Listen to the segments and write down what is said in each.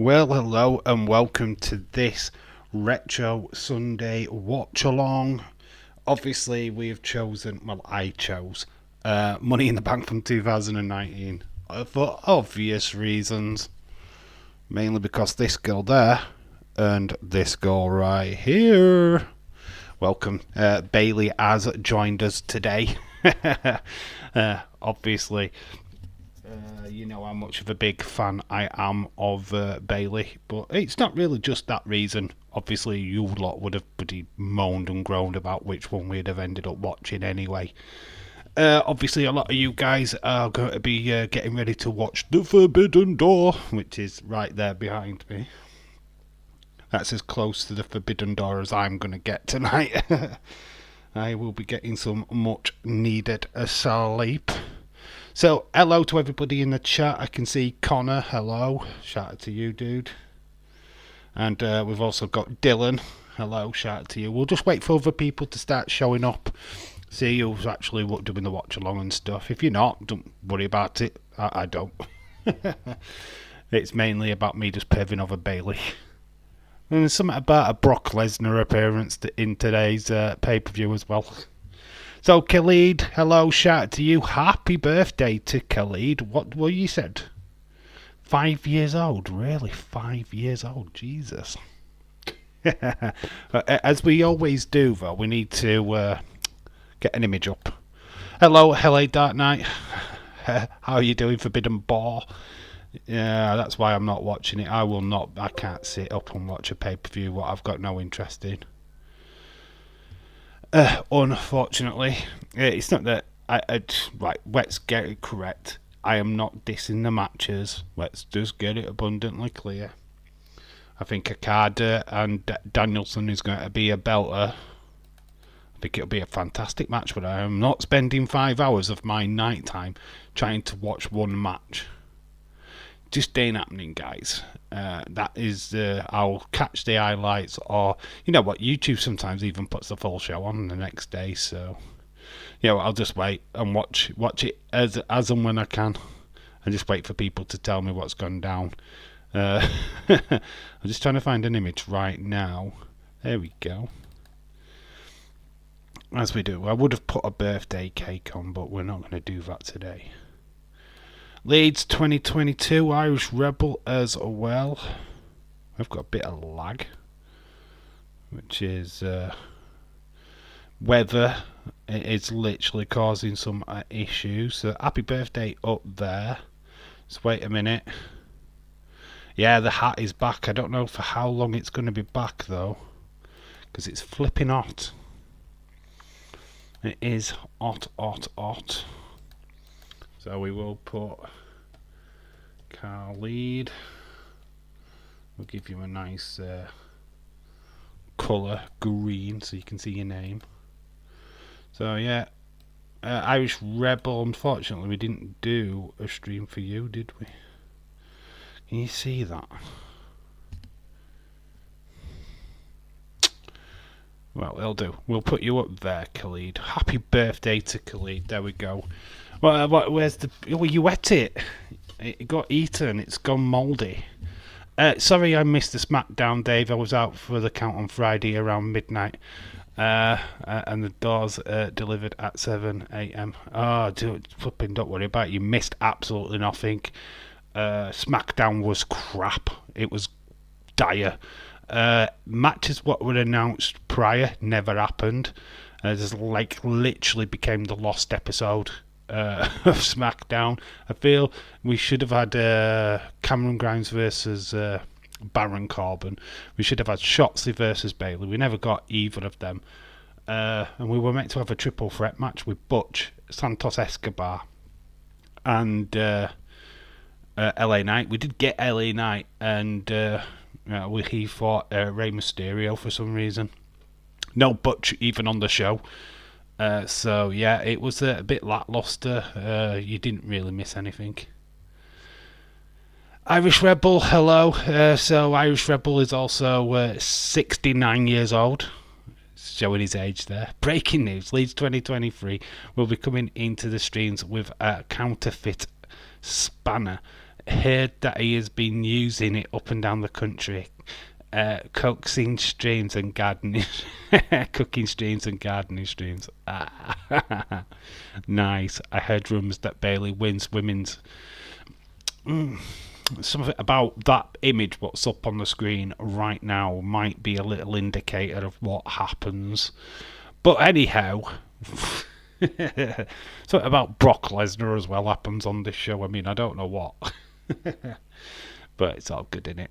Well, hello and welcome to this Retro Sunday watch along. Obviously, I chose Money in the Bank from 2019 for obvious reasons. Mainly because this girl there and this girl right here. Welcome. Bailey has joined us today. Obviously. You know how much of a big fan I am of Bailey, but it's not really just that reason. Obviously, you lot would have pretty moaned and groaned about which one we'd have ended up watching anyway. Obviously, a lot of you guys are going to be getting ready to watch The Forbidden Door, which is right there behind me. That's as close to The Forbidden Door as I'm going to get tonight. I will be getting some much needed sleep. So, hello to everybody in the chat. I can see Connor, hello. Shout out to you, dude. And we've also got Dylan. Hello, shout out to you. We'll just wait for other people to start showing up. See who's actually doing the watch along and stuff. If you're not, don't worry about it. I don't. It's mainly about me just paving over Bailey. And there's something about a Brock Lesnar appearance in today's pay-per-view as well. So, Khalid, hello, shout out to you. Happy birthday to Khalid. What you said? 5 years old? Really? 5 years old? Jesus. As we always do, though, we need to get an image up. Hello, Dark Knight. How are you doing, Forbidden Ball? Yeah, that's why I'm not watching it. I can't sit up and watch a pay-per-view what I've got no interest in. Unfortunately, it's not that right, let's get it correct. I am not dissing the matches. Let's just get it abundantly clear. I think Okada and Danielson is going to be a belter. I think it'll be a fantastic match, but I am not spending 5 hours of my night time trying to watch one match. Just ain't happening, guys. That is, I'll catch the highlights, or you know what, YouTube sometimes even puts the full show on the next day. So, I'll just wait and watch it as and when I can, and just wait for people to tell me what's gone down. I'm just trying to find an image right now. There we go. As we do, I would have put a birthday cake on, but we're not going to do that today. Leeds 2022, Irish Rebel as well. I've got a bit of lag, which is weather. It is literally causing some issues. So happy birthday up there. Just wait a minute. Yeah, the hat is back. I don't know for how long it's going to be back though, because it's flipping hot. It is hot. So we will put Khalid. We'll give you a nice colour, green, so you can see your name. So yeah, Irish Rebel, unfortunately we didn't do a stream for you, did we? Can you see that? Well, it'll do. We'll put you up there, Khalid. Happy birthday to Khalid. There we go. Well, where's the... Oh, you ate it. It got eaten. It's gone mouldy. Sorry I missed the SmackDown, Dave. I was out for the count on Friday around midnight. And the doors delivered at 7 a.m. Oh, flipping, don't worry about it. You missed absolutely nothing. SmackDown was crap. It was dire. Matches what were announced prior never happened. Just literally became the lost episode of SmackDown. I feel we should have had Cameron Grimes versus Baron Corbin. We should have had Shotzi versus Bayley. We never got either of them. And we were meant to have a triple threat match with Butch, Santos Escobar, and LA Knight. We did get LA Knight, and he fought Rey Mysterio for some reason. No Butch even on the show. So yeah, it was a bit lackluster. You didn't really miss anything. Irish Rebel, hello. So Irish Rebel is also 69 years old. Showing his age there. Breaking news, Leeds 2023 will be coming into the streams with a counterfeit spanner Heard that he has been using it up and down the country, coaxing streams and gardening, cooking streams and gardening streams. Nice. I heard rumours that Bailey wins women's. Something about that image, what's up on the screen right now, might be a little indicator of what happens. But anyhow, something about Brock Lesnar as well happens on this show. I mean, I don't know what. But it's all good, innit?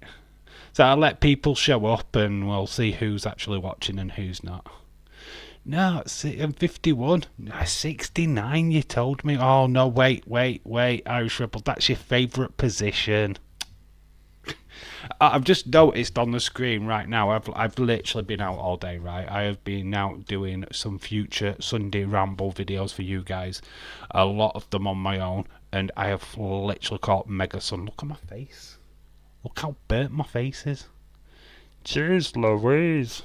So I'll let people show up and we'll see who's actually watching and who's not. No, I'm 51. 69, you told me. Oh, no, wait, Irish Rebel, that's your favourite position. I've just noticed on the screen right now, I've literally been out all day, right? I have been out doing some future Sunday Ramble videos for you guys. A lot of them on my own, and I have literally caught Mega Sun. Look at my face. Look how burnt my face is. Cheers, Louise.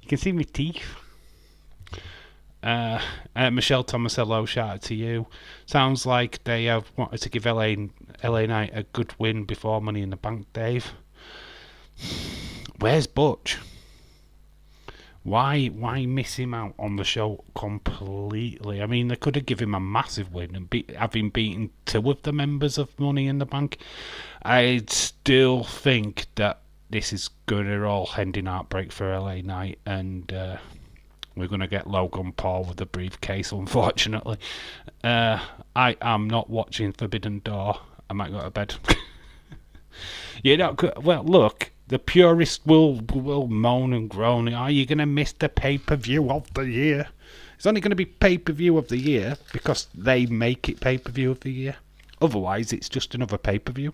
You can see my teeth. Michelle Tomasello, shout out to you. Sounds like they have wanted to give LA Knight a good win before Money in the Bank, Dave. Where's Butch? Why miss him out on the show completely? I mean, they could have given him a massive win and having beaten two of the members of Money in the Bank. I still think that this is going to all end in heartbreak for LA Knight, and we're going to get Logan Paul with the briefcase, unfortunately. I am not watching Forbidden Door. I might go to bed. Well, look, the purists will moan and groan. Are you going to miss the pay-per-view of the year? It's only going to be pay-per-view of the year because they make it pay-per-view of the year. Otherwise, it's just another pay-per-view.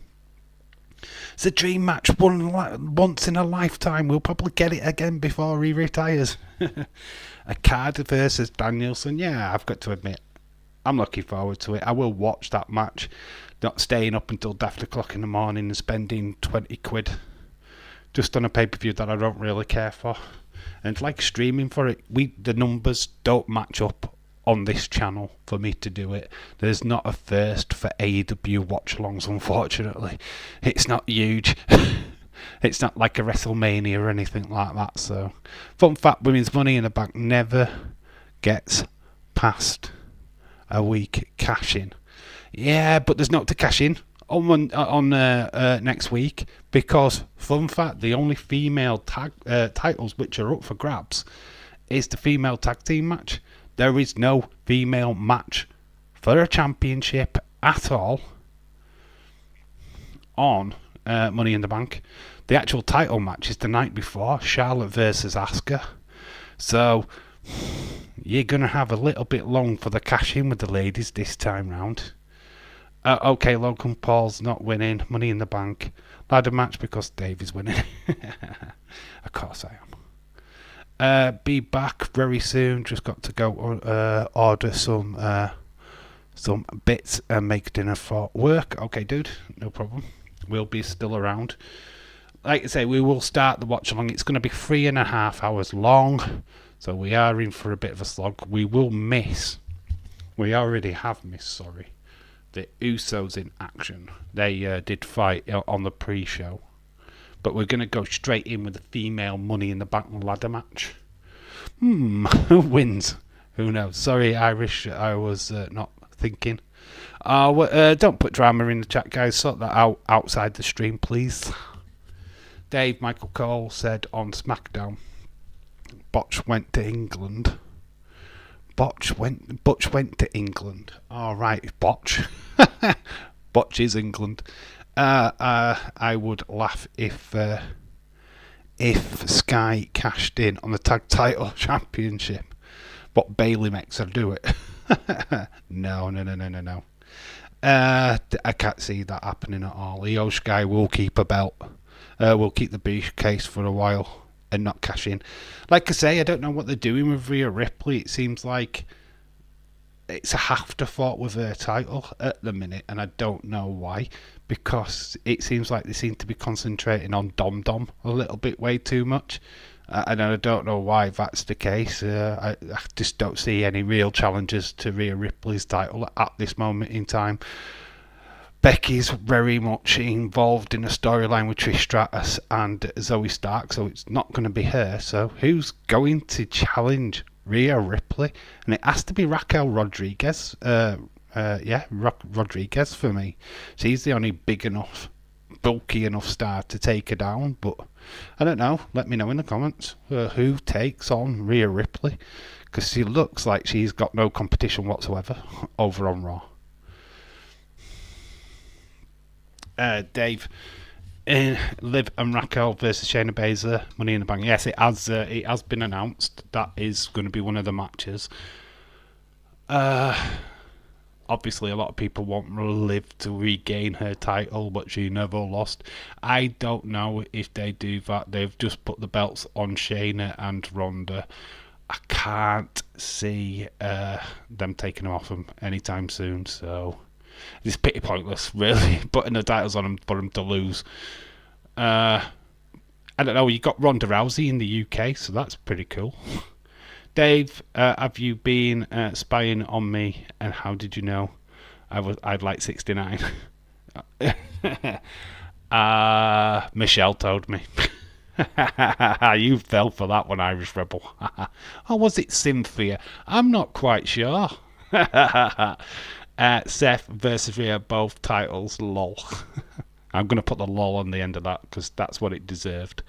It's a dream match once in a lifetime. We'll probably get it again before he retires. Okada versus Danielson. Yeah, I've got to admit, I'm looking forward to it. I will watch that match. Not staying up until daft o'clock in the morning and spending 20 quid just on a pay-per-view that I don't really care for. And like streaming for it, the numbers don't match up on this channel for me to do it. There's not a thirst for AEW watch-alongs, unfortunately. It's not huge. It's not like a WrestleMania or anything like that. So, fun fact, Women's Money in the Bank never gets past a week cash-in. Yeah, but there's not to cash in on next week because, fun fact, the only female titles which are up for grabs is the female tag team match. There is no female match for a championship at all on Money in the Bank. The actual title match is the night before, Charlotte versus Asuka. So you're going to have a little bit long for the cash in with the ladies this time round. Okay, Logan Paul's not winning. Money in the Bank. Ladder match because Dave is winning. Of course I am. Be back very soon. Just got to go order some bits and make dinner for work. Okay, dude, no problem. We'll be still around. Like I say, we will start the watch along. It's going to be 3.5 hours long, so we are in for a bit of a slog. We already have missed, the Usos in action. They did fight on the pre-show. But we're going to go straight in with the female Money in the Bank ladder match. Who wins? Who knows? Sorry, Irish, I was not thinking. Don't put drama in the chat, guys. Sort that out outside the stream, please. Dave Michael Cole said on SmackDown, Botch went to England. Butch went to England. All right, Botch. Botch is England. I would laugh if Sky cashed in on the tag title championship. But Bailey makes her do it. No. I can't see that happening at all. Io Sky will keep a belt. Will keep the briefcase for a while and not cash in. Like I say, I don't know what they're doing with Rhea Ripley. It seems like it's a afterthought with her title at the minute, and I don't know why, because it seems like they seem to be concentrating on Dom Dom a little bit way too much, and I don't know why that's the case. I just don't see any real challenges to Rhea Ripley's title at this moment in time. Becky's very much involved in a storyline with Trish Stratus and Zoe Stark, so it's not going to be her. So who's going to challenge Rhea Ripley? And it has to be Raquel Rodriguez. Rodriguez for me. She's the only big enough, bulky enough star to take her down. But I don't know. Let me know in the comments who takes on Rhea Ripley, because she looks like she's got no competition whatsoever over on Raw. Dave, Liv and Raquel versus Shayna Baszler, Money in the Bank. Yes, it has been announced. That is going to be one of the matches. Obviously, a lot of people want Liv to regain her title, but she never lost. I don't know if they do that. They've just put the belts on Shayna and Ronda. I can't see them taking them off them anytime soon, so it's pretty pointless, really, putting the titles on them for them to lose. I don't know, you got Ronda Rousey in the UK, so that's pretty cool. Dave, have you been spying on me, and how did you know I'd like 69? Michelle told me. You fell for that one, Irish Rebel. Or was it Cynthia? I'm not quite sure. Seth versus Rhea, both titles, lol. I'm going to put the lol on the end of that because that's what it deserved.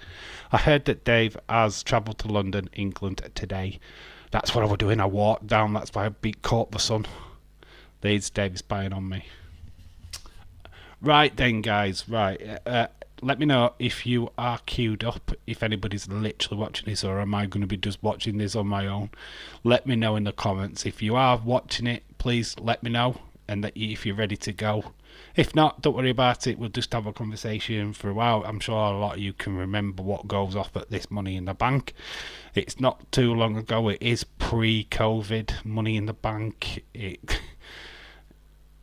I heard that Dave has travelled to London, England today. That's what I was doing. I walked down. That's why I caught the sun. There's Dave spying on me. Right then, guys. Right. Let me know if you are queued up, if anybody's literally watching this, or am I going to be just watching this on my own? Let me know in the comments. If you are watching it, please let me know, and that if you're ready to go. If not, don't worry about it. We'll just have a conversation for a while. I'm sure a lot of you can remember what goes off at this Money in the Bank. It's not too long ago. It is pre-COVID Money in the Bank.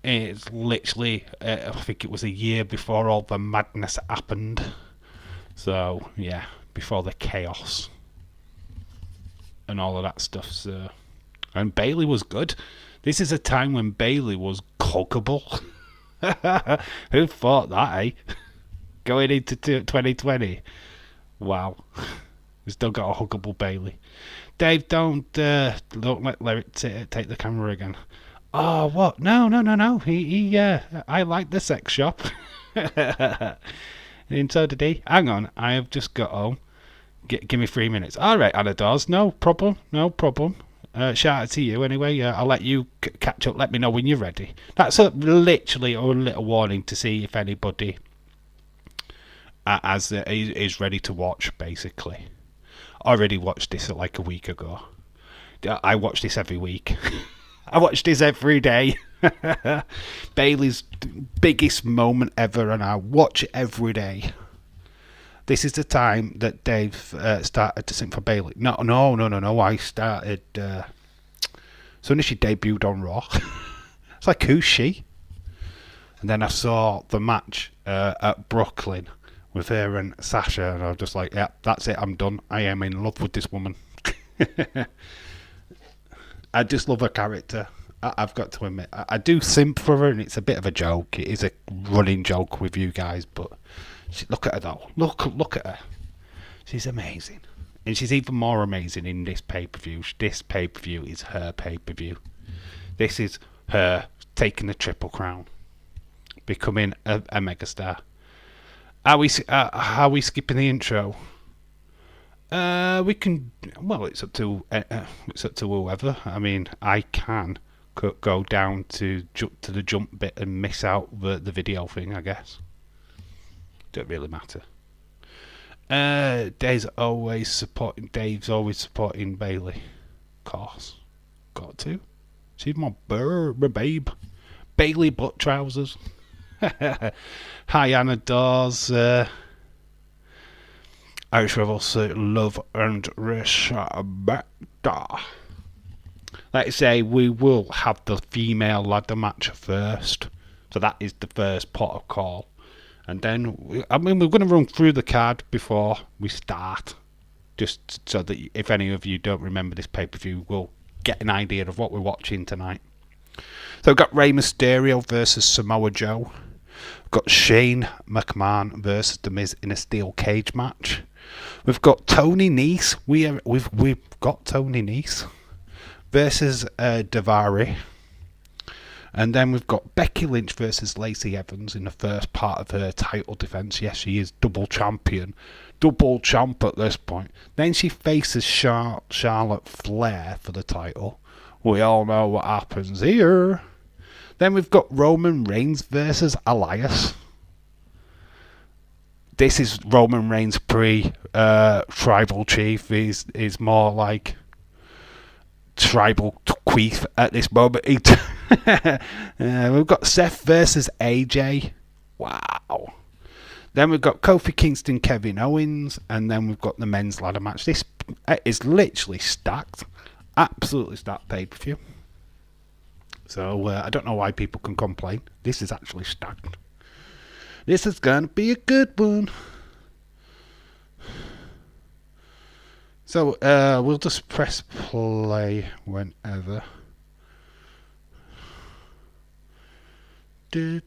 It's literally, I think it was a year before all the madness happened. So, yeah, before the chaos and all of that stuff. So, and Bayley was good. This is a time when Bayley was cookable. Who thought that, eh? Going into 2020. Wow. We still got a huggable Bayley. Dave, don't let Lyric take the camera again. Oh, what? No. I like the sex shop. And so did he. Hang on, I have just got home. Give me 3 minutes. All right, Anna Dawes. No problem. Shout out to you anyway. I'll let you catch up. Let me know when you're ready. That's literally a little warning to see if anybody is ready to watch, basically. I already watched this like a week ago. I watch this every week. I watch this every day. Bayley's biggest moment ever, and I watch it every day. This is the time that Dave started to sing for Bayley. No. I started as soon as she debuted on Raw. It's like, who's she? And then I saw the match at Brooklyn with her and Sasha, and I was just like, yeah, that's it. I'm done. I am in love with this woman. I just love her character. I've got to admit, I do simp for her, and it's a bit of a joke. It is a running joke with you guys, but look at her though. Look at her. She's amazing, and she's even more amazing in this pay-per-view. This pay-per-view is her pay-per-view. This is her taking the Triple Crown, becoming a megastar. Are we skipping the intro? We can. Well, it's up to whoever. I mean, I can go down to the jump bit and miss out the video thing, I guess. Don't really matter. Dave's always supporting Bayley. Of course, got to. She's my babe. Bayley butt trousers. Hi, Anna Dawes. Irish Rebel, love and respect. Like I say, we will have the female ladder match first. So that is the first pot of call. And then, we're going to run through the card before we start. Just so that if any of you don't remember this pay-per-view, we'll get an idea of what we're watching tonight. So we've got Rey Mysterio versus Samoa Joe. We've got Shane McMahon versus The Miz in a steel cage match. We've got Tony Nese. We've got Tony Nese versus Daivari. And then we've got Becky Lynch versus Lacey Evans in the first part of her title defence. Yes, she is double champion. Double champ at this point. Then she faces Charlotte Flair for the title. We all know what happens here. Then we've got Roman Reigns versus Elias. This is Roman Reigns pre-tribal chief. He's more like tribal queef at this moment. We've got Seth versus AJ. Wow. Then we've got Kofi Kingston, Kevin Owens, and then we've got the men's ladder match. This is literally stacked. Absolutely stacked pay-per-view. So I don't know why people can complain. This is actually stacked. This is going to be a good one. So we'll just press play whenever. I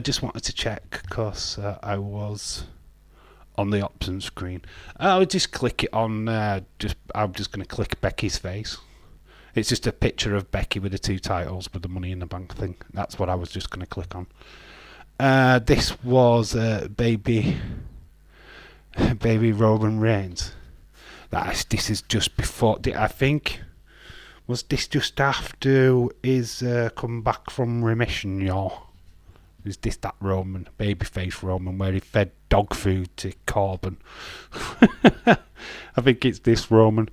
just wanted to check because I was on the options screen. I'll just click it on. I'm just going to click Becky's face. It's just a picture of Becky with the 2 titles with the Money in the Bank thing. That's what I was just going to click on. This was baby Roman Reigns. This is just before. I think. Was this just after his come back from remission, y'all? Is this that Roman, babyface Roman, where he fed dog food to Corbin? I think it's this Roman.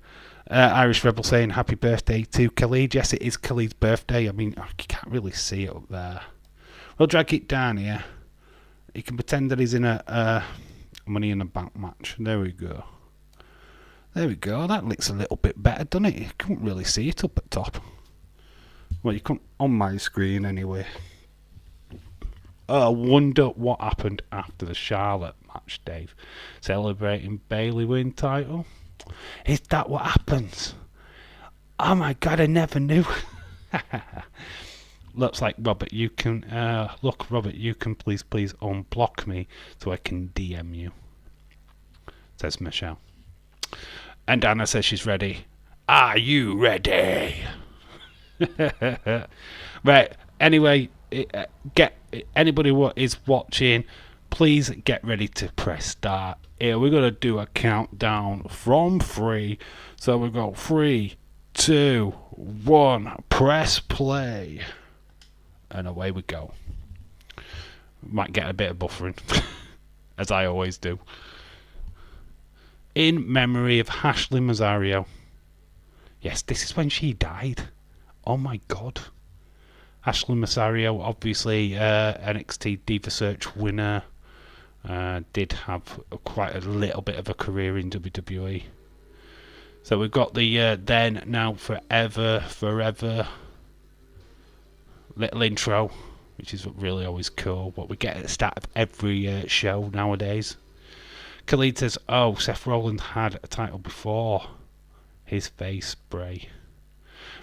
Irish Rebel saying happy birthday to Khalid. Yes, it is Khalid's birthday. I mean, you can't really see it up there. We'll drag it down here. You can pretend that he's in a Money in the Bank match. There we go. There we go. That looks a little bit better, doesn't it? You couldn't really see it up at top. Well, you couldn't on my screen anyway. I wonder what happened after the Charlotte match, Dave. Celebrating Bayley win title. Is that what happens? Oh my god, I never knew. Looks like Robert, you can Robert, you can please unblock me so I can DM you. Says Michelle. And Anna says she's ready. Are you ready? Right. Anyway, get anybody what is watching, please get ready to press start. Here we're gonna do a countdown from 3. So we go 3, 2, 1. Press play, and away we go. Might get a bit of buffering, as I always do. In memory of Ashley Masario. Yes, this is when she died. Oh my god. Ashley Masario, obviously NXT Diva Search winner. Did have quite a little bit of a career in WWE. So we've got the then, now, forever little intro, which is really always cool. What we get at the start of every show nowadays. Khalid says, oh, Seth Rollins had a title before his face spray.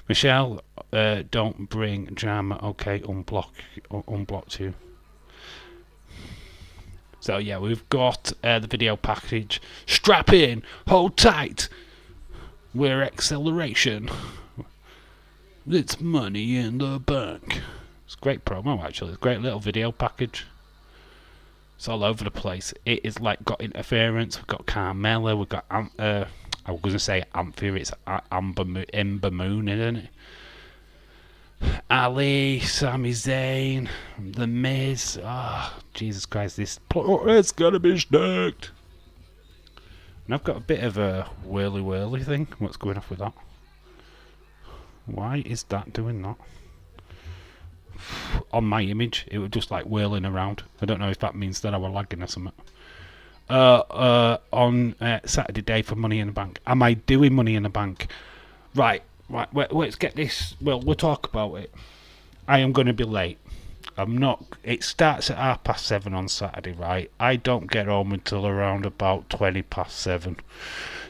Michelle, don't bring drama. Okay, unblocked you. So yeah, we've got the video package. Strap in, hold tight. We're acceleration. It's Money in the Bank. It's a great promo, actually. It's a great little video package. It's all over the place. It is like got interference. We've got Carmella. We've got I was going to say Anthea. It's Ember Moon, isn't it? Ali, Sami Zayn, The Miz. Oh, Jesus Christ! It's gonna be stacked. And I've got a bit of a whirly thing. What's going off with that? Why is that doing that? On my image, it was just like whirling around. I don't know if that means that I was lagging or something. On Saturday day for Money in the Bank. Am I doing Money in the Bank? Right, let's get this. Well, we'll talk about it. I am going to be late. I'm not. It starts at 7:30 on Saturday, right? I don't get home until around about 7:20.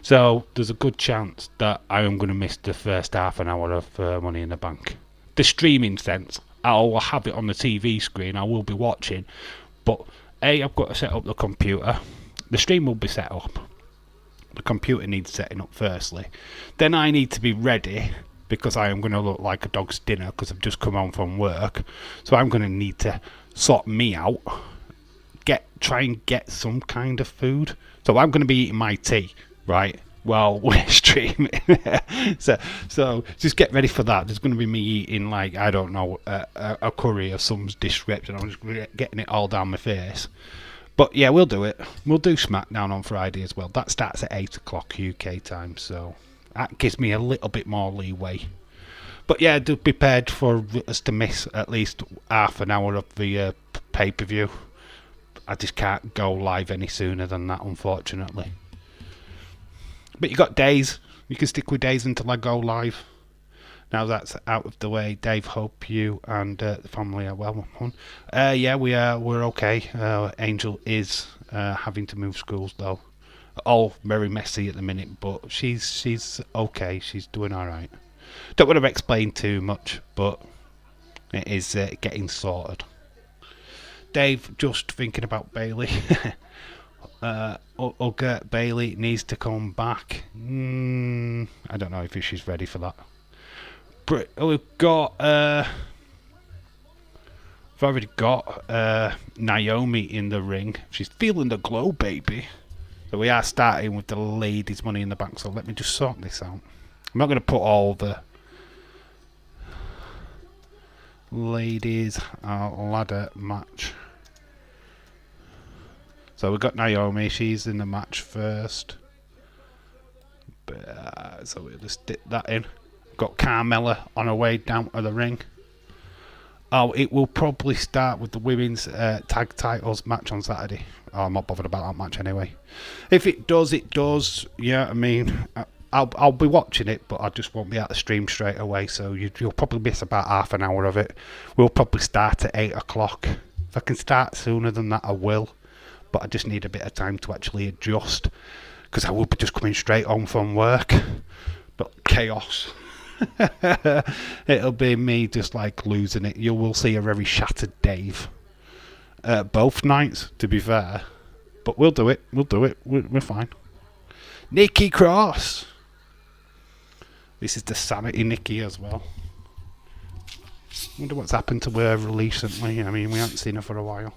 So there's a good chance that I am going to miss the first half an hour of Money in the Bank. The streaming sense, I'll have it on the TV screen. I will be watching, but I've got to set up the computer. The stream will be set up. The computer needs setting up firstly. Then I need to be ready because I am going to look like a dog's dinner because I've just come home from work. So I'm going to need to sort me out, try and get some kind of food. So I'm going to be eating my tea, right? Well, we're streaming. so just get ready for that. There's going to be me eating, like, I don't know, a curry or some description. I'm just getting it all down my face. But yeah, we'll do it. We'll do SmackDown on Friday as well. That starts at 8 o'clock UK time, so that gives me a little bit more leeway. But yeah, do be prepared for us to miss at least half an hour of the pay-per-view. I just can't go live any sooner than that, unfortunately. But you got days. You can stick with days until I go live. Now that's out of the way, Dave, hope you and the family are well. Yeah, we're okay. Angel is having to move schools though. All very messy at the minute, but she's okay. She's doing all right. Don't want to explain too much, but it is getting sorted. Dave, just thinking about Bailey. Bailey needs to come back. I don't know if she's ready for that. We've already got Naomi in the ring. She's feeling the glow, baby. So we are starting with the ladies' Money in the Bank. So let me just sort this out. I'm not going to put all the ladies ladder match. So we've got Naomi. She's in the match first. So we'll just stick that in. Got Carmella on her way down to the ring. Oh, it will probably start with the women's tag titles match on Saturday. Oh, I'm not bothered about that match anyway. If it does, it does. Yeah, I mean, I'll be watching it, but I just won't be at the stream straight away. So you'll probably miss about half an hour of it. We'll probably start at 8 o'clock. If I can start sooner than that, I will. But I just need a bit of time to actually adjust because I will be just coming straight home from work. But chaos. It'll be me just like losing it. You will see a very shattered Dave both nights, to be fair, but we'll do it. We're fine. Nikki Cross, this is the Sanity Nikki as well. Wonder what's happened to her recently. I mean, we haven't seen her for a while.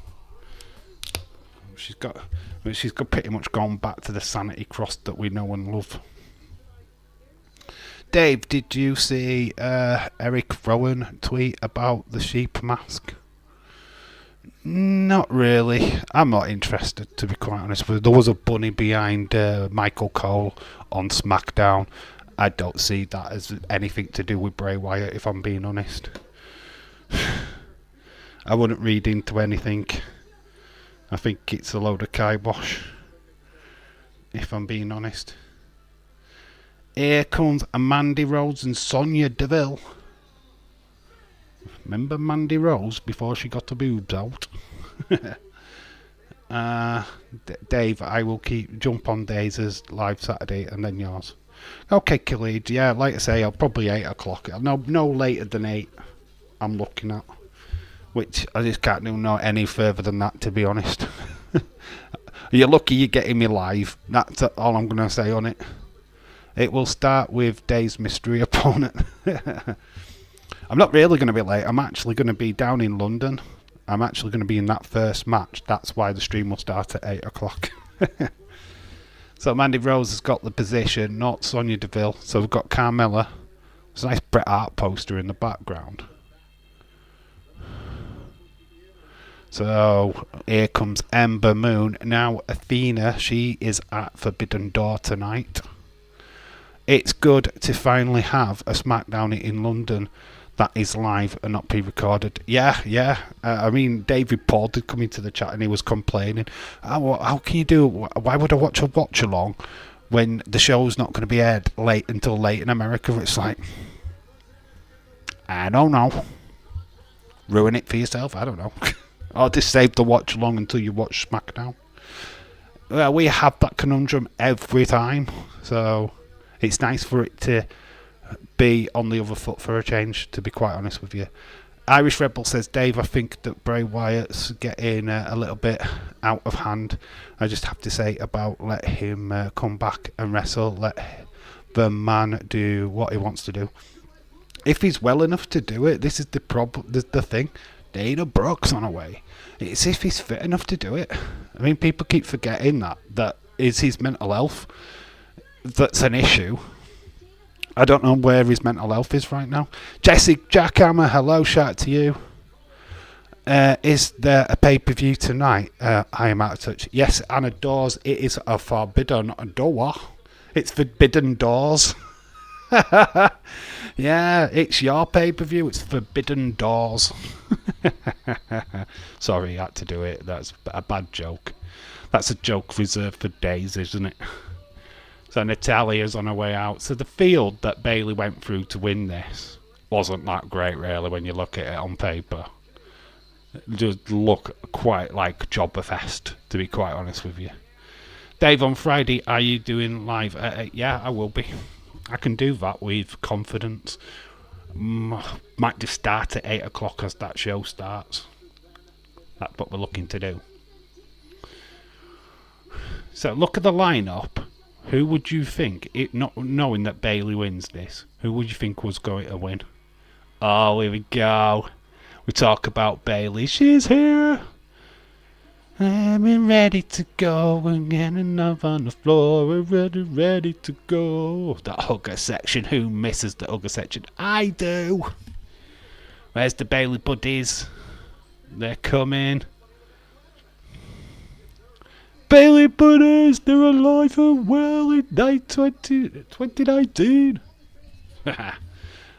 She's got pretty much gone back to the Sanity Cross that we know and love. Dave, did you see Eric Rowan tweet about the sheep mask? Not really. I'm not interested, to be quite honest. There was a bunny behind Michael Cole on SmackDown. I don't see that as anything to do with Bray Wyatt, if I'm being honest. I wouldn't read into anything. I think it's a load of kibosh, if I'm being honest. Here comes Mandy Rose and Sonya Deville. Remember Mandy Rose before she got her boobs out? Dave, I will jump on Daze's live Saturday and then yours. Okay, Khalid. Yeah, like I say, I'll probably 8 o'clock. No later than 8. I'm looking at, which I just can't do no any further than that, to be honest. You're lucky you're getting me live. That's all I'm going to say on it. It will start with Dave's mystery opponent. I'm not really going to be late. I'm actually going to be down in London. I'm actually going to be in that first match. That's why the stream will start at 8 o'clock. So Mandy Rose has got the position, not Sonya Deville. So we've got Carmella. There's a nice Bret Hart poster in the background. So here comes Ember Moon. Now Athena, she is at Forbidden Door tonight. It's good to finally have a SmackDown in London that is live and not pre-recorded. Yeah. I mean, David Paul did come into the chat and he was complaining. How can you do? Why would I watch a watch-along when the show's not going to be aired until late in America? It's like, I don't know. Ruin it for yourself? I don't know. Or just save the watch-along until you watch SmackDown. Well, we have that conundrum every time, so it's nice for it to be on the other foot for a change, to be quite honest with you. Irish Rebel says, Dave, I think that Bray Wyatt's getting a little bit out of hand. I just have to say about let him come back and wrestle. Let the man do what he wants to do. If he's well enough to do it, this is the problem. The thing. Dana Brooks on a way. It's if he's fit enough to do it. I mean, people keep forgetting that is his mental health that's an issue. I don't know where his mental health is right now. Jesse Jackhammer, hello, shout out to you. Is there a pay-per-view tonight? I am out of touch. Yes, Anna Doors, it is a forbidden door. It's forbidden doors. Yeah, it's your pay-per-view. It's Forbidden Doors. Sorry, I had to do it. That's a bad joke. That's a joke reserved for days, isn't it? So Natalia's on her way out. So the field that Bayley went through to win this wasn't that great, really, when you look at it on paper. It does look quite like Jobberfest, to be quite honest with you. Dave, on Friday, are you doing live? Yeah, I will be. I can do that with confidence. Might just start at 8 o'clock as that show starts. That's what we're looking to do. So look at the lineup. Who would you think, not knowing that Bayley wins this, who would you think was going to win? Oh, here we go. We talk about Bayley. She's here. I'm ready to go and get enough on the floor. We're ready to go. That hugger section. Who misses the hugger section? I do. Where's the Bayley buddies? They're coming. Bayley buddies, they're alive and well in 2019.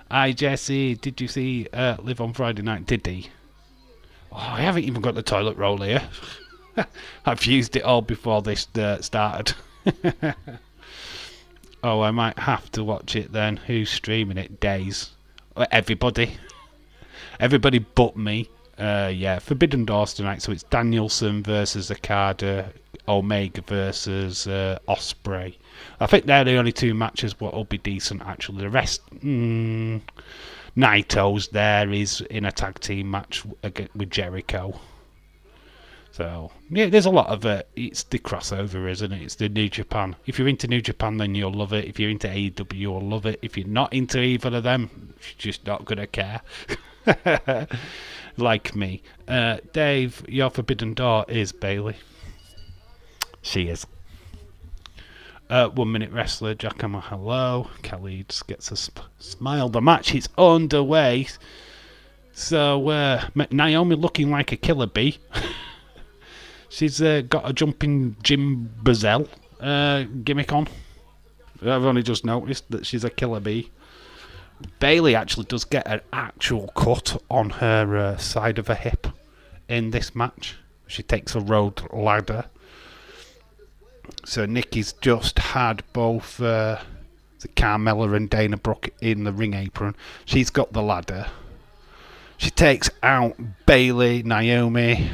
Hi Jesse, did you see Live on Friday night? Did he? Oh, I haven't even got the toilet roll here. I've used it all before this started. Oh, I might have to watch it then. Who's streaming it? Days. Everybody. Everybody but me. Yeah, Forbidden Doors tonight. So it's Danielson versus Okada, Omega versus Ospreay. I think they're the only two matches what will be decent, actually. The rest, Naito's there is in a tag team match with Jericho. So, yeah, there's a lot of it's the crossover, isn't it? It's the New Japan. If you're into New Japan, then you'll love it. If you're into AEW, you'll love it. If you're not into either of them, you're just not going to care. Like me. Dave, your Forbidden Door is Bayley. She is. 1 Minute Wrestler, Jackhammer, hello. Kelly just gets a smile. The match is underway. So, Naomi looking like a killer bee. She's got a jumping Jim Brunzell gimmick on. I've only just noticed that she's a killer bee. Bayley actually does get an actual cut on her side of her hip in this match. She takes a road ladder. So Nikki's just had both the Carmella and Dana Brooke in the ring apron. She's got the ladder. She takes out Bayley, Naomi,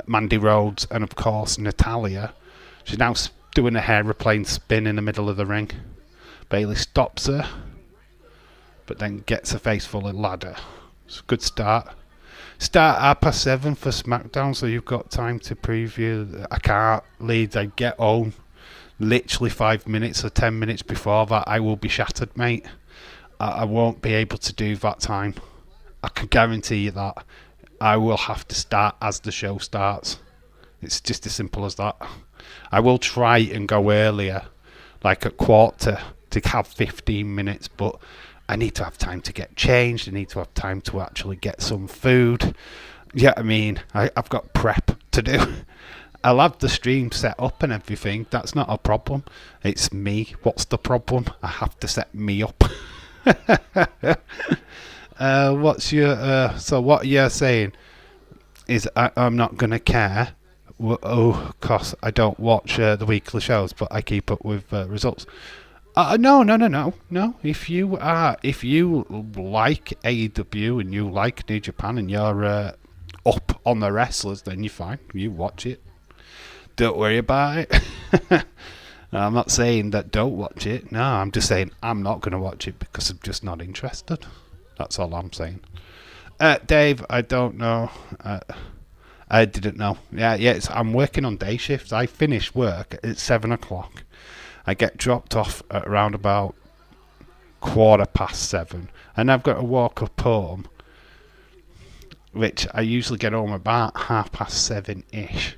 Mandy Rhodes, and of course Natalya. She's now doing a aeroplane spin in the middle of the ring. Bayley stops her, but then gets a face full of ladder. It's a good start. Start at 7:30 for SmackDown, so you've got time to preview. I can't lead. I get home literally 5 minutes or 10 minutes before that. I will be shattered, mate. I won't be able to do that time. I can guarantee you that. I will have to start as the show starts. It's just as simple as that. I will try and go earlier, like at quarter, to have 15 minutes, but I need to have time to get changed. I need to have time to actually get some food. Yeah, I mean, I've got prep to do. I'll have the stream set up and everything. That's not a problem. It's me. What's the problem? I have to set me up. What's your so what you're saying is I'm not gonna care. Cause I don't watch the weekly shows, but I keep up with results. No. If you like AEW and you like New Japan and you're up on the wrestlers, then you're fine. You watch it. Don't worry about it. I'm not saying that don't watch it. No, I'm just saying I'm not going to watch it because I'm just not interested. That's all I'm saying. Dave, I don't know. I didn't know. Yeah. I'm working on day shifts. I finish work at 7 o'clock. I get dropped off at around about 7:15, and I've got to walk up home, which I usually get home about 7:30 ish.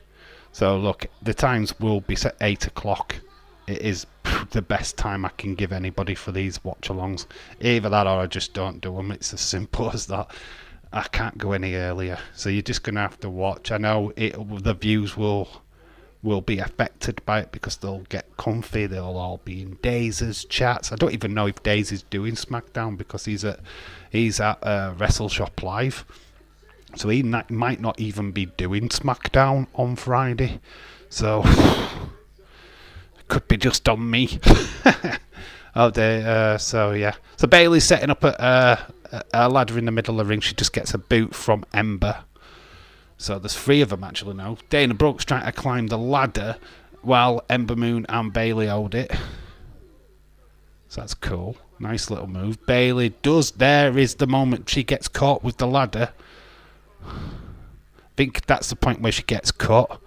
So look, the times will be set 8 o'clock. It is the best time I can give anybody for these watch-alongs. Either that or I just don't do them. It's as simple as that. I can't go any earlier, so you're just going to have to watch. I know the views will be affected by it because they'll get comfy. They'll all be in Daisy's chats. I don't even know if Daisy's doing SmackDown because he's at Wrestle Shop Live, so he might not even be doing SmackDown on Friday. So it could be just on me. Oh dear. So yeah. So Bayley's setting up a ladder in the middle of the ring. She just gets a boot from Ember. So there's 3 of them actually now. Dana Brooke's trying to climb the ladder while Ember Moon and Bayley hold it. So that's cool. Nice little move. Bayley does. There is the moment she gets caught with the ladder. I think that's the point where she gets caught.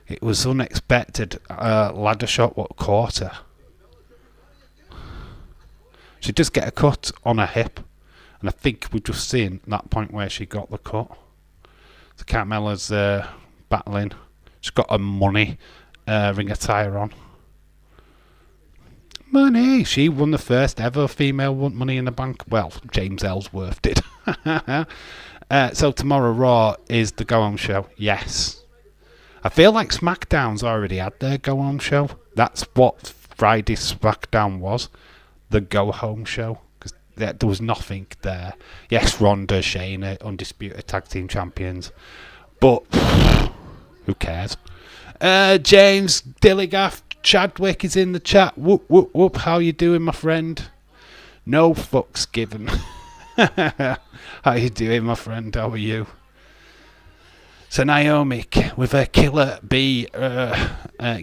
It was unexpected. Ladder shot what caught her. She does get a cut on her hip. And I think we've just seen that point where she got the cut. So Carmella's battling. She's got her money ring attire on. Money! She won the first ever female Money in the Bank. Well, James Ellsworth did. So tomorrow Raw is the Go Home show. Yes. I feel like SmackDown's already had their Go Home show. That's what Friday's SmackDown was. The Go Home show. Because there was nothing there. Yes, Ronda, Shayna, undisputed tag team champions. But who cares? James Dilligaff Chadwick is in the chat. Whoop, whoop, whoop. How you doing, my friend? No fucks given. How you doing, my friend? How are you? So Naomi with a Killer Bee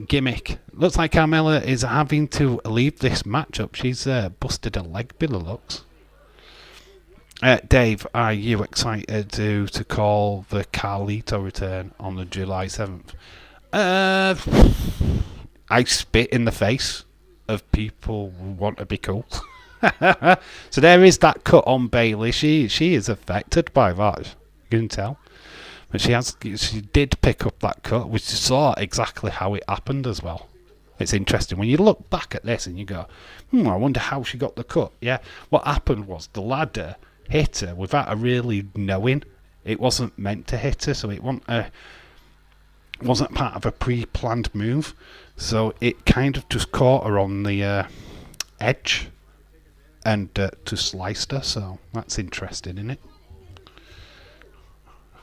gimmick. Looks like Carmella is having to leave this matchup. She's busted a leg, Billy looks. Dave, are you excited to call the Carlito return on the July 7th? I spit in the face of people who want to be cool. So there is that cut on Bayley. She is affected by that. You can tell. But she did pick up that cut, which saw exactly how it happened as well. It's interesting when you look back at this and you go, I wonder how she got the cut. Yeah, what happened was the ladder hit her without her really knowing. It wasn't meant to hit her, so it wasn't part of a pre-planned move. So it kind of just caught her on the edge and to sliced her. So that's interesting, isn't it?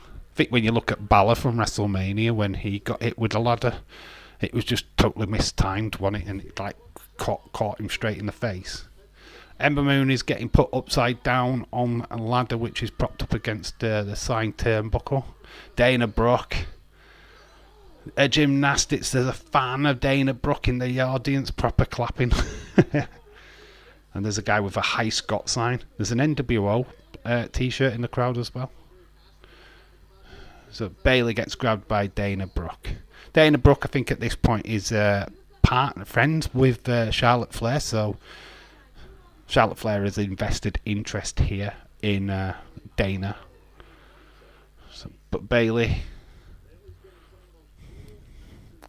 I think when you look at Balor from WrestleMania, when he got hit with a ladder, it was just totally mistimed, wasn't it? And it like caught him straight in the face. Ember Moon is getting put upside down on a ladder which is propped up against the side turnbuckle. Dana Brooke. Gymnastics, there's a fan of Dana Brooke in the audience, proper clapping. And there's a guy with a High Scott sign. There's an NWO t-shirt in the crowd as well. So Bayley gets grabbed by Dana Brooke. Dana Brooke, I think at this point, is friends with Charlotte Flair. So Charlotte Flair has invested interest here in Dana. But Bayley...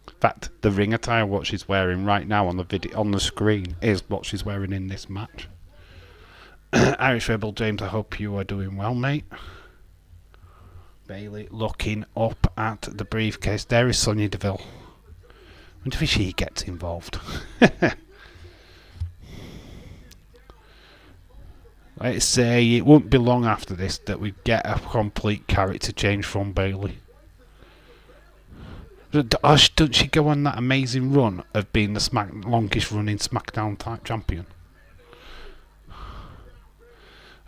In fact, the ring attire, what she's wearing right now on the video on the screen, is what she's wearing in this match. Irish Rebel James, I hope you are doing well, mate. Bayley looking up at the briefcase. There is Sonya Deville. I wonder if she gets involved. Let's say it won't be long after this that we get a complete character change from Bayley. Doesn't she go on that amazing run of being the longest running SmackDown type champion?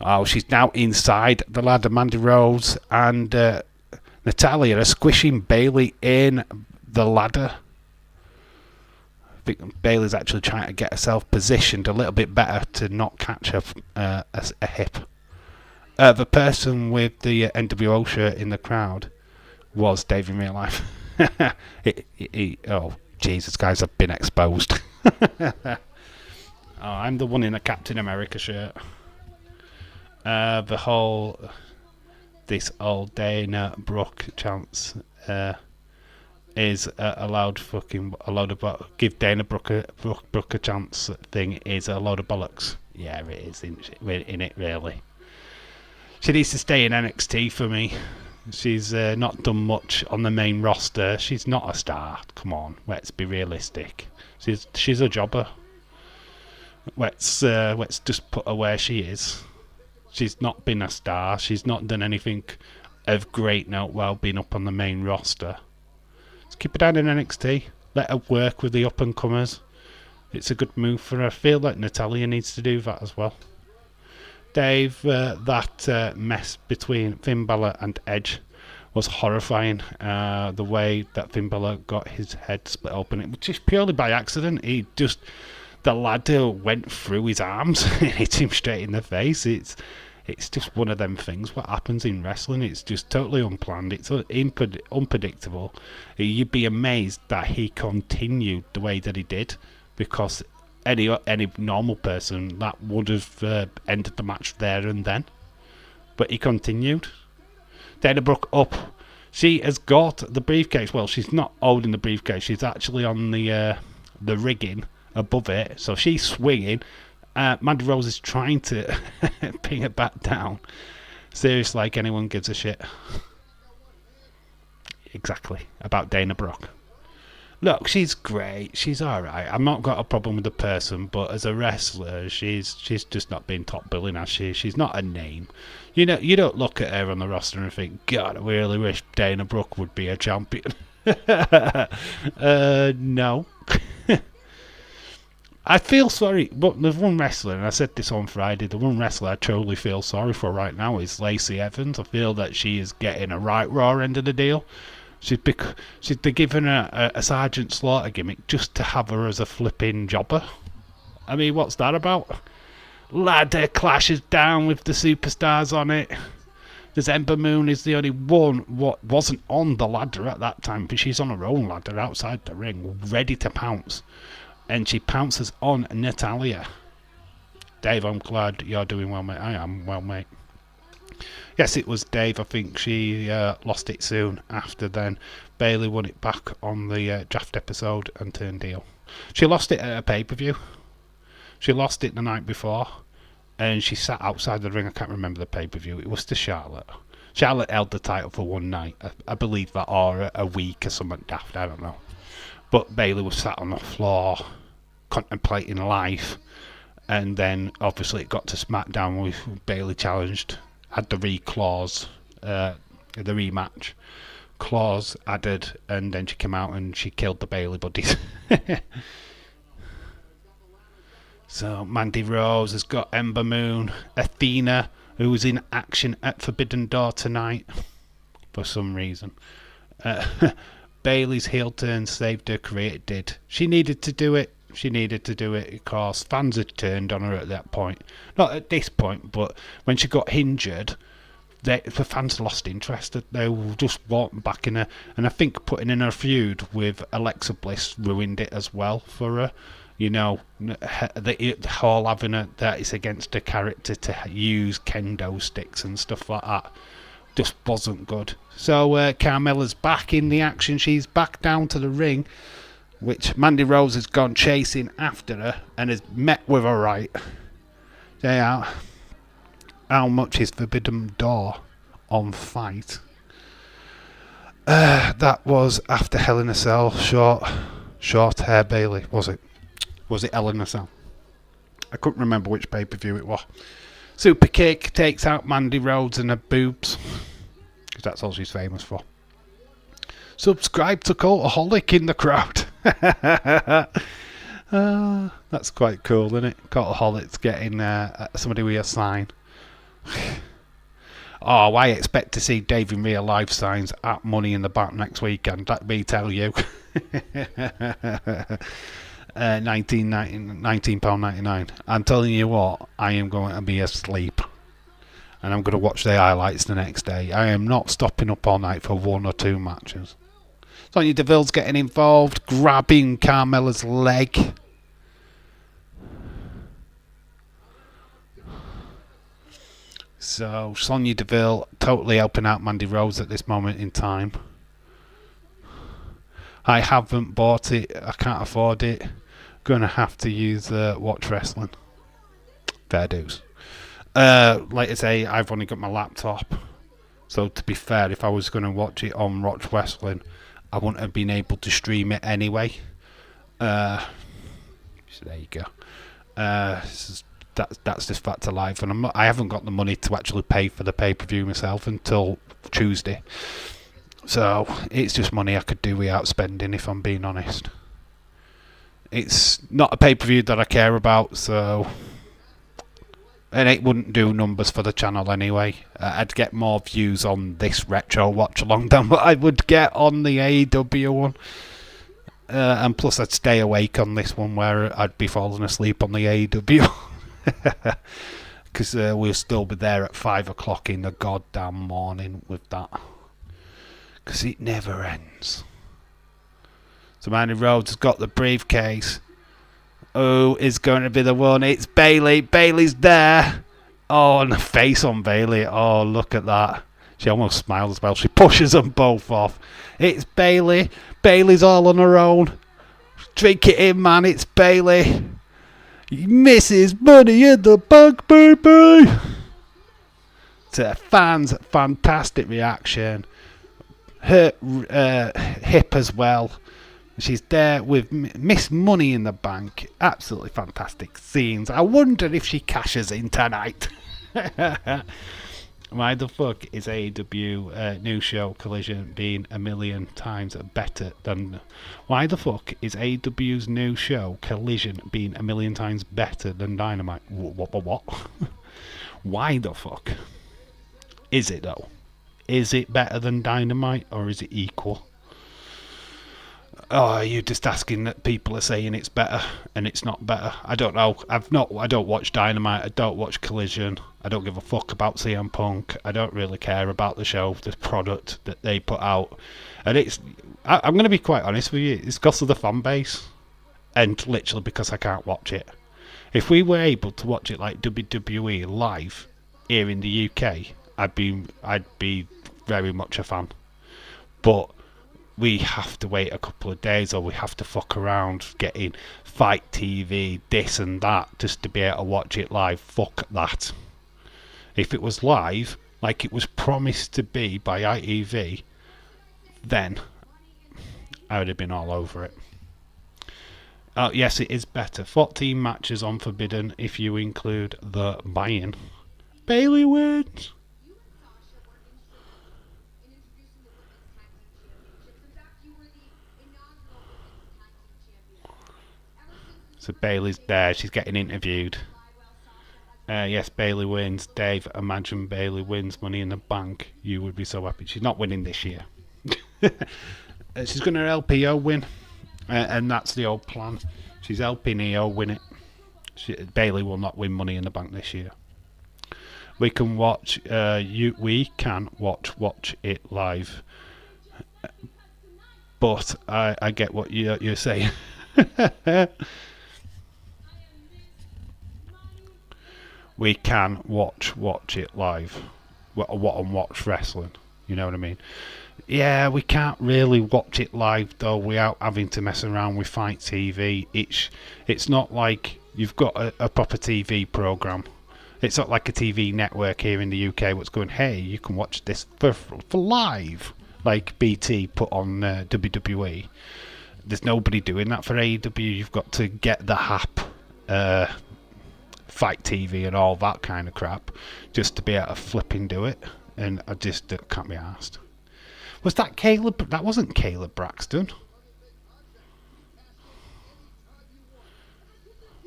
Oh, she's now inside the ladder. Mandy Rose and Natalia are squishing Bayley in the ladder. I think Bayley's actually trying to get herself positioned a little bit better to not catch a hip. The person with the NWO shirt in the crowd was Dave in real life. Oh, Jesus, guys, I've been exposed. Oh, I'm the one in a Captain America shirt. This old Dana Brooke chance is a loud fucking a load of give Dana Brooke a chance thing is a load of bollocks. Yeah, it is in it really. She needs to stay in NXT for me. She's not done much on the main roster. She's not a star. Come on, let's be realistic. She's a jobber. Let's just put her where she is. She's not been a star. She's not done anything of great note while being up on the main roster. Let's keep her down in NXT. Let her work with the up and comers. It's a good move for her. I feel like Natalya needs to do that as well. Dave, that mess between Finn Balor and Edge was horrifying. The way that Finn Balor got his head split open, it was just purely by accident. The ladder went through his arms and hit him straight in the face. It's just one of them things. What happens in wrestling? It's just totally unplanned. It's unpredictable. You'd be amazed that he continued the way that he did, because any normal person that would have ended the match there and then. But he continued. Dana Brooke up. She has got the briefcase. Well, she's not holding the briefcase. She's actually on the rigging above it. So she's swinging. Mandy Rose is trying to ping it back down. Seriously, like anyone gives a shit. Exactly. About Dana Brooke. Look, she's great. She's alright. I've not got a problem with the person, but as a wrestler, she's just not been top billing, has she? She's not a name. You know, you don't look at her on the roster and think, God, I really wish Dana Brooke would be a champion. No. I feel sorry, but there's one wrestler, and I said this on Friday, the one wrestler I totally feel sorry for right now is Lacey Evans. I feel that she is getting a right raw end of the deal. They're giving her a Sergeant Slaughter gimmick just to have her as a flipping jobber. I mean, what's that about? Ladder clashes down with the superstars on it. There's Ember Moon is the only one what wasn't on the ladder at that time, but she's on her own ladder outside the ring, ready to pounce. And she pounces on Natalya. Dave, I'm glad you're doing well, mate. I am well, mate. Yes, it was Dave. I think she lost it soon after then. Bayley won it back on the draft episode and turned heel. She lost it at a pay-per-view. She lost it the night before. And she sat outside the ring. I can't remember the pay-per-view. It was to Charlotte. Charlotte held the title for one night. I believe that, or a week or something daft. I don't know. But Bayley was sat on the floor contemplating life. And then, obviously, it got to SmackDown with Bayley challenged. Had the the rematch clause added, and then she came out and she killed the Bayley buddies. So Mandy Rose has got Ember Moon, Athena, who was in action at Forbidden Door tonight for some reason. Bayley's heel turn saved her career. It did. She needed to do it. Because fans had turned on her at that point. Not at this point, but when she got injured, the fans lost interest. They just weren't backing her. And I think putting in her feud with Alexa Bliss ruined it as well for her. You know, the whole having her that is against her character to use kendo sticks and stuff like that just wasn't good. So Carmella's back in the action. She's back down to the ring, which Mandy Rose has gone chasing after her and has met with her right. Yeah, how much is Forbidden Door on Fight? That was after Hell in a Cell. Short hair Bayley, was it? Was it Hell in a Cell? I couldn't remember which pay-per-view it was. Super kick takes out Mandy Rose and her boobs, because that's all she's famous for. Subscribe to Cultaholic in the crowd. That's quite cool, isn't it? Cultaholic's getting somebody with a sign. Oh, I expect to see Dave in real life signs at Money in the Bank next weekend. Let me tell you. £19.99. I'm telling you what, I am going to be asleep. and I'm going to watch the highlights the next day. I am not stopping up all night for 1 or 2 matches. Sonya Deville's getting involved, grabbing Carmella's leg. So Sonya Deville totally helping out Mandy Rose at this moment in time. I haven't bought it. I can't afford it. Gonna have to use Watch Wrestling. Fair dues. Like I say, I've only got my laptop. So to be fair, if I was going to watch it on Watch Wrestling, I wouldn't have been able to stream it anyway. So there you go. That's just fact of life, and I haven't got the money to actually pay for the pay-per-view myself until Tuesday. So it's just money I could do without spending, if I'm being honest. It's not a pay-per-view that I care about, so... And it wouldn't do numbers for the channel anyway. I'd get more views on this retro watch-along than what I would get on the AEW one. And plus I'd stay awake on this one where I'd be falling asleep on the AEW. Because we'll still be there at 5 o'clock in the goddamn morning with that. Because it never ends. So Mandy Rhodes has got the briefcase. Who is going to be the one? It's Bayley. Bayley's there. Oh, and the face on Bayley. Oh, look at that. She almost smiles as well. She pushes them both off. It's Bayley. Bayley's all on her own. Drink it in, man. It's Bayley. Mrs. Money in the Bank, baby. To fans, fantastic reaction. Her hip as well. She's there with Miss Money in the Bank. Absolutely fantastic scenes. I wonder if she cashes in tonight. Why the fuck is AEW new show Collision being a million times better than... Why the fuck is AEW's new show Collision being a million times better than Dynamite? What? Why the fuck? Is it though? Is it better than Dynamite or is it equal? Oh, you're just asking that people are saying it's better and it's not better. I don't know. I don't watch Dynamite. I don't watch Collision. I don't give a fuck about CM Punk. I don't really care about the show, the product that they put out. And I'm going to be quite honest with you. It's because of the fan base and literally because I can't watch it. If we were able to watch it like WWE live here in the UK, I'd be very much a fan. But we have to wait a couple of days or we have to fuck around getting Fight TV, this and that, just to be able to watch it live. Fuck that. If it was live, like it was promised to be by ITV, then I would have been all over it. Yes, it is better. 14 matches on Forbidden if you include the buy-in. Bayley wins! So Bayley's there, she's getting interviewed. Yes, Bayley wins. Dave, imagine Bayley wins Money in the Bank. You would be so happy. She's not winning this year. She's going to LPO win. And that's the old plan. She's helping EO win it. Bayley will not win Money in the Bank this year. We can watch watch it live. But I get what you're saying. We can watch it live. Watch wrestling. You know what I mean? Yeah, we can't really watch it live though without having to mess around with Fight TV. It's not like you've got a proper TV program. It's not like a TV network here in the UK what's going, hey, you can watch this for live, like BT put on WWE. There's nobody doing that for AEW. You've got to get the app, Fight TV and all that kind of crap just to be able to flipping do it. And I just can't be arsed. Was that Caleb? That wasn't Caleb Braxton.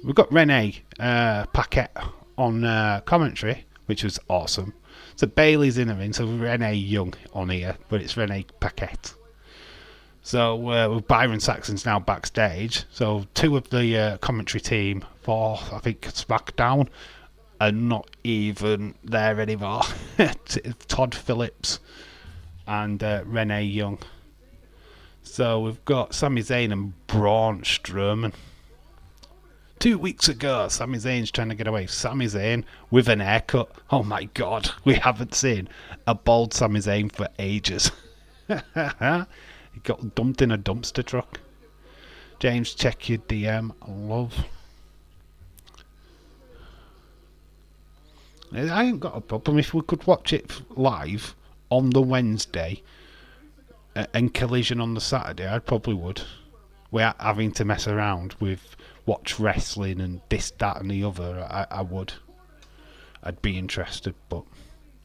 We've got Renee Paquette on commentary, which was awesome. So Bailey's in the ring, so Renee Young on here, but it's Renee Paquette. So Byron Saxon's now backstage. So two of the commentary team for, I think, SmackDown are not even there anymore. Todd Phillips and Renee Young. So we've got Sami Zayn and Braun Strowman. 2 weeks ago, Sami Zayn's trying to get away. Sami Zayn with an haircut. Oh my god, we haven't seen a bald Sami Zayn for ages. He got dumped in a dumpster truck. James, check your DM, love. I ain't got a problem if we could watch it live on the Wednesday and Collision on the Saturday. I probably would. Without having to mess around with watch wrestling and this, that, and the other. I would. I'd be interested, but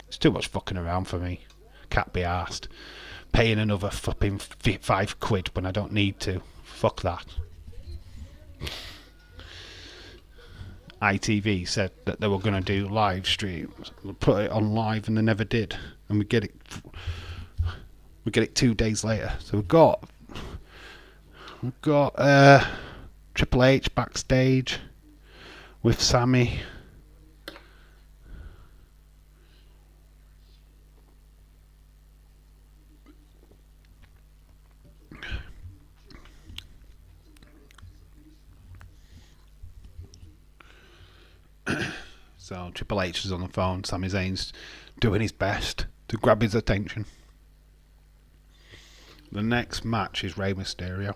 it's too much fucking around for me. Can't be arsed. Paying another fucking £5 when I don't need to. Fuck that. ITV said that they were going to do live streams, put it on live, and they never did. And we get it 2 days later. So we've got Triple H backstage with Sammy. So Triple H is on the phone. Sami Zayn's doing his best to grab his attention. The next match is Rey Mysterio.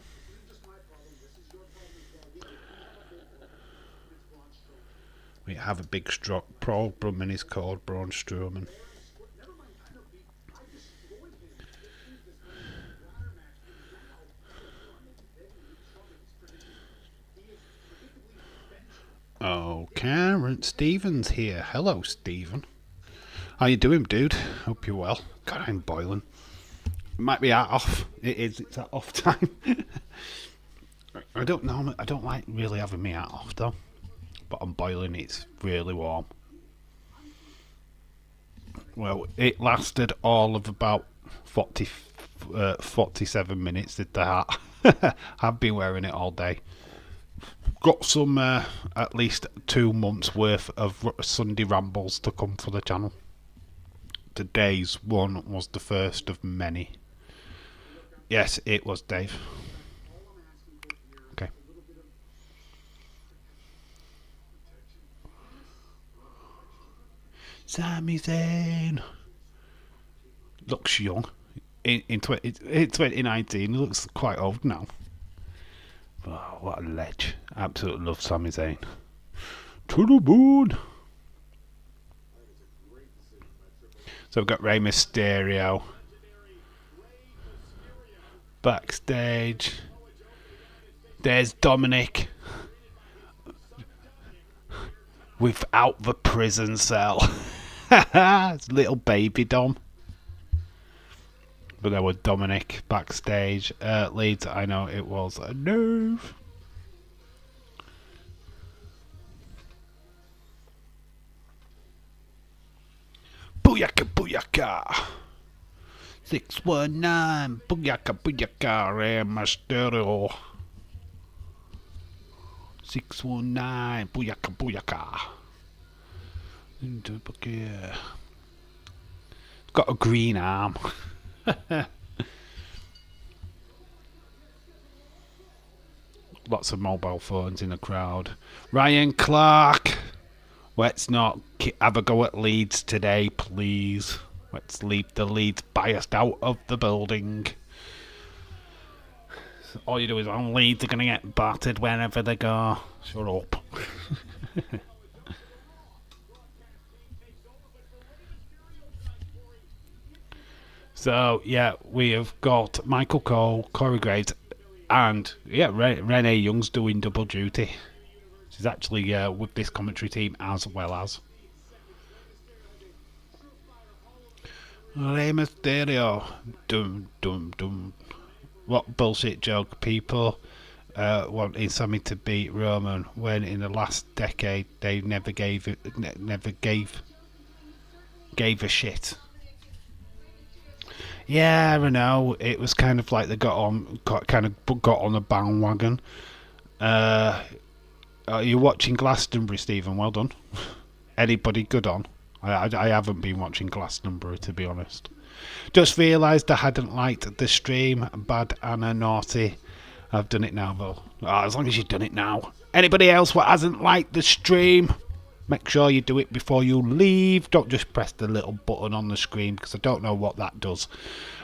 We have a big problem, and he's called Braun Strowman. Oh, Karen Stevens here. Hello, Stephen. How you doing, dude? Hope you're well. God, I'm boiling. It might be off. It is. It's at off time. I don't know. I don't like really having me hat off though. But I'm boiling. It's really warm. Well, it lasted all of about 47 minutes. Did the hat? I've been wearing it all day. Got some at least 2 months worth of Sunday rambles to come for the channel. Today's one was the first of many. Yes, it was, Dave. Okay. Sami Zayn looks young. In 2019, he looks quite old now. Oh, what a ledge. Absolutely love Sami Zayn. To the moon. So we've got Rey Mysterio backstage. There's Dominic without the prison cell. It's little baby Dom. But there was Dominic backstage. Leeds, I know it was a nerve. Booyaka, booyaka. 619, booyaka, booyaka, Rey Mysterio. 619, booyaka, booyaka. Got a green arm. Lots of mobile phones in the crowd. Ryan Clark. Let's not have a go at Leeds today, please. Let's leave the Leeds biased out of the building. All you do is, Leeds are going to get battered wherever they go. Shut up. So, yeah, we have got Michael Cole, Corey Graves, and, yeah, Renee Young's doing double duty. She's actually with this commentary team as well as. Rey Mysterio. Dum, dum, dum. What bullshit joke, people. Wanting Sami to beat Roman when in the last decade they never gave a shit. Yeah, I know. It was kind of like they got on the bandwagon. Are you watching Glastonbury, Stephen? Well done. Anybody good on? I haven't been watching Glastonbury, to be honest. Just realised I hadn't liked the stream. Bad Anna Naughty. I've done it now, though. Oh, as long as you've done it now. Anybody else what hasn't liked the stream? Make sure you do it before you leave. Don't just press the little button on the screen, because I don't know what that does.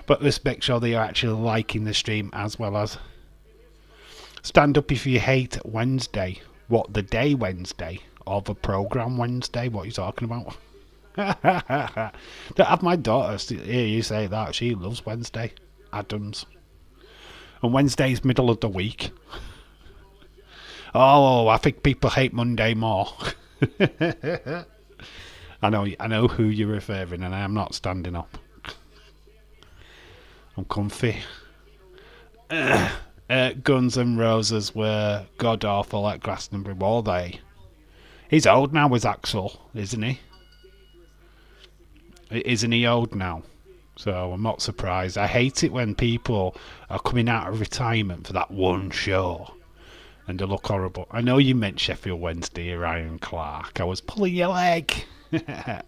But just make sure that you're actually liking the stream as well as. Stand up if you hate Wednesday. What, the day Wednesday? Or the programme Wednesday? What are you talking about? Don't have my daughter hear you say that. She loves Wednesday Adams. And Wednesday's middle of the week. Oh, I think people hate Monday more. I know who you're referring, and I am not standing up. I'm comfy. Guns N' Roses were god awful at Glastonbury, were they? He's old now, is Axel, isn't he? Isn't he old now? So I'm not surprised. I hate it when people are coming out of retirement for that one show and they look horrible. I know you meant Sheffield Wednesday, Ryan Clark. I was pulling your leg. They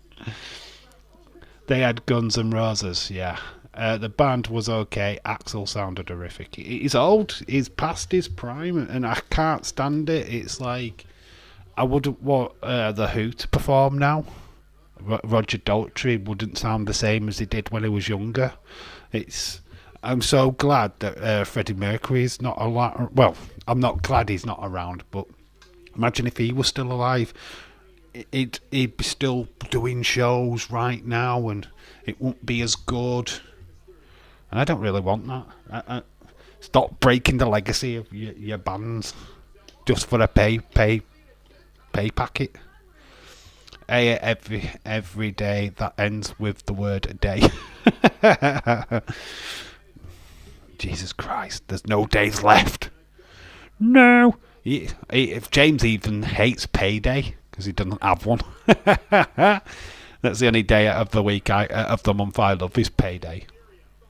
had Guns N' Roses, yeah. The band was okay. Axel sounded horrific. He's old. He's past his prime, and I can't stand it. It's like I wouldn't want the Who to perform now. Roger Daltrey wouldn't sound the same as he did when he was younger. I'm so glad that Freddie Mercury is not alive. Well, I'm not glad he's not around, but imagine if he was still alive. He'd be still doing shows right now, and it wouldn't be as good. And I don't really want that. Stop breaking the legacy of your bands just for a pay packet. Every day that ends with the word day. Jesus Christ, there's no days left. No. If James even hates payday because he doesn't have one. That's the only day of the week of the month I love is payday.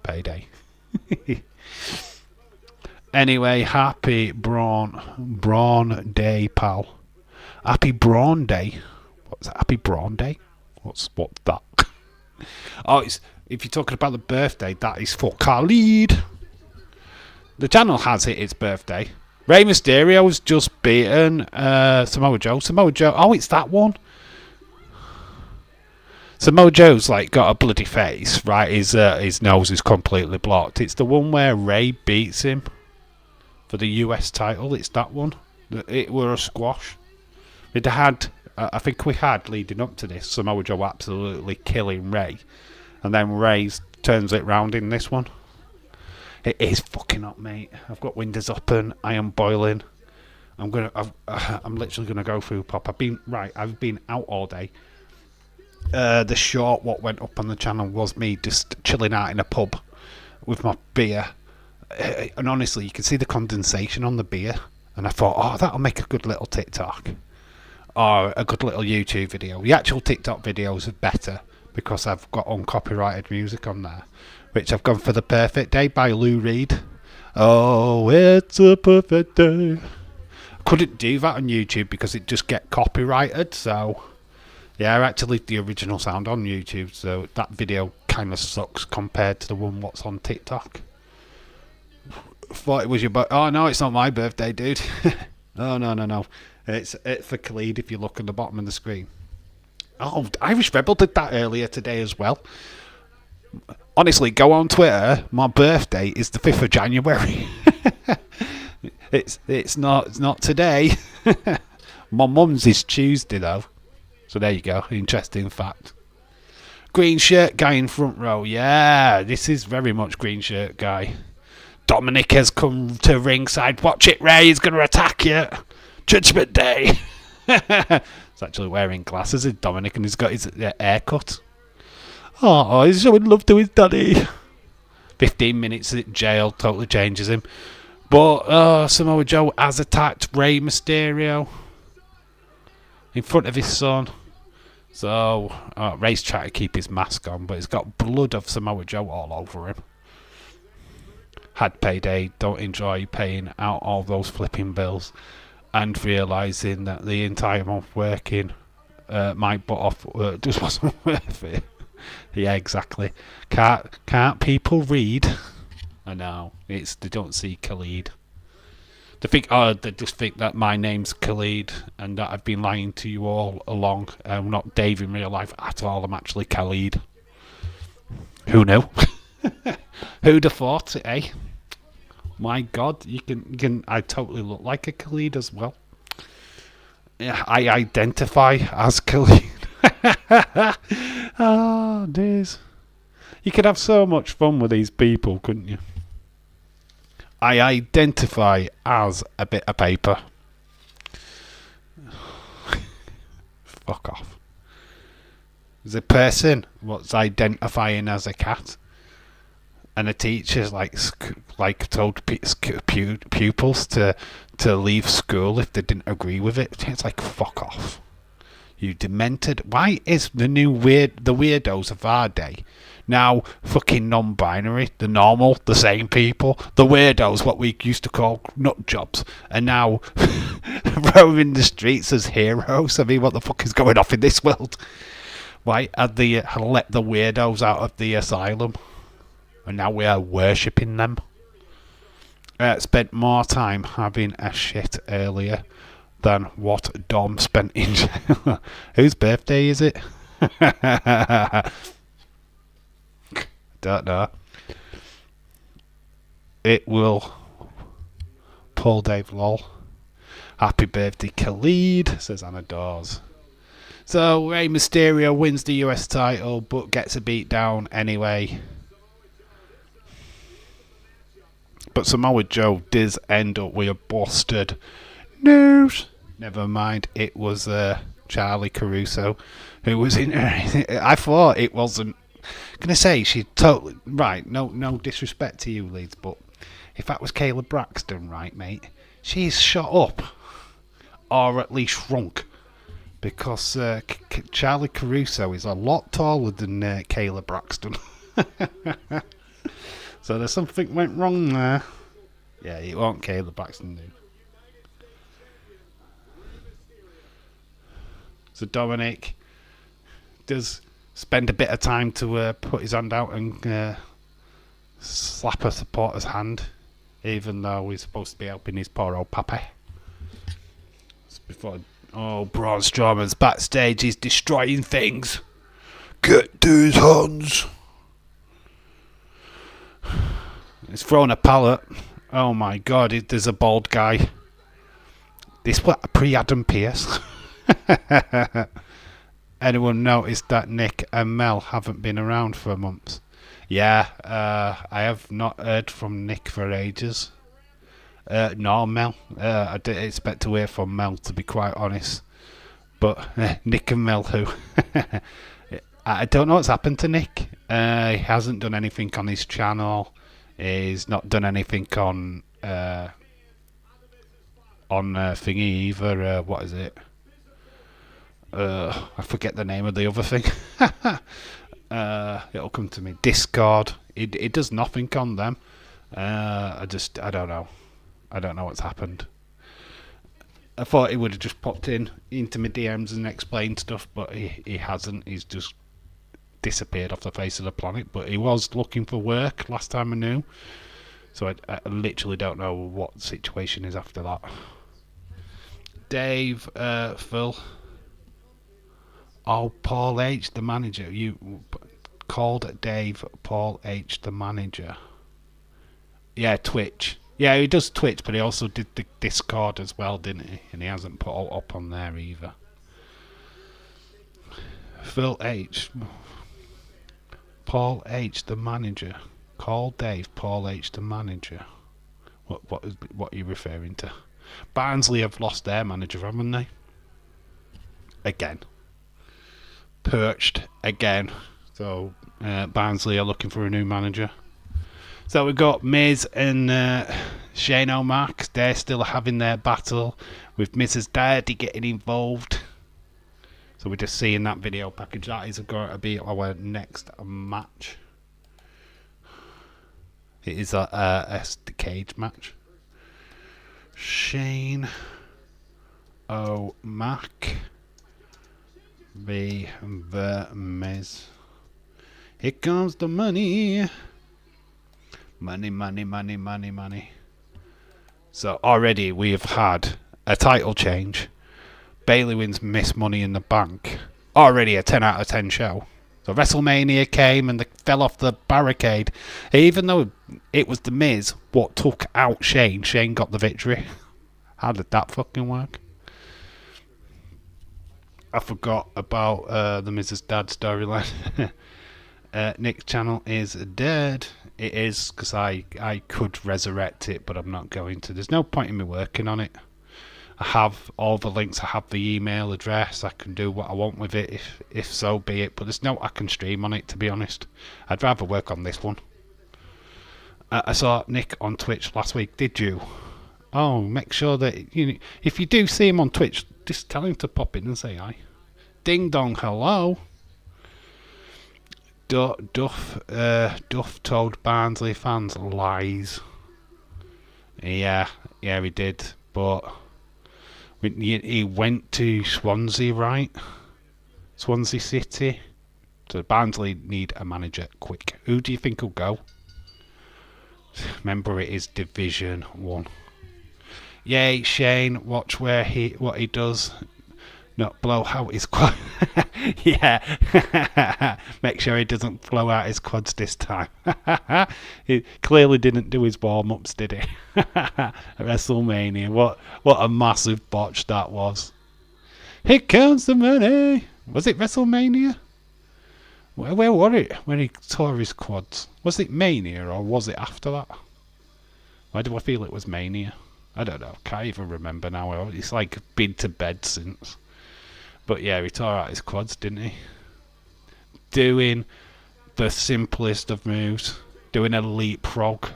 Payday. Anyway, happy Brawn Day, pal. Happy Brawn Day. What's that? Happy Brawn Day? What's that? Oh, if you're talking about the birthday, that is for Khalid. The channel has hit its birthday. Rey Mysterio's just beaten Samoa Joe. Samoa Joe. Oh, it's that one. Samoa Joe's like got a bloody face, right? His nose is completely blocked. It's the one where Rey beats him for the US title. It's that one. It were a squash. I think we had leading up to this Samoa Joe absolutely killing Rey, and then Rey turns it round in this one. It is fucking hot, mate. I've got windows open. I am boiling. I'm literally gonna go through pop. I've been out all day. The short what went up on the channel was me just chilling out in a pub with my beer, and honestly, you can see the condensation on the beer. And I thought, oh, that'll make a good little TikTok or a good little YouTube video. The actual TikTok videos are better because I've got uncopyrighted music on there, which I've gone for The Perfect Day by Lou Reed. Oh, it's a perfect day. I couldn't do that on YouTube because it just get copyrighted, so yeah, I had to leave the original sound on YouTube, so that video kind of sucks compared to the one what's on TikTok. Thought it was your birthday. Oh no, it's not my birthday, dude. Oh no. It's for Khalid if you look at the bottom of the screen. Oh, Irish Rebel did that earlier today as well. Honestly, go on Twitter. My birthday is the 5th of January. It's not today. My mum's is Tuesday though. So there you go. Interesting fact. Green shirt guy in front row. Yeah, this is very much green shirt guy. Dominic has come to ringside. Watch it, Ray. He's going to attack you. Judgment Day. He's actually wearing glasses, is Dominic, and he's got his haircut. Oh, he's showing love to his daddy. 15 minutes in jail totally changes him. But Samoa Joe has attacked Rey Mysterio in front of his son. So Rey's trying to keep his mask on, but he's got blood of Samoa Joe all over him. Had payday, don't enjoy paying out all those flipping bills and realising that the entire month working my butt off. Just wasn't worth it. Yeah, exactly. Can't people read? I know. They don't see Khalid. They just think that my name's Khalid and that I've been lying to you all along. I'm not Dave in real life at all. I'm actually Khalid. Who knew? Who'd have thought it, eh? My God, you can. I totally look like a Khalid as well. Yeah, I identify as Khalid. Oh, days. You could have so much fun with these people, couldn't you? I identify as a bit of paper. Fuck off. There's a person what's identifying as a cat, and a teacher's told pupils to leave school if they didn't agree with it. It's like, fuck off. You demented. Why is the weirdos of our day now fucking non-binary, the normal, the same people, the weirdos, what we used to call nut jobs, and now roaming the streets as heroes? I mean, what the fuck is going off in this world? Why had they let the weirdos out of the asylum, and now we are worshipping them? Spent more time having a shit earlier than what Dom spent in jail. Whose birthday is it? Don't know. It will. Paul Dave lol. Happy birthday, Khalid, says Anna Dawes. So Rey Mysterio wins the US title but gets a beat down anyway. But Samoa Joe does end up with a busted nose. Never mind, it was Charlie Caruso who was in. I thought it wasn't. Gonna say she totally right. No disrespect to you, Leeds, but if that was Kayla Braxton, right, mate, she's shot up or at least shrunk because Charlie Caruso is a lot taller than Kayla Braxton. So there's something went wrong there. Yeah, it won't Kayla Braxton, dude. So Dominic does spend a bit of time to put his hand out and slap a supporter's hand, even though he's supposed to be helping his poor old pappy. Before, Braun Strowman's backstage, he's destroying things. Get to his hands. He's thrown a pallet. Oh my God, there's a bald guy. This was pre-Adam Pearce. Anyone noticed that Nick and Mel haven't been around for months? Yeah, I have not heard from Nick for ages. Nor Mel. I didn't expect to hear from Mel, to be quite honest. But Nick and Mel, who? I don't know what's happened to Nick. He hasn't done anything on his channel. He's not done anything on thingy either. What is it? I forget the name of the other thing. It'll come to me. Discord. It does nothing on them. I don't know. I don't know what's happened. I thought he would have just popped into my DMs and explained stuff, but he hasn't. He's just disappeared off the face of the planet. But he was looking for work last time I knew. So I literally don't know what the situation is after that. Dave, Phil. Oh, Paul H, the manager. You called Dave Paul H, the manager. Yeah, Twitch. Yeah, he does Twitch, but he also did the Discord as well, didn't he? And he hasn't put all up on there either. Phil H. Paul H, the manager. Call Dave Paul H, the manager. What are you referring to? Barnsley have lost their manager, haven't they? Again. Perched again. So Barnsley are looking for a new manager. So we've got Miz and Shane O'Mac. They're still having their battle with Mrs. Daddy getting involved. So we're just seeing that video package. That is going to be our next match. It is a cage match. Shane O'Mac The Miz. Here comes the money. Money, money, money, money, money. So already we have had a title change. Bayley wins Miss Money in the Bank. Already a 10 out of 10 show. So WrestleMania came and they fell off the barricade. Even though it was The Miz what took out Shane, Shane got the victory. How did that fucking work? I forgot about The Miz's dad storyline. Nick's channel is dead. It is, because I could resurrect it, but I'm not going to. There's no point in me working on it. I have all the links, I have the email address, I can do what I want with it, if so be it, but there's no I can stream on it, to be honest. I'd rather work on this one. I saw Nick on Twitch last week, did you? Oh, make sure that, if you do see him on Twitch, just tell him to pop in and say hi. Ding dong, hello. Duff told Barnsley fans lies. Yeah, he did, but he went to Swansea, right? Swansea City. So Barnsley need a manager quick. Who do you think will go? Remember, it is Division 1. Yay, Shane, watch what he does. Not blow out his quad. Yeah. Make sure he doesn't blow out his quads this time. He clearly didn't do his warm-ups, did he? At WrestleMania. What a massive botch that was. Here comes the money. Was it WrestleMania? Where was it when he tore his quads? Was it Mania or was it after that? Why do I feel it was Mania? I don't know. Can't even remember now. It's like been to bed since. But yeah, he tore out his quads, didn't he? Doing the simplest of moves. Doing a leapfrog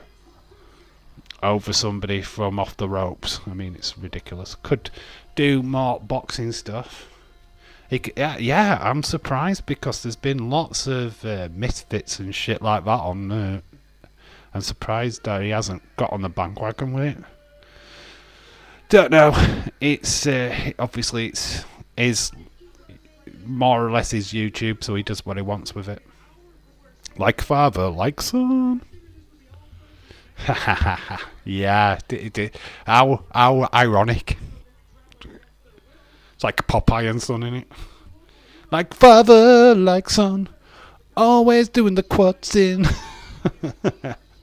over somebody from off the ropes. I mean, it's ridiculous. Could do more boxing stuff. Yeah, I'm surprised because there's been lots of misfits and shit like that on. I'm surprised that he hasn't got on the bandwagon with it. Don't know. It's obviously it's is more or less his YouTube, so he does what he wants with it. Like father, like son. Yeah, how ironic. It's like Popeye and Son, innit? Like father, like son, always doing the quads in.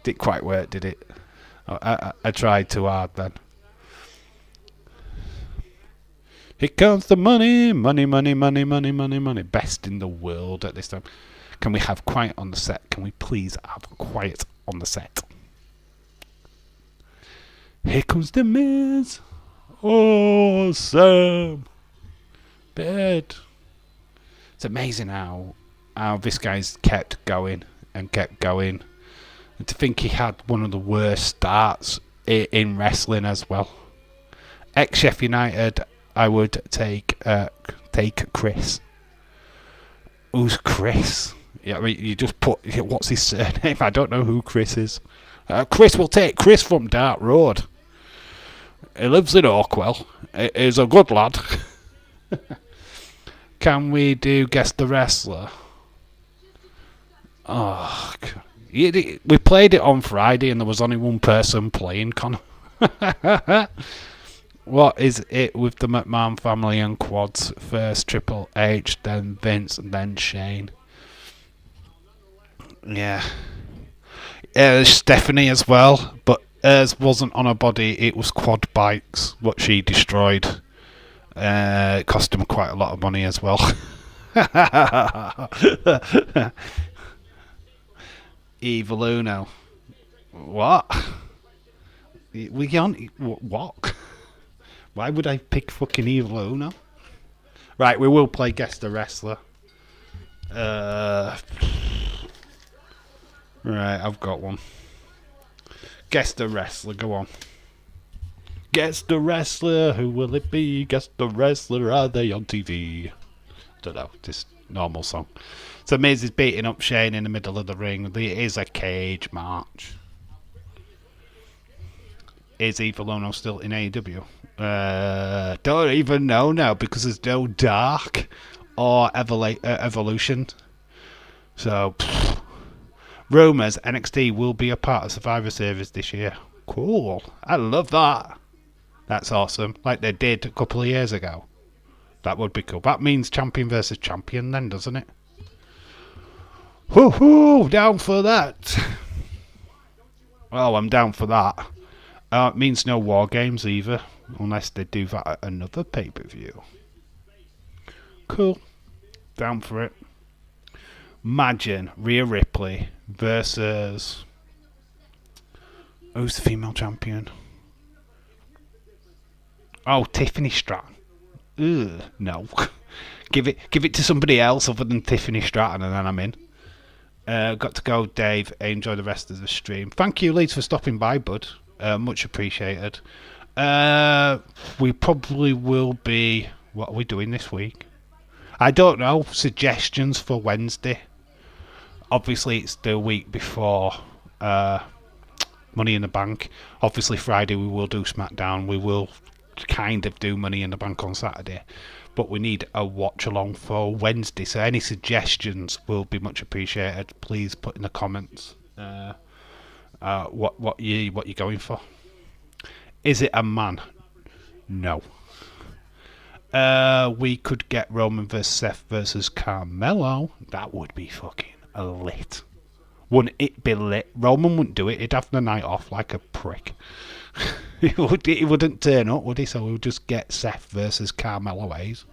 Didn't quite work, did it? I tried too hard then. Here comes the money, money, money, money, money, money, money. Best in the world at this time. Can we have quiet on the set? Can we please have quiet on the set? Here comes the Miz. Awesome. Bed. It's amazing how this guy's kept going and kept going. And to think he had one of the worst starts in wrestling as well. Ex-Sheffield United, I would take Chris. Who's Chris? Yeah, I mean, you just put, what's his surname? I don't know who Chris is. Chris will take Chris from Dart Road. He lives in Orkwell. He's a good lad. Can we do Guess the Wrestler? Oh, we played it on Friday and there was only one person playing, Connor. What is it with the McMahon family and quads? First Triple H, then Vince, and then Shane. Yeah. Stephanie as well, but hers wasn't on her body, it was quad bikes, what she destroyed. It cost him quite a lot of money as well. Evil Uno. What? We on what? Why would I pick fucking Evil Uno? Right, we will play Guess the Wrestler. Right, I've got one. Guess the Wrestler, go on. Guess the Wrestler, who will it be? Guess the Wrestler, are they on TV? Don't know, just normal song. So Miz is beating up Shane in the middle of the ring. It is a cage match. Is Evil Uno still in AEW? Don't even know now because there's no Dark or Evolution. So, rumours NXT will be a part of Survivor Series this year. Cool. I love that. That's awesome. Like they did a couple of years ago. That would be cool. That means champion versus champion then, doesn't it? Woohoo! Down for that. Oh, I'm down for that. It means no War Games either. Unless they do that at another pay-per-view. Cool. Down for it. Imagine Rhea Ripley versus... Who's the female champion? Oh, Tiffany Stratton. Ugh, no. give it to somebody else other than Tiffany Stratton and then I'm in. Got to go, Dave. Enjoy the rest of the stream. Thank you, Leeds, for stopping by, bud. Much appreciated. We probably will be... What are we doing this week? I don't know. Suggestions for Wednesday. Obviously, it's the week before Money in the Bank. Obviously, Friday we will do SmackDown. We will kind of do Money in the Bank on Saturday. But we need a watch along for Wednesday. So any suggestions will be much appreciated. Please put in the comments what you're going for. Is it a man? No. We could get Roman versus Seth versus Carmelo. That would be fucking lit. Wouldn't it be lit? Roman wouldn't do it. He'd have the night off like a prick. He wouldn't turn up, would he? So we'll just get Seth versus Carmelo Hayes.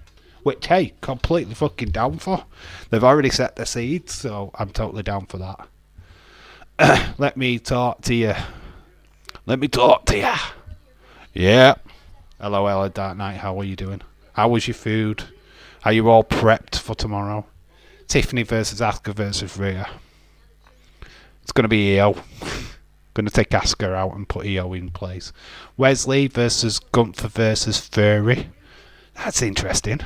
Which, hey, completely fucking down for. They've already set the seeds, so I'm totally down for that. Let me talk to you. Yeah. Hello, Ella Dark Knight. How are you doing? How was your food? Are you all prepped for tomorrow? Tiffany versus Asuka versus Rhea. It's going to be EO. Going to take Asuka out and put EO in place. Wesley versus Gunther versus Fury. That's interesting.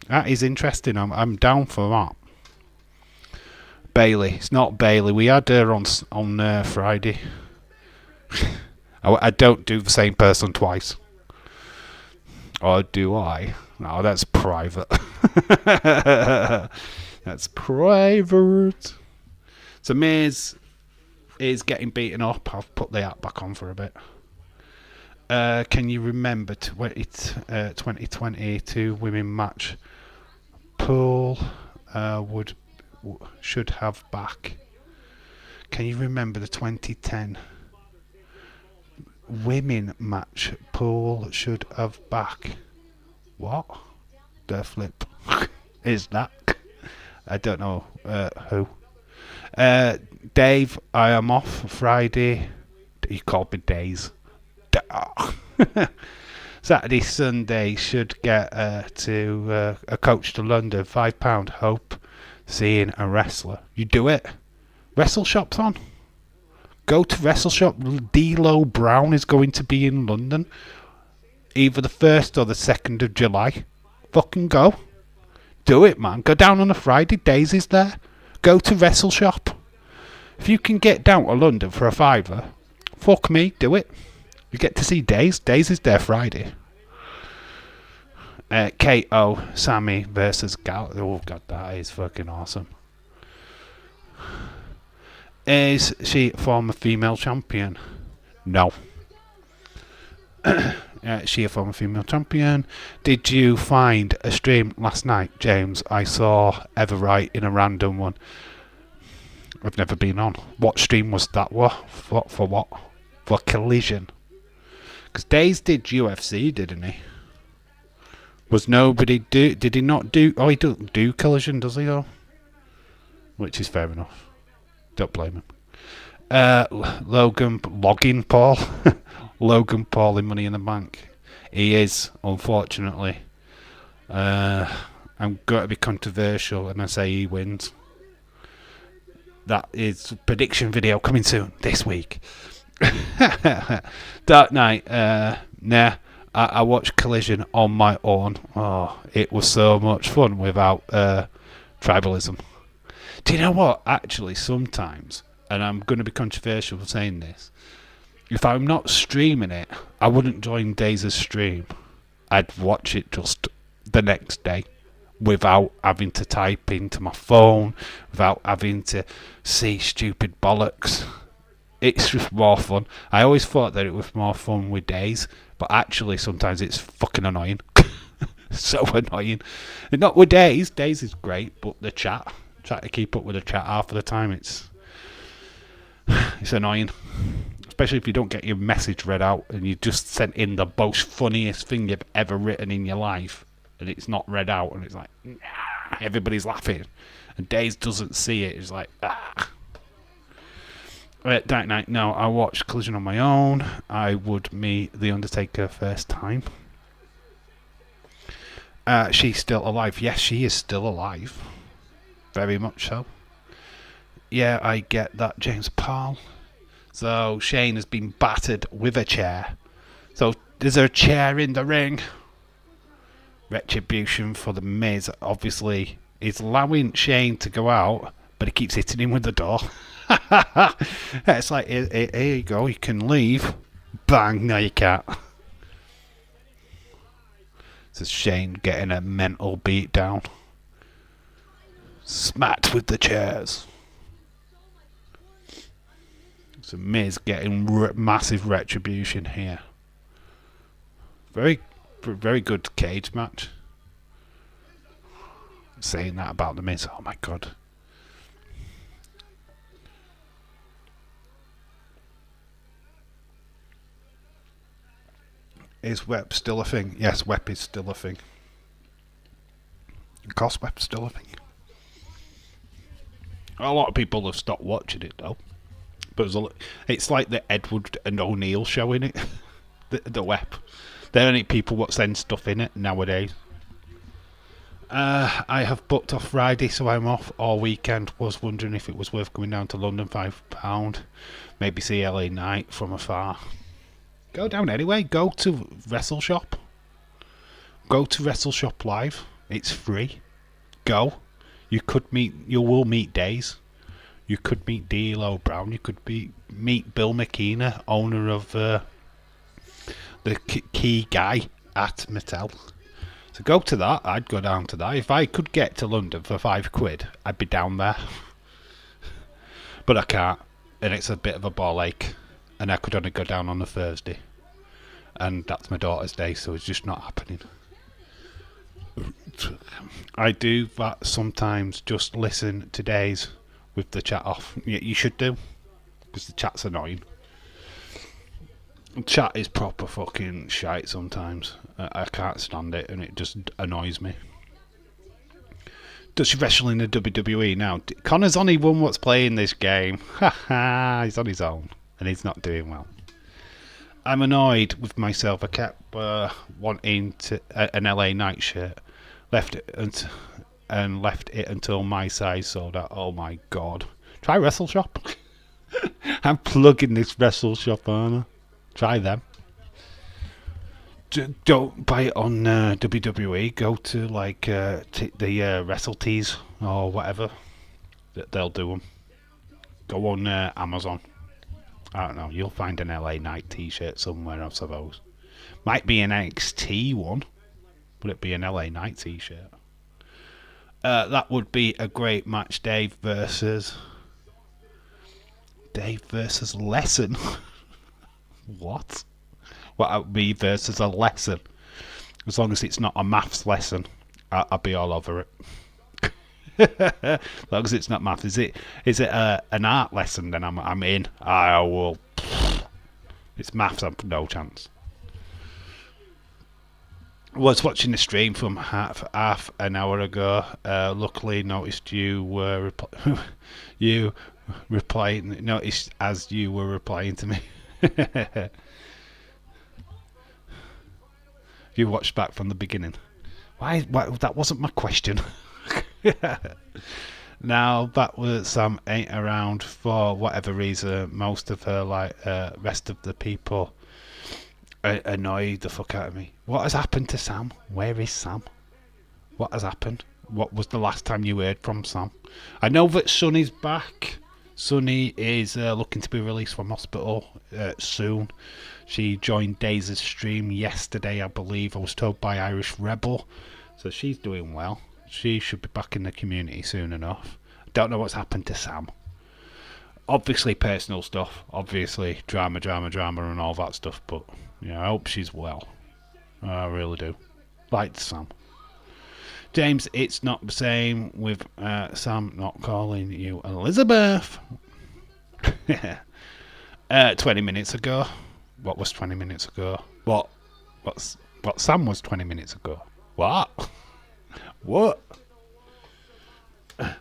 That is interesting. I'm down for that. Bailey. It's not Bailey. We had her on Friday. I don't do the same person twice. Or do I? No, that's private. That's private. So Miz is getting beaten up. I've put the app back on for a bit. Can you remember 2022 women match pool should have back? Can you remember the 2010 women match pool should have back? What? The flip is that? I don't know who. Dave, I am off Friday. He called me Days. Saturday, Sunday should get to a coach to London. £5. Hope seeing a wrestler. You do it. Wrestle Shop's on. Go to Wrestle Shop. D'Lo Brown is going to be in London. Either the 1st or the 2nd of July. Fucking go. Do it, man. Go down on a Friday. Daisy's there. Go to Wrestle Shop. If you can get down to London for a £5, fuck me, do it. You get to see Days. Days is there Friday. KO, Sammy versus Gal. Oh, God, that is fucking awesome. Is she a former female champion? No. Is she a former female champion? Did you find a stream last night, James? I saw Everright in a random one. I've never been on. What stream was that? For what? For Collision. Because Days did UFC, didn't he? Was nobody do? Did he not do? Oh, he doesn't do Collision, does he? Though, which is fair enough. Don't blame him. Logan Paul. Logan Paul in Money in the Bank. He is, unfortunately. I'm going to be controversial and I say he wins. That is prediction video coming soon this week. Dark Knight. Nah. I watched Collision on my own. Oh, it was so much fun without tribalism. Do you know what? Actually, sometimes, and I'm going to be controversial for saying this, if I'm not streaming it, I wouldn't join Days' stream. I'd watch it just the next day without having to type into my phone, without having to see stupid bollocks. It's just more fun. I always thought that it was more fun with Days, but actually sometimes it's fucking annoying. So annoying. And not with Days. Days is great, but the chat, trying to keep up with the chat half of the time, it's annoying. Especially if you don't get your message read out and you just sent in the most funniest thing you've ever written in your life and it's not read out and it's like, everybody's laughing and Days doesn't see it. It's like, Dark Knight, no, I watched Collision on my own. I would meet The Undertaker first time. She's still alive. Yes, she is still alive. Very much so. Yeah, I get that, James Paul. So Shane has been battered with a chair. So there's a chair in the ring. Retribution for the Miz. Obviously, he's allowing Shane to go out, but he keeps hitting him with the door. It's like, here you go, you can leave. Bang, no you can't. This is Shane getting a mental beat down. Smacked with the chairs. So Miz getting massive retribution here. Very good cage match. Saying that about the Miz, oh my god. Is Web still a thing? Yes, Web is still a thing. Of course, Web's still a thing. A lot of people have stopped watching it though. But it's like the Edward and O'Neill show in it. the Web. There ain't people what send stuff in it nowadays. I have booked off Friday, so I'm off all weekend. Was wondering if it was worth coming down to London, £5. Maybe see LA Knight from afar. Go down anyway. Go to WrestleShop. Go to WrestleShop Live. It's free. Go. You will meet Days. You could meet D'Lo Brown. You could meet Bill McKenna, owner of the key guy at Mattel. So go to that. I'd go down to that. If I could get to London for £5, I'd be down there. But I can't, and it's a bit of a ball ache. And I could only go down on a Thursday, and that's my daughter's day, so it's just not happening. I do that sometimes. Just listen to Days with the chat off. Yeah, you should do, because the chat's annoying. Chat is proper fucking shite sometimes. I can't stand it, and it just annoys me. Does she wrestle in the WWE now? Connor's only one what's playing this game. Haha, he's on his own, and he's not doing well. I'm annoyed with myself. I kept wanting an LA Knight shirt. Left it until my size sold out. Oh my god. Try WrestleShop. I'm plugging this WrestleShop, aren't I? Try them. Don't buy it on WWE. Go to like the Wrestle Tees or whatever. They'll do them. Go on Amazon. I don't know. You'll find an LA Knight t-shirt somewhere, I suppose. Might be an NXT one. Would it be an LA Knight t-shirt? That would be a great match. Dave versus Lesson. What? What, me versus a lesson? As long as it's not a maths lesson, I'll be all over it. As long as it's not math. Is it an art lesson? Then I'm in. I will. It's maths. I've no chance. I was watching the stream from half an hour ago. Luckily, noticed you were replying. Noticed as you were replying to me. You watched back from the beginning. Why? That wasn't my question. Now that was Sam ain't around for whatever reason. Most of her rest of the people annoy the fuck out of me. What has happened to Sam? Where is Sam? What has happened? What was the last time you heard from Sam? I know that Sonny's back. Sonny is looking to be released from hospital soon. She joined Days' stream yesterday, I believe. I was told by Irish Rebel. So she's doing well. She should be back in the community soon enough. Don't know what's happened to Sam. Obviously personal stuff. Obviously drama, and all that stuff. But yeah, I hope she's well. I really do. Like Sam. James, it's not the same with Sam not calling you Elizabeth. 20 minutes ago. What was 20 minutes ago? What Sam was 20 minutes ago? What? What?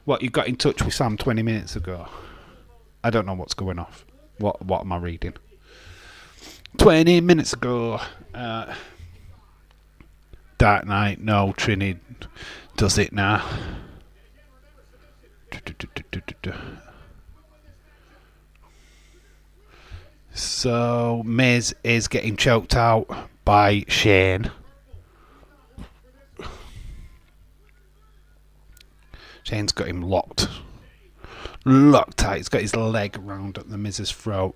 What, you got in touch with Sam 20 minutes ago? I don't know what's going off. What am I reading? 20 minutes ago. Dark Knight, no, Trini does it now. So, Miz is getting choked out by Shane. Shane's got him locked tight. He's got his leg around the Miz's throat.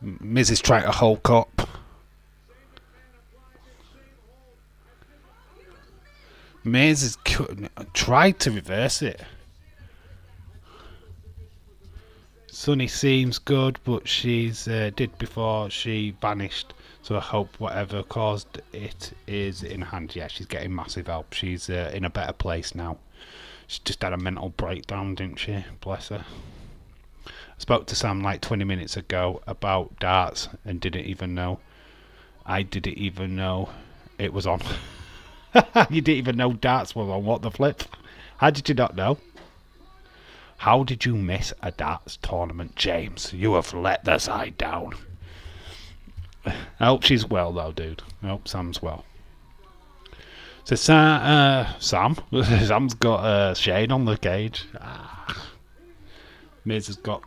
Miz is trying to hulk up. Miz has tried to reverse it. Sunny seems good, but she's did before she vanished. So I hope whatever caused it is in hand. Yeah, she's getting massive help. She's in a better place now. She just had a mental breakdown, didn't she? Bless her. I spoke to Sam like 20 minutes ago about darts and didn't even know. I didn't even know it was on. You didn't even know darts was on. What the flip? How did you not know? How did you miss a darts tournament, James? You have let the side down. I hope she's well, though, dude. I hope Sam's well. So, Sam's got Shane on the cage. Miz has got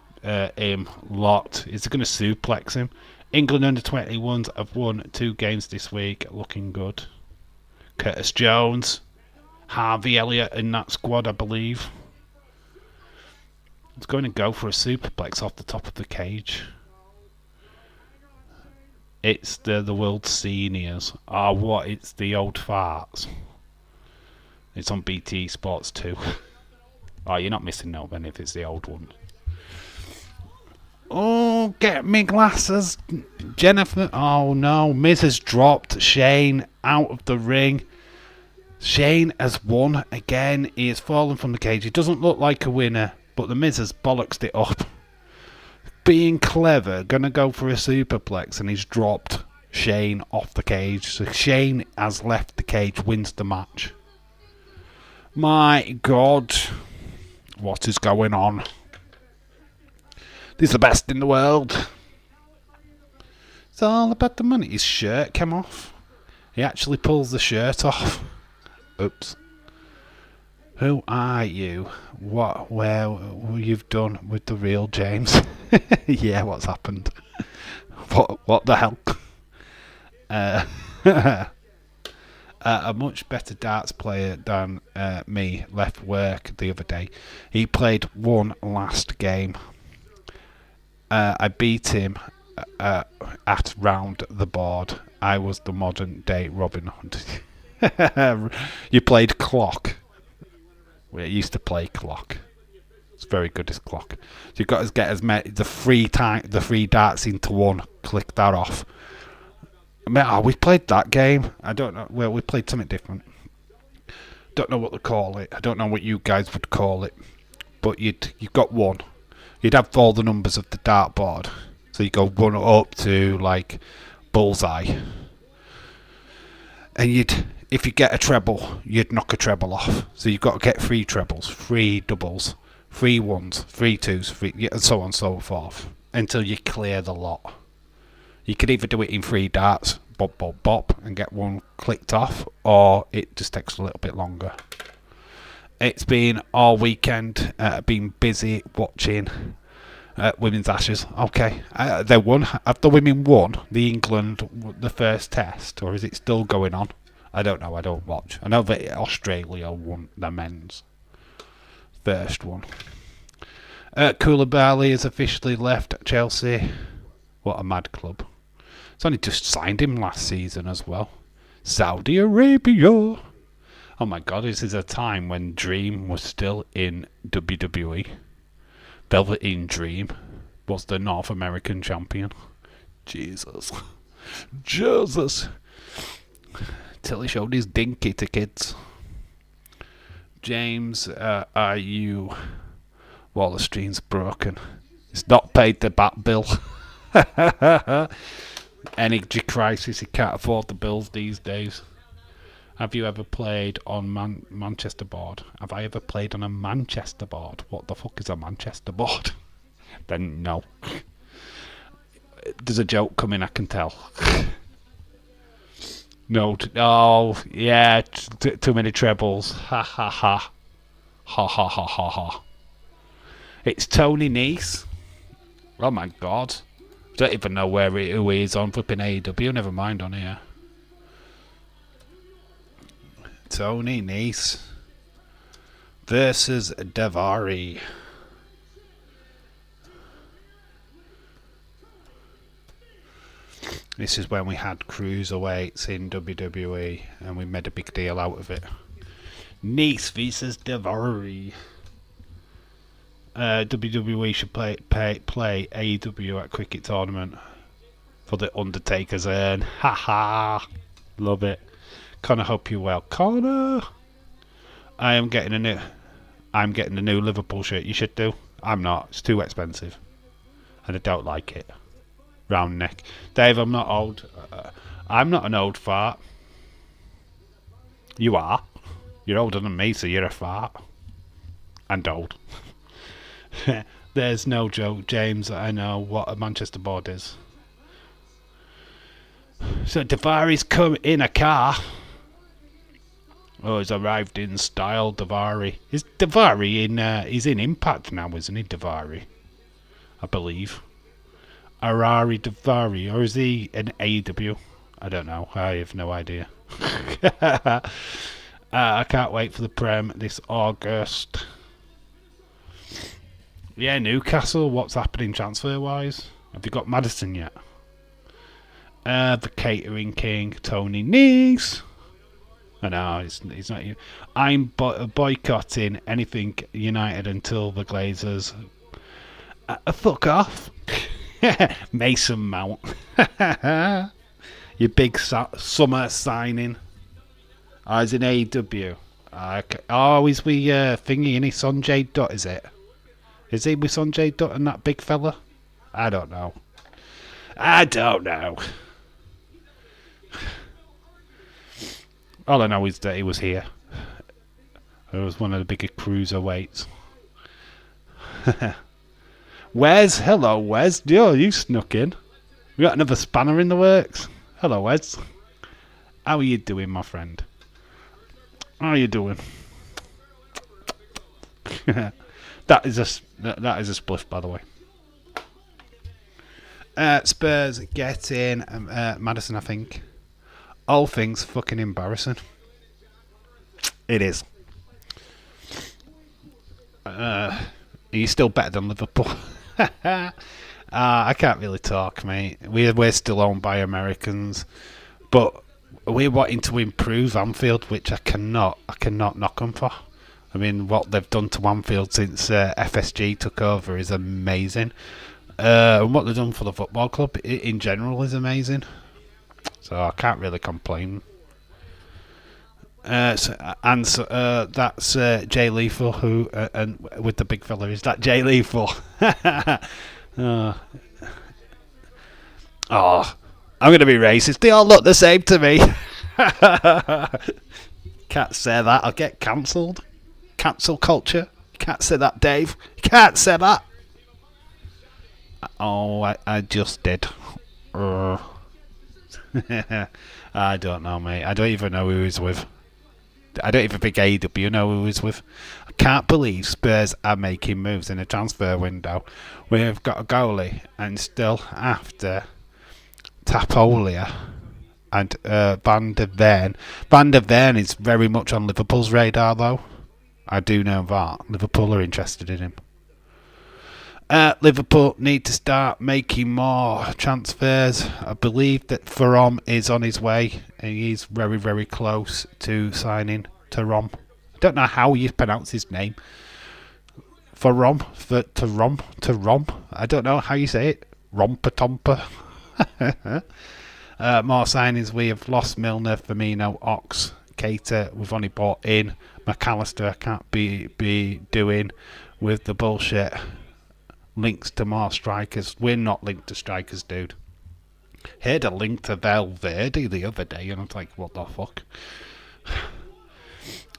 him locked. Is he going to suplex him? England under 21s have won 2 games this week. Looking good. Curtis Jones. Harvey Elliott in that squad, I believe. He's going to go for a superplex off the top of the cage. It's the world seniors. Oh, what? It's the old farts. It's on BT Sports 2. Oh, you're not missing no then if it's the old one. Oh, get me glasses. Jennifer. Oh, no. Miz has dropped Shane out of the ring. Shane has won again. He has fallen from the cage. He doesn't look like a winner, but the Miz has bollocksed it up. Being clever, gonna go for a superplex, and he's dropped Shane off the cage. So Shane has left the cage, wins the match. My God, what is going on? He's the best in the world. It's all about the money. His shirt came off. He actually pulls the shirt off. Oops. Who are you? Where you've done with the real James? Yeah, what's happened? What the hell? A much better darts player than me left work the other day. He played one last game. I beat him at round the board. I was the modern day Robin Hood. You played clock. We used to play clock. It's very good as clock. So you've got to get as many the three darts into one. Click that off. We played that game. I don't know. Well, we played something different. Don't know what to call it. I don't know what you guys would call it. But you've got one. You'd have all the numbers of the dartboard. So you go one up to like bullseye. And if you get a treble, you'd knock a treble off. So you've got to get 3 trebles, 3 doubles, 3 ones, 3 twos, and so on and so forth, until you clear the lot. You could either do it in 3 darts, bop, bop, bop, and get one clicked off, or it just takes a little bit longer. It's been all weekend. Been busy watching Women's Ashes. Okay, they won. Have the women won the England the first test, or is it still going on? I don't know. I don't watch. I know that Australia won the men's first one. Koulibaly has officially left Chelsea. What a mad club. It's only just signed him last season as well. Saudi Arabia. Oh my god, this is a time when Dream was still in WWE. Velveteen Dream was the North American champion. Jesus. Jesus. Till he showed his dinky to kids. James, are you... Waller Stream's broken. It's not paid the bat bill. Energy crisis, he can't afford the bills these days. Have you ever played on Manchester board? Have I ever played on a Manchester board? What the fuck is a Manchester board? Then no. There's a joke coming, I can tell. No. Oh, yeah. Too many trebles. Ha ha ha. Ha ha ha ha ha. It's Tony Nese. Oh my god. I don't even know who he is on flipping AEW. Never mind on here. Tony Nese versus Davari. This is when we had cruiserweights in WWE and we made a big deal out of it. Nese versus Davari. WWE should play AEW at cricket tournament for the Undertaker's earn. Ha. Love it. Connor, hope you well. Connor, I'm getting a new Liverpool shirt. You should do. I'm not. It's too expensive, and I don't like it. Round neck. Dave, I'm not old. I'm not an old fart. You are. You're older than me, so you're a fart. And old. There's no joke, James. I know what a Manchester board is. So Davari's come in a car. Oh, he's arrived in style, Davari. Is Davari in... he's in Impact now, isn't he, Davari? I believe. Arari Davari. Or is he in AEW? I don't know. I have no idea. I can't wait for the Prem this August. Yeah, Newcastle. What's happening transfer-wise? Have you got Madison yet? The Catering King, Tony Nese. I know, it's not you. I'm boycotting anything United until the Glazers... fuck off. Mason Mount. Your big summer signing. Oh, he's in AEW. Oh, he's with thingy, innit? Sanjay Dutt, is it? Is he with Sanjay Dutt and that big fella? I don't know. All I know is that he was here. It was one of the bigger cruiserweights. Wes, hello Wes. Yo, you snuck in. We got another spanner in the works. Hello Wes. How are you doing, my friend? How are you doing? That is a spliff, by the way. Spurs get in Madison, I think. All things fucking embarrassing. It is. Are you still better than Liverpool? I can't really talk, mate. We're still owned by Americans, but we're wanting to improve Anfield, which I cannot knock them for. I mean, what they've done to Anfield since FSG took over is amazing. And what they've done for the football club in general is amazing. So I can't really complain. That's Jay Lethal, who and with the big fella, is that Jay Lethal? Oh, I'm gonna be racist. They all look the same to me. Can't say that. I'll get cancelled. Cancel culture. Can't say that, Dave. Can't say that. Oh, I just did. I don't know, mate. I don't even know who he's with. I don't even think AEW know who he's with. I can't believe Spurs are making moves in a transfer window. We've got a goalie and still after Tapolia and Van der Ven. Van der Ven is very much on Liverpool's radar, though. I do know that. Liverpool are interested in him. Liverpool need to start making more transfers. I believe that Thuram is on his way and he's very, very close to signing Rom. I don't know how you pronounce his name. For Rom, to Rom. I don't know how you say it. Romper Tomper. More signings. We have lost Milner, Firmino, Ox, Keita. We've only bought in McAllister. I can't be doing with the bullshit. Links to more strikers. We're not linked to strikers, dude. Heard a link to Valverde the other day, and I was like, what the fuck?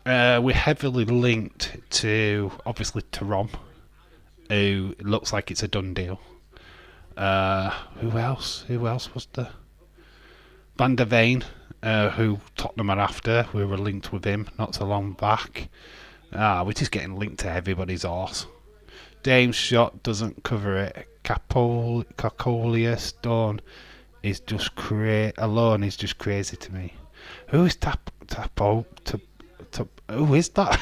We're heavily linked to, obviously, Rom, who looks like it's a done deal. Who else? Who else was there? Van der Veen, who Tottenham are after. We were linked with him not so long back. We're just getting linked to everybody's arse. Dame's shot doesn't cover it. Cacolia Stone is just alone is just crazy to me. Who is Tapo? Who is that?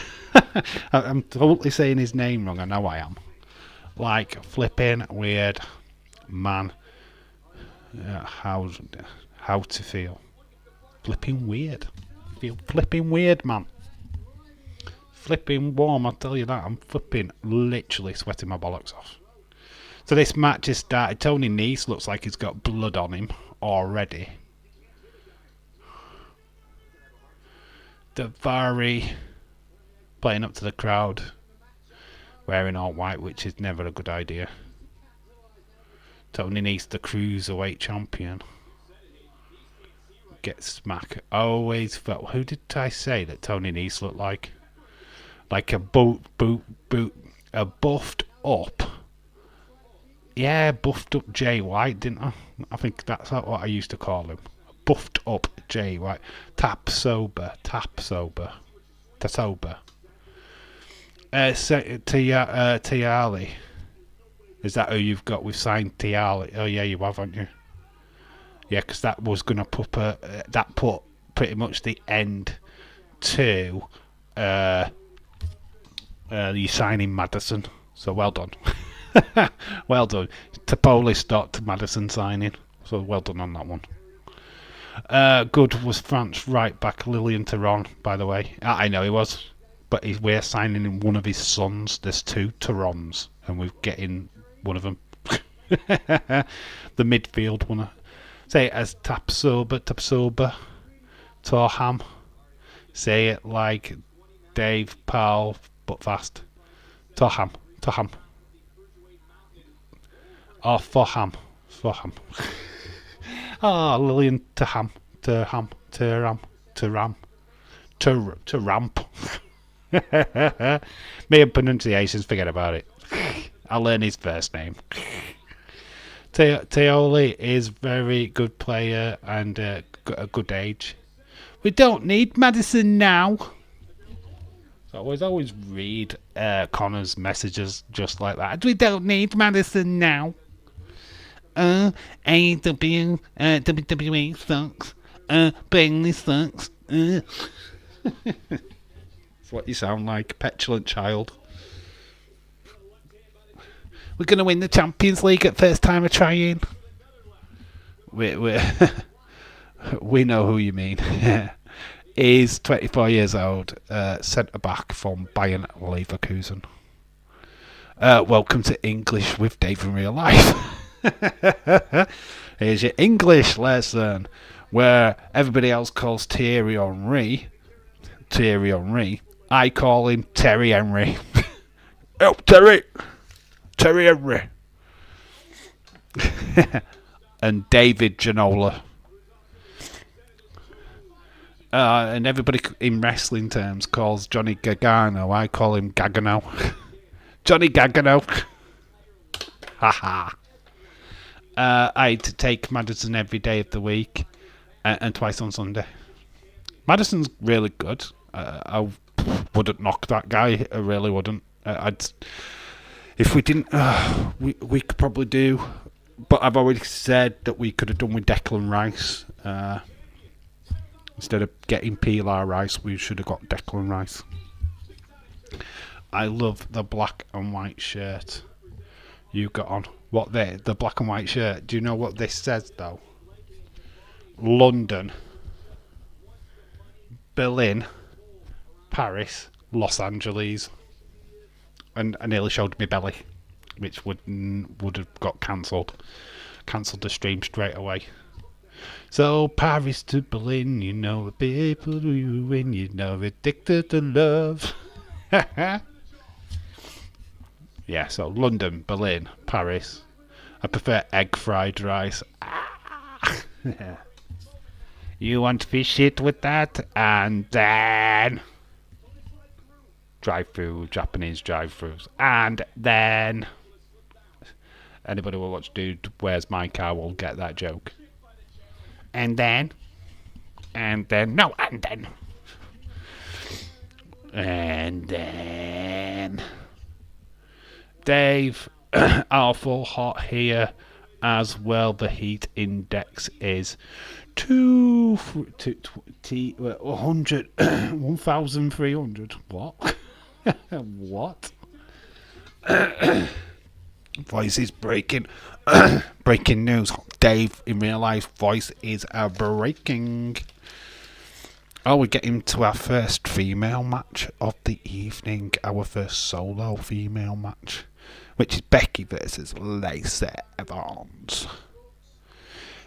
I'm totally saying his name wrong. I know I am. Like flipping weird, man. How to feel? Flipping weird. Feel flipping weird, man. Flipping warm. I'll tell you that. I'm flipping, literally sweating my bollocks off. So this match has started. Tony Nese looks like he's got blood on him already. Davari playing up to the crowd, wearing all white, which is never a good idea. Tony Nese, the cruiserweight champion, gets smacked. Always felt. Who did I say that Tony Nese looked like? Like a a buffed up. Yeah, buffed up Jay White, didn't I? I think that's what I used to call him. Buffed up Jay White. Tap sober. Tasoba. Tiali. Is that who you've got? We've signed Tiali. Oh yeah, you have, haven't you? Yeah, because that was going to put pretty much the end to you signing Maddison. So well done. Well done. Tapoli stopped Maddison signing. So well done on that one. Good was France right back Lilian Theron, by the way. I know he was. But we're signing in one of his sons. There's two Therons. And we're getting one of them. The midfield one. Say it as Tapsoba. Torham. Say it like Dave Powell, but fast. Torham. Or Forham. Lillian to ramp. Me and pronunciations, forget about it. I'll learn his first name. Teoli is very good player and a good age. We don't need Maddison now. So I always read Connor's messages just like that. We don't need Maddison now. AEW, WWE sucks. Bailey sucks. That's what you sound like, petulant child. We're going to win the Champions League at first time of trying. We know who you mean. He's 24 years old, centre back from Bayern Leverkusen. Welcome to English with Dave in real life. Here's your English lesson, where everybody else calls Thierry Henry. I call him Terry Henry. Oh, Terry Henry. And David Janola. And everybody in wrestling terms calls Johnny Gargano. I call him Gargano. Johnny Gargano. Haha. I had to take Maddison every day of the week and twice on Sunday. Madison's really good. I wouldn't knock that guy. I really wouldn't. If we didn't, we could probably do. But I've already said that we could have done with Declan Rice. Instead of getting Pilar Rice, we should have got Declan Rice. I love the black and white shirt you got on. What the black and white shirt? Do you know what this says though? London, Berlin, Paris, Los Angeles, and I nearly showed my belly, which would have got cancelled the stream straight away. So Paris to Berlin, you know the people you win, you know addicted to love. Yeah, so London, Berlin, Paris. I prefer egg fried rice. Yeah. You want fish it with that, and then drive-through, Japanese drive-throughs, and then anybody who watch Dude Where's My Car will get that joke. And then, and then Dave, awful hot here as well. The heat index is 1,300. What? What? Voice is breaking. Breaking news. Dave in real life voice is breaking. Oh, we're getting to our first female match of the evening. Our first solo female match, which is Becky versus Lacey Evans.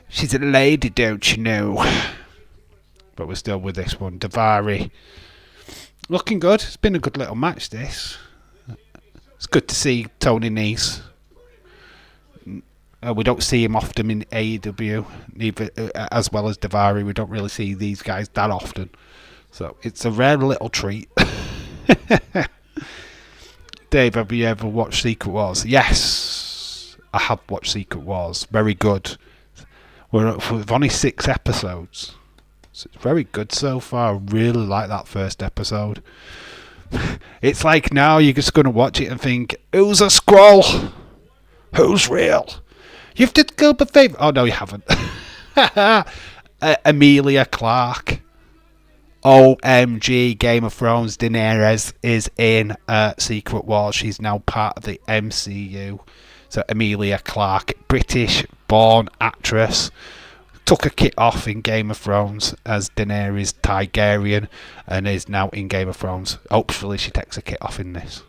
She's a lady, don't you know? But we're still with this one. Davari. Looking good. It's been a good little match, this. It's good to see Tony Nese. We don't see him often in AEW, neither as well as Davari. We don't really see these guys that often. So it's a rare little treat. Dave, have you ever watched Secret Wars? Yes, I have watched Secret Wars. Very good. We've only 6 episodes. So it's very good so far. I really like that first episode. It's like now you're just going to watch it and think, who's a scroll? Who's real? You've did go a favour. Oh, no, you haven't. Emilia Clarke. OMG, Game of Thrones. Daenerys is in Secret Wars. She's now part of the MCU. So Emilia Clarke, British-born actress, took a kit off in Game of Thrones as Daenerys Targaryen and is now in Game of Thrones. Hopefully she takes a kit off in this.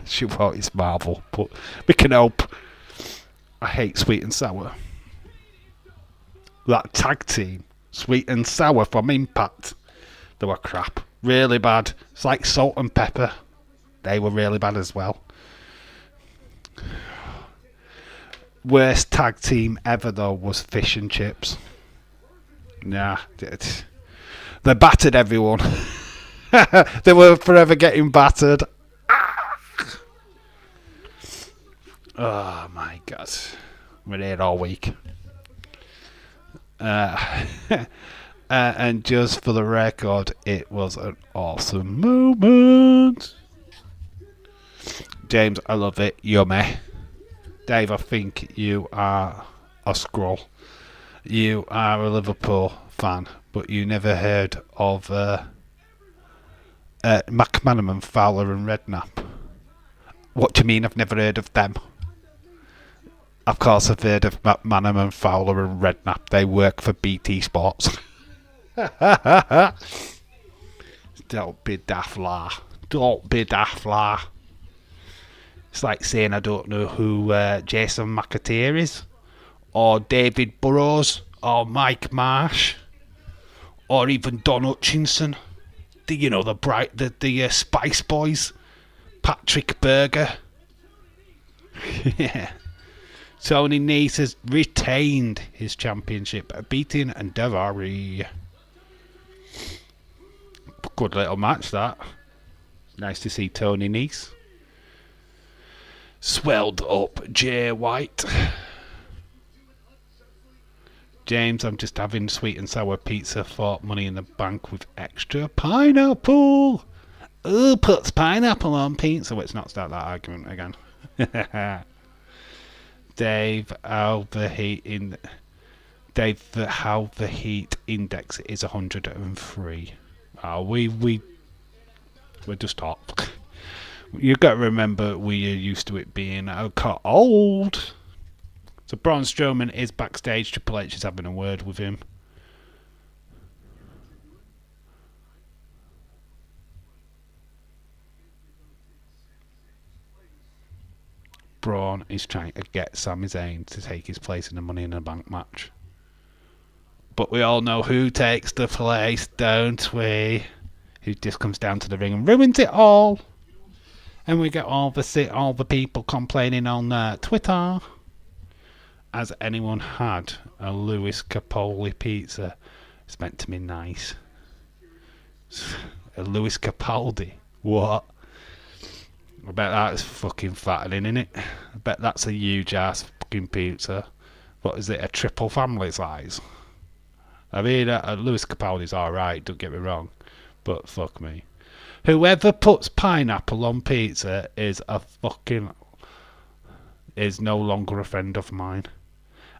She won't, it's Marvel, but we can hope. I hate Sweet and Sour. That tag team, Sweet and Sour from Impact, they were crap. Really bad. It's like Salt and Pepper. They were really bad as well. Worst tag team ever, though, was Fish and Chips. Nah. They battered everyone. They were forever getting battered. Oh my god. We're here all week. And just for the record, it was an awesome moment. James, I love it. Yummy. Dave, I think you are a scroll. You are a Liverpool fan, but you never heard of McManaman, Fowler and Redknapp. What do you mean I've never heard of them? Of course I've heard of McManaman, Fowler and Redknapp. They work for BT Sports. Don't be daft, la. Don't be daft, la. It's like saying I don't know who Jason McAteer is, or David Burrows, or Mike Marsh, or even Don Hutchinson. The Spice Boys, Patrick Berger. Yeah. Tony Nese has retained his championship, beating Davari. Good little match, that. Nice to see Tony Nese. Swelled up Jay White. James, I'm just having sweet and sour pizza for Money in the Bank with extra pineapple. Who puts pineapple on pizza? Let's not start that argument again. Dave, how the heat index is 103. We're just top. You got to remember, we are used to it being cold. So Braun Strowman is backstage. Triple H is having a word with him. Braun is trying to get Sami Zayn to take his place in the Money in the Bank match. But we all know who takes the place, don't we? Who just comes down to the ring and ruins it all. And we get all the people complaining on Twitter. Has anyone had a Louis Capaldi pizza? It's meant to be nice. A Louis Capaldi? What? I bet that's fucking fattening, innit? I bet that's a huge ass fucking pizza. What is it, a triple family size? I mean, Louis Capaldi's alright, don't get me wrong. But fuck me. Whoever puts pineapple on pizza is no longer a friend of mine.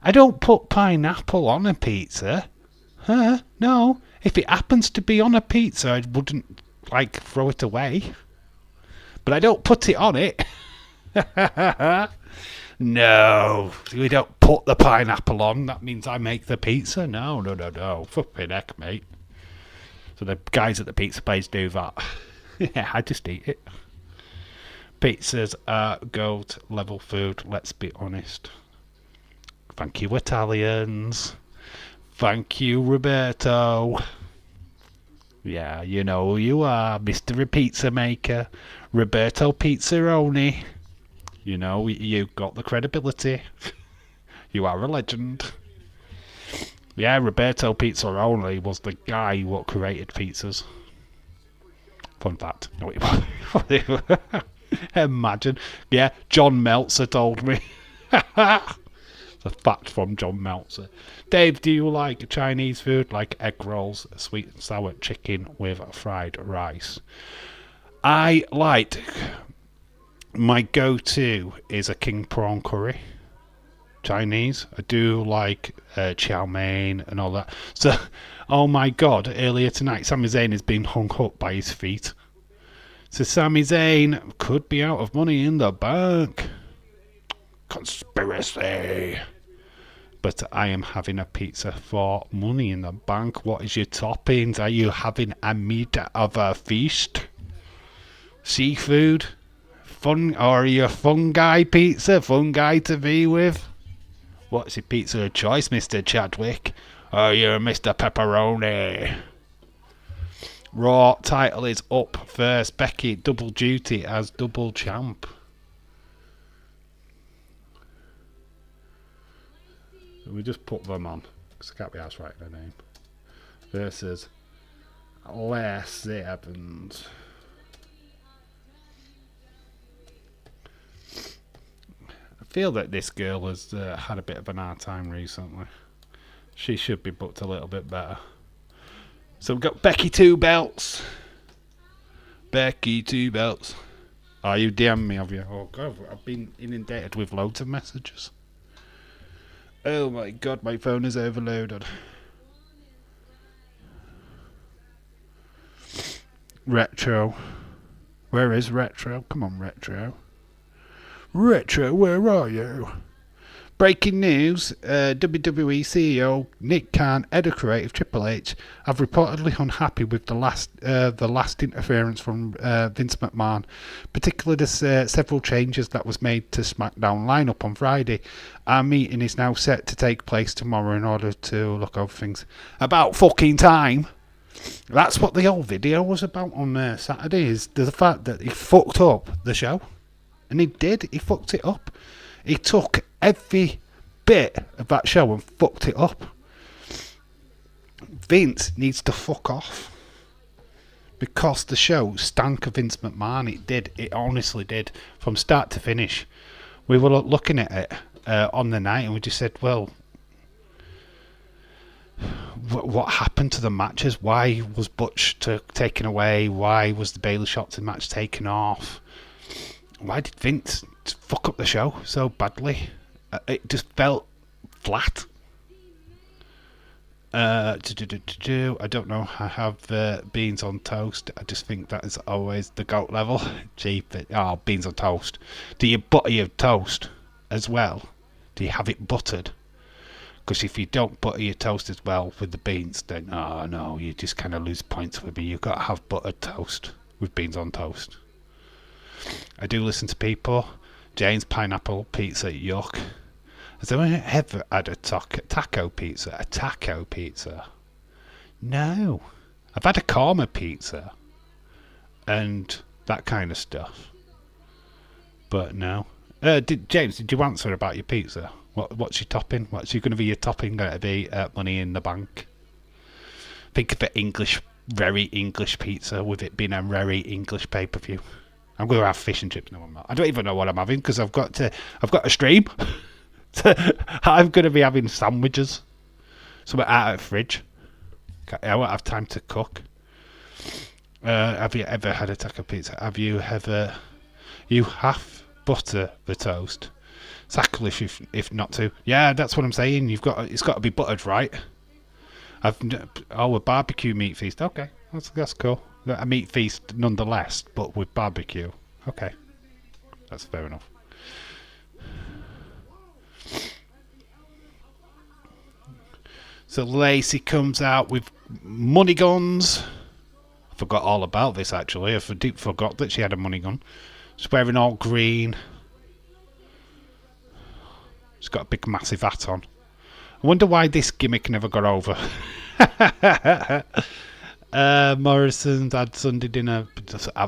I don't put pineapple on a pizza. Huh? No. If it happens to be on a pizza, I wouldn't, throw it away. But I don't put it on it. No. We don't put the pineapple on. That means I make the pizza. No. Fucking heck, mate. So the guys at the pizza place do that. Yeah, I just eat it. Pizzas are goat level food, let's be honest. Thank you, Italians. Thank you, Roberto. Yeah, you know who you are, Mystery Pizza Maker. Roberto Pizzaroni. You know, you got the credibility. You are a legend. Yeah, Roberto Pizzaroni was the guy what created pizzas. Fun fact. No, imagine. Yeah, John Meltzer told me. It's a fact from John Meltzer. Dave, do you like Chinese food? Like egg rolls, sweet and sour chicken with fried rice? I like... My go-to is a king prawn curry. Chinese. I do like chow mein and all that. So, oh my god, earlier tonight Sami Zayn has been hung up by his feet. So Sami Zayn could be out of Money in the Bank. Conspiracy. But I am having a pizza for Money in the Bank. What is your toppings? Are you having a meat of a feast? Seafood? Fun, or are you a fungi pizza? Fungi to be with? What's your pizza of choice, Mr. Chadwick? Oh, you're Mr. Pepperoni. Raw title is up first. Becky double duty as double champ. We just put them on because I can't be asked writing their name. Versus Lacey Evans. I feel that this girl has had a bit of an hard time recently. She should be booked a little bit better. So we've got Becky Two Belts. Becky Two Belts. Oh, you DM me, have you? Oh, God, I've been inundated with loads of messages. Oh, my God, my phone is overloaded. Retro. Where is Retro? Come on, Retro. Retro, where are you? Breaking news, WWE CEO Nick Khan, head of creative Triple H, have reportedly unhappy with the last interference from Vince McMahon, particularly the several changes that was made to SmackDown lineup on Friday. Our meeting is now set to take place tomorrow in order to look over things. About fucking time! That's what the whole video was about on Saturday, is the fact that he fucked up the show. And he did, he fucked it up. He took every bit of that show and fucked it up. Vince needs to fuck off. Because the show stank of Vince McMahon. It did. It honestly did. From start to finish. We were looking at it on the night and we just said, well, what happened to the matches? Why was Butch taken away? Why was the Bayley Shotton match taken off? Why did Vince fuck up the show so badly? It just felt flat. I don't know. I have beans on toast. I just think that is always the GOAT level. Beans on toast. Do you butter your toast as well? Do you have it buttered? Because if you don't butter your toast as well with the beans, then no, you just kind of lose points with me. You've got to have buttered toast with beans on toast. I do listen to people Jane's pineapple pizza, yuck. Has anyone ever had a taco pizza? A taco pizza? No. I've had a korma pizza and that kind of stuff, but no. James, did you answer about your pizza? What's your topping? What's going to be your topping? Going to be Money in the Bank? Think of the English, very English pizza with it being a very English pay-per-view. I'm going to have fish and chips. No, I'm not. I don't even know what I'm having because I've got a stream. I'm going to be having sandwiches. Something out of the fridge. I won't have time to cook. Have you ever had a taco pizza? Have you ever? You half butter the toast. Sacrilege if not to. Yeah, that's what I'm saying. It's got to be buttered, right? A barbecue meat feast. Okay, that's cool. A meat feast nonetheless, but with barbecue. Okay, that's fair enough. So Lacey comes out with money guns. I forgot all about this actually. I forgot that she had a money gun. She's wearing all green. She's got a big massive hat on. I wonder why this gimmick never got over. Morrison's had Sunday dinner.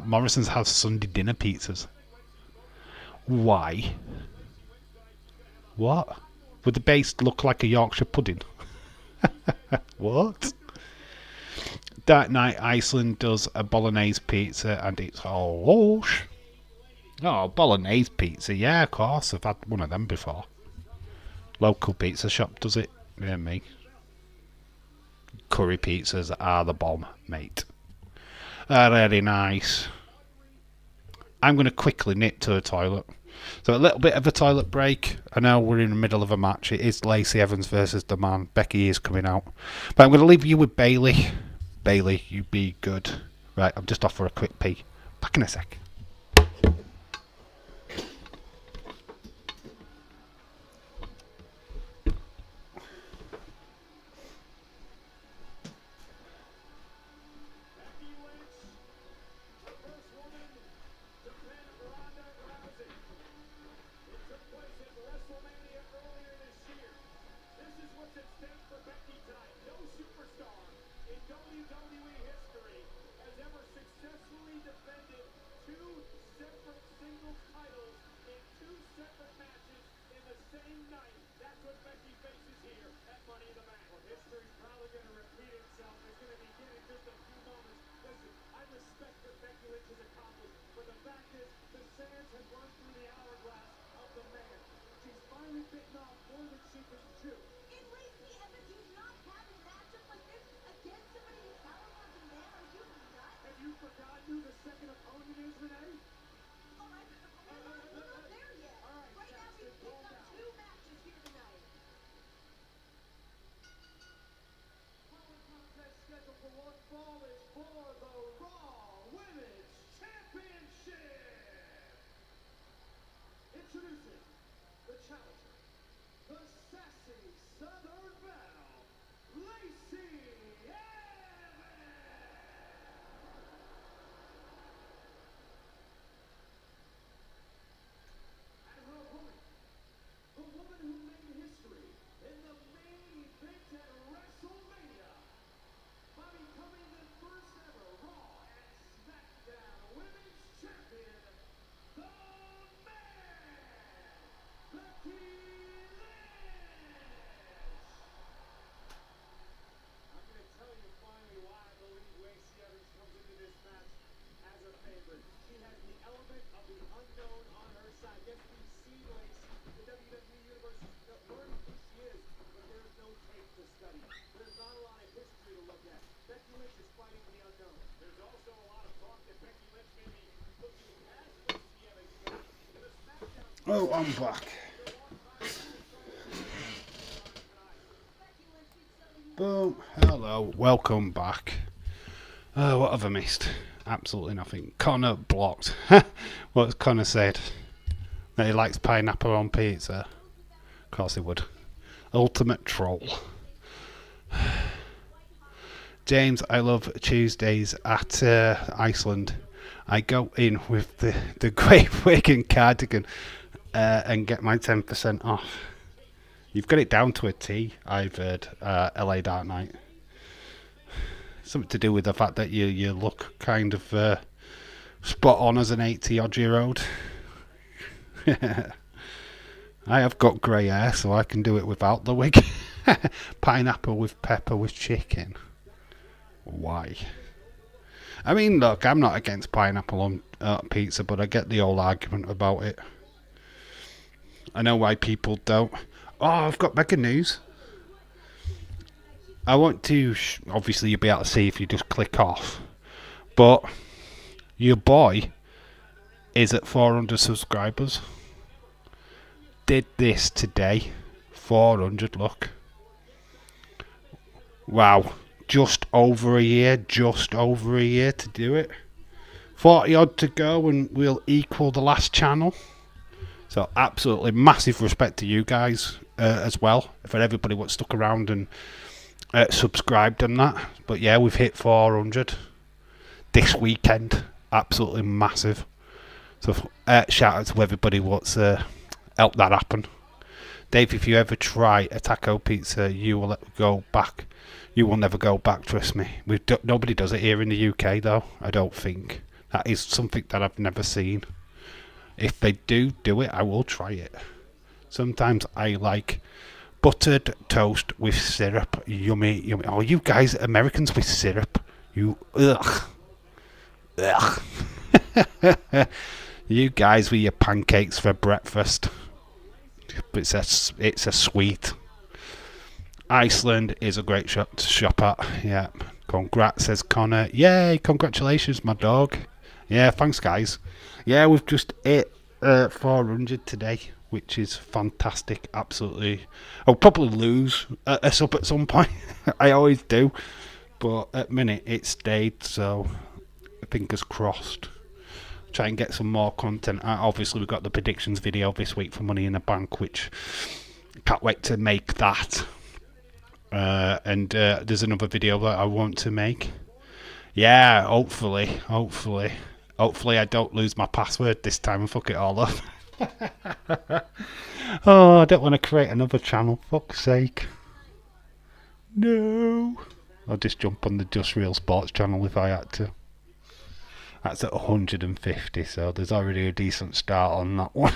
Morrison's has Sunday dinner pizzas. Why? What? Would the base look like a Yorkshire pudding? What? That night, Iceland does a bolognese pizza, and it's oh, bolognese pizza. Yeah, of course, I've had one of them before. Local pizza shop does it. Yeah, me. Curry pizzas are the bomb, mate. Really nice. I'm going to quickly nip to the toilet. So a little bit of a toilet break. I know we're in the middle of a match. It is Lacey Evans versus the man. Becky is coming out. But I'm going to leave you with Bailey. Bailey, you be good. Right, I'm just off for a quick pee. Back in a sec. WWE history has ever successfully defended two separate singles titles in two separate matches in the same night. That's what Becky faces here at Money in the Bank. Well, history's probably going to repeat itself. It's going to begin in just a few moments. Listen, I respect what Becky Lynch has accomplished, but the fact is, the sands have run through the hourglass of the man. She's finally bitten off more than she can chew. And Lacey Evans, you not have a matchup like this against somebody who's caliber of the man? Are you nuts? Have you forgotten who the second opponent is, Renee? Oh, we're not there yet. All right, Right now, we've picked up two matches here tonight. Following contest scheduled for one fall is for the Raw Women's Championship. Introducing the challenger, the sassy Southern Belle, Lacey Evans. And her opponent, the woman who made history in the main event at WrestleMania by becoming the first ever Raw and SmackDown Women's Champion, the man, Becky Lynch. I'm going to tell you finally why I believe Lacey Evans comes into this match as a favorite. She has the element of the unknown on her side. Yes, we've seen Lacey, the WWE Universe, learning who she is, but there's no tape to study. There's not a lot of history to look at. Becky Lynch is fighting the unknown. There's also a lot of talk that Becky Lynch may be looking past Lacey Evans. In the SmackDown, Oh, I'm back. Boom. Hello. Welcome back. What have I missed? Absolutely nothing. Connor blocked. What's Connor said? That he likes pineapple on pizza. Of course he would. Ultimate troll. James, I love Tuesdays at Iceland. I go in with the Great Wig and cardigan. and get my 10% off. You've got it down to a T, I've heard, LA Dark Knight. Something to do with the fact that you look kind of spot on as an 80-odd-year-old. I have got grey hair, so I can do it without the wig. Pineapple with pepper with chicken. Why? I mean, look, I'm not against pineapple on pizza, but I get the old argument about it. I know why people don't. Oh, I've got mega news. I want to, obviously you'll be able to see if you just click off, but your boy is at 400 subscribers. Did this today. 400, look. Wow. Just over a year to do it. 40 odd to go and we'll equal the last channel. So absolutely massive respect to you guys as well, for everybody what stuck around and subscribed and that. But yeah, we've hit 400 this weekend. Absolutely massive. So shout out to everybody what's helped that happen. Dave, if you ever try a taco pizza, you will go back. You will never go back, trust me. Nobody does it here in the UK though, I don't think. That is something that I've never seen. If they do it, I will try it. Sometimes I like buttered toast with syrup. Yummy, yummy. Oh, you guys, Americans with syrup. You, ugh. Ugh. You guys with your pancakes for breakfast. It's a sweet. Iceland is a great shop to shop at. Yeah. Congrats, says Connor. Yay, congratulations, my dog. Yeah, thanks, guys. Yeah, we've just hit 400 today, which is fantastic. Absolutely. I'll probably lose a sub at some point. I always do. But at minute, it stayed, so fingers crossed. Try and get some more content. Obviously, we've got the predictions video this week for Money in the Bank, which can't wait to make that. And there's another video that I want to make. Yeah, hopefully I don't lose my password this time and fuck it all up. Oh, I don't want to create another channel, fuck's sake. No. I'll just jump on the Just Real Sports channel if I had to. That's at 150, so there's already a decent start on that one.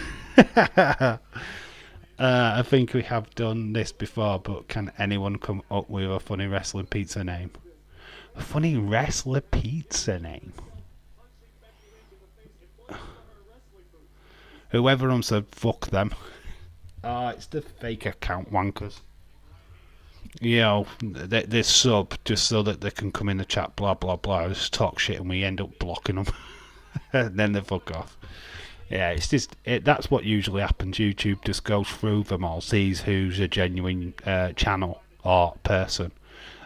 I think we have done this before, but can anyone come up with a funny wrestling pizza name? A funny wrestler pizza name? Whoever said fuck them. It's the fake account wankers. You know, they sub just so that they can come in the chat, blah blah blah, just talk shit, and we end up blocking them. And then they fuck off. Yeah, it's just that's what usually happens. YouTube just goes through them all, sees who's a genuine channel or person,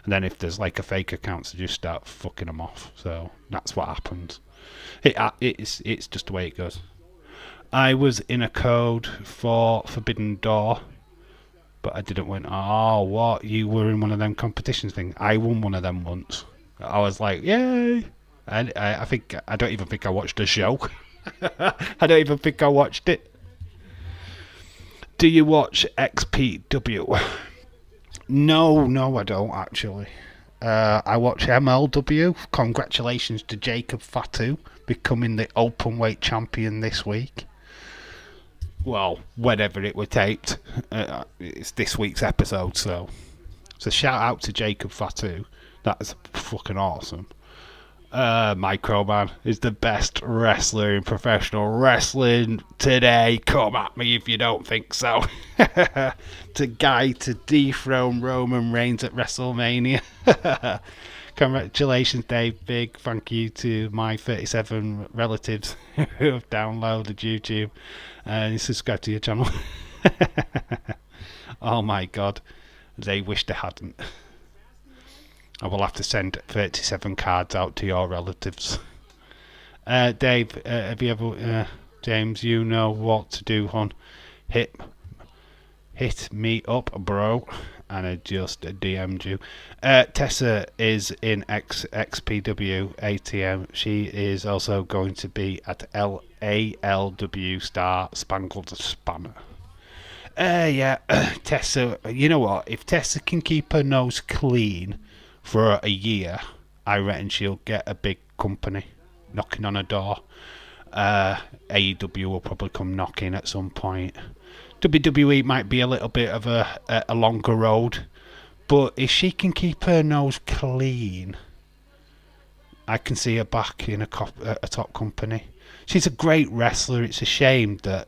and then if there's like a fake account, they just start fucking them off. So that's what happens. It's just the way it goes. I was in a code for Forbidden Door, but I didn't win. Oh, what? You were in one of them competitions thing? I won one of them once. I was like, yay! And I don't even think I watched the show. I don't even think I watched it. Do you watch XPW? No, I don't actually. I watch MLW. Congratulations to Jacob Fatu becoming the openweight champion this week. Well, whenever it was taped, it's this week's episode. So shout out to Jacob Fatu. That's fucking awesome. Microman is the best wrestler in professional wrestling today. Come at me if you don't think so. To Guy to dethrone Roman Reigns at WrestleMania. Congratulations, Dave. Big thank you to my 37 relatives who have downloaded YouTube and subscribed to your channel. Oh my god, they wish they hadn't. I will have to send 37 cards out to your relatives. Dave, have you ever... James, you know what to do, hon. Hit me up, bro. And I just DM'd you. Tessa is in XPW ATM. She is also going to be at ALW Star Spangled Spanner. Yeah, Tessa. You know what? If Tessa can keep her nose clean for a year, I reckon she'll get a big company knocking on her door. AEW will probably come knocking at some point. WWE might be a little bit of a longer road, but if she can keep her nose clean, I can see her back in a top company. She's a great wrestler. It's a shame that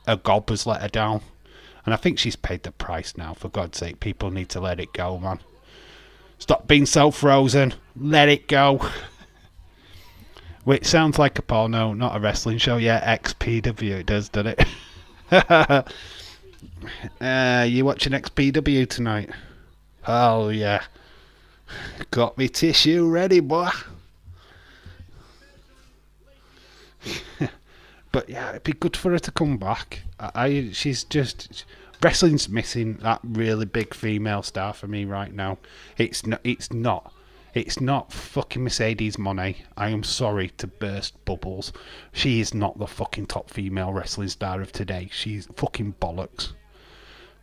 a gob has let her down. And I think she's paid the price now. For God's sake, people need to let it go, man. Stop being so frozen. Let it go. Which sounds like a porno, not a wrestling show. Yeah, XPW it does, doesn't it? You watching XPW tonight? Oh, yeah. Got me tissue ready, boy. But yeah, it'd be good for her to come back. She's just wrestling's missing that really big female star for me right now. It's not fucking Mercedes Moné. I am sorry to burst bubbles. She is not the fucking top female wrestling star of today. She's fucking bollocks.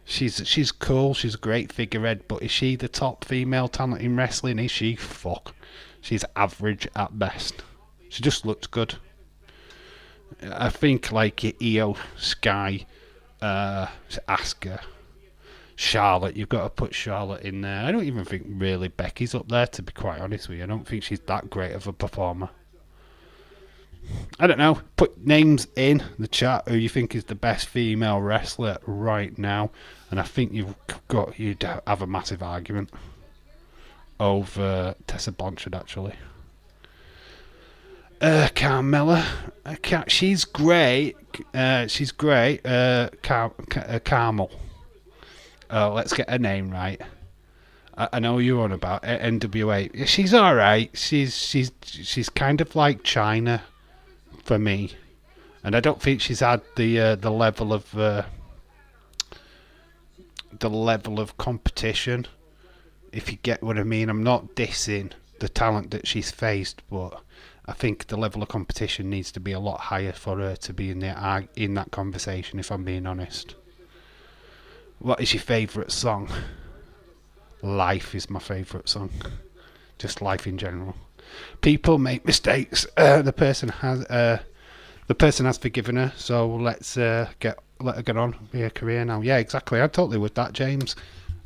She's cool. She's a great figurehead, but is she the top female talent in wrestling? Is she? Fuck. She's average at best. She just looks good. I think like Io, Sky, Asuka, Charlotte. You've got to put Charlotte in there. I don't even think really Becky's up there, to be quite honest with you. I don't think she's that great of a performer. I don't know. Put names in the chat who you think is the best female wrestler right now, and I think you'd have a massive argument over Tessa Blanchard actually. Carmella, she's great. She's great. Carmel. Let's get her name right. I know you're on about NWA. She's all right. She's kind of like China for me, and I don't think she's had the level of competition. If you get what I mean, I'm not dissing the talent that she's faced, but I think the level of competition needs to be a lot higher for her to be in that conversation, if I'm being honest. What is your favourite song? Life is my favourite song. Just life in general. People make mistakes. The person has forgiven her, so let's let her get on with her career now. Yeah, exactly. I'm totally with that, James.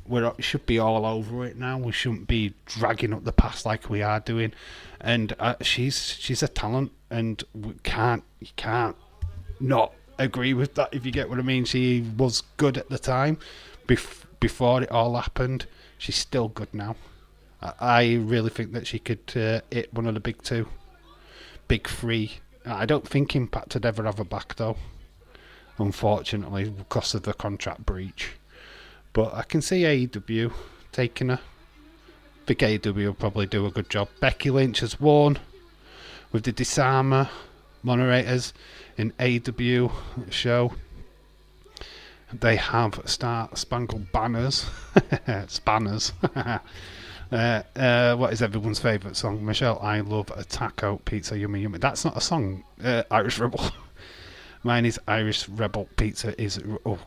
We should be all over it now. We shouldn't be dragging up the past like we are doing. And she's a talent, and you can't not agree with that, if you get what I mean. She was good at the time before it all happened. She's still good now. I really think that she could hit one of the big two, big three. I don't think Impact would ever have her back though, unfortunately, because of the contract breach. But I can see AEW taking her. I think AEW will probably do a good job. Becky Lynch has won with the Disarmer moderators in AEW show. They have Star Spangled Banners. Spanners. What is everyone's favourite song? Michelle, I love a taco pizza, yummy yummy. That's not a song, Irish Rebel. Mine is Irish Rebel Pizza is... Oh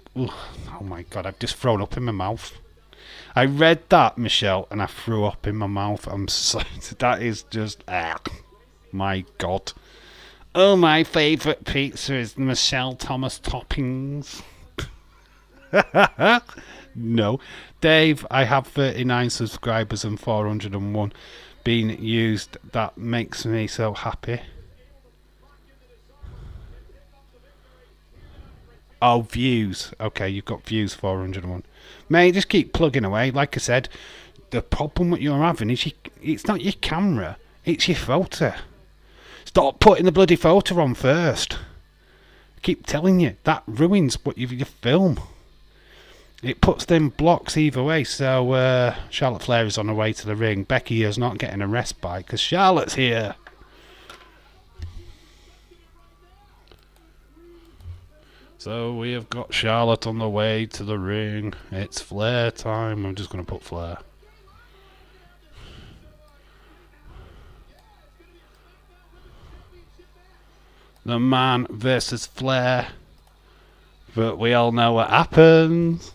my God, I've just thrown up in my mouth. I read that, Michelle, and I threw up in my mouth. I'm so... That is just... my God. Oh, my favourite pizza is Michelle Thomas toppings. No. Dave, I have 39 subscribers and 401 being used. That makes me so happy. Oh, views. Okay, you've got views 401. Mate, just keep plugging away. Like I said, the problem what you're having is it's not your camera, it's your photo. Stop putting the bloody photo on first. I keep telling you, that ruins what you film. It puts them blocks either way. So Charlotte Flair is on her way to the ring. Becky is not getting a respite because Charlotte's here. So we have got Charlotte on the way to the ring. It's Flair time. I'm just going to put Flair. the Man versus Flair. But we all know what happens.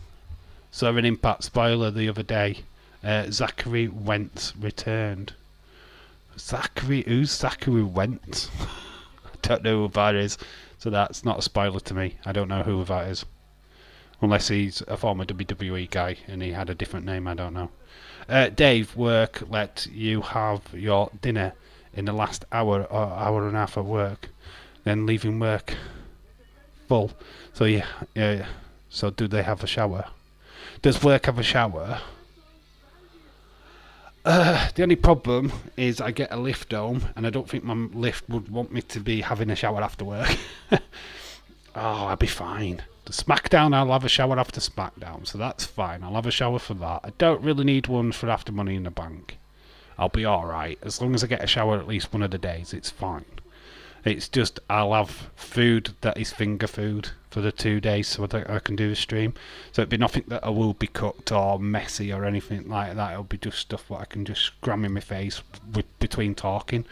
Saw an Impact spoiler the other day. Zachary Wentz returned. Who's Zachary Wentz? I don't know who that is. So that's not a spoiler to me. I don't know who that is. Unless he's a former WWE guy and he had a different name, I don't know. Dave, work let you have your dinner in the last hour or hour and a half of work, then leaving work full. So yeah. So do they have a shower? Does work have a shower? The only problem is I get a lift home, and I don't think my lift would want me to be having a shower after work. Oh, I'll be fine. The SmackDown, I'll have a shower after SmackDown, so that's fine. I'll have a shower for that. I don't really need one for after Money in the Bank. I'll be alright. As long as I get a shower at least one of the days, it's fine. It's just I'll have food that is finger food for the 2 days so that I can do the stream. So it'll be nothing that will be cooked or messy or anything like that. It'll be just stuff that I can just cram in my face between talking.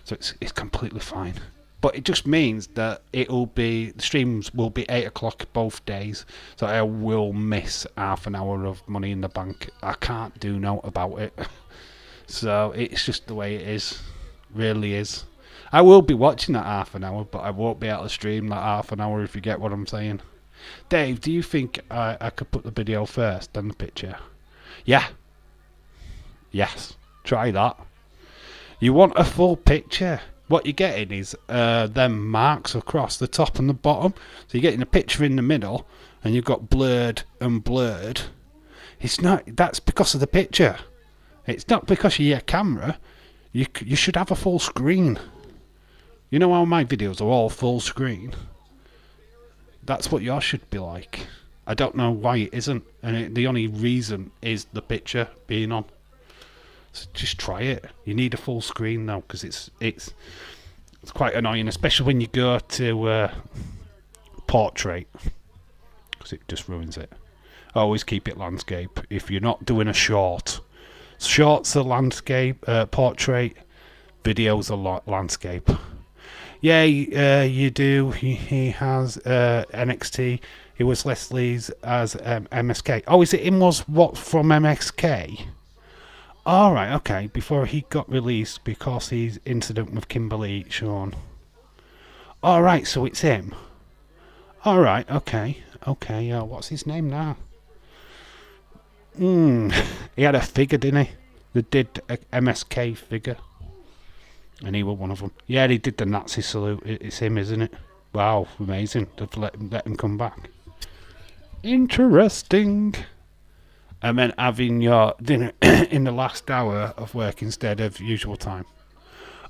So it's completely fine. But it just means that the streams will be 8 o'clock both days. So I will miss half an hour of Money in the Bank. I can't do no about it. So it's just the way it is. Really is. I will be watching that half an hour, but I won't be able to stream that half an hour if you get what I'm saying. Dave, do you think I could put the video first, then the picture? Yeah. Yes. Try that. You want a full picture. What you're getting is them marks across the top and the bottom. So you're getting a picture in the middle, and you've got blurred and blurred. It's not. That's because of the picture. It's not because of your camera. You should have a full screen. You know how my videos are all full screen? That's what yours should be like. I don't know why it isn't, and the only reason is the picture being on. So just try it. You need a full screen though, because it's quite annoying, especially when you go to portrait, because it just ruins it. Always keep it landscape if you're not doing a short. Shorts are landscape, portrait, videos are landscape. Yeah, you do. He has NXT. He was Leslie's as MSK. Oh, is it him was what from MSK? Alright, okay. Before he got released because his incident with Kimberly Shawn. Alright, so it's him. Alright, okay. Okay, what's his name now? He had a figure, didn't he? They did a MSK figure. And he was one of them. Yeah, he did the Nazi salute. It's him, isn't it? Wow, amazing. They've let him come back. Interesting. And then having your dinner in the last hour of work instead of usual time.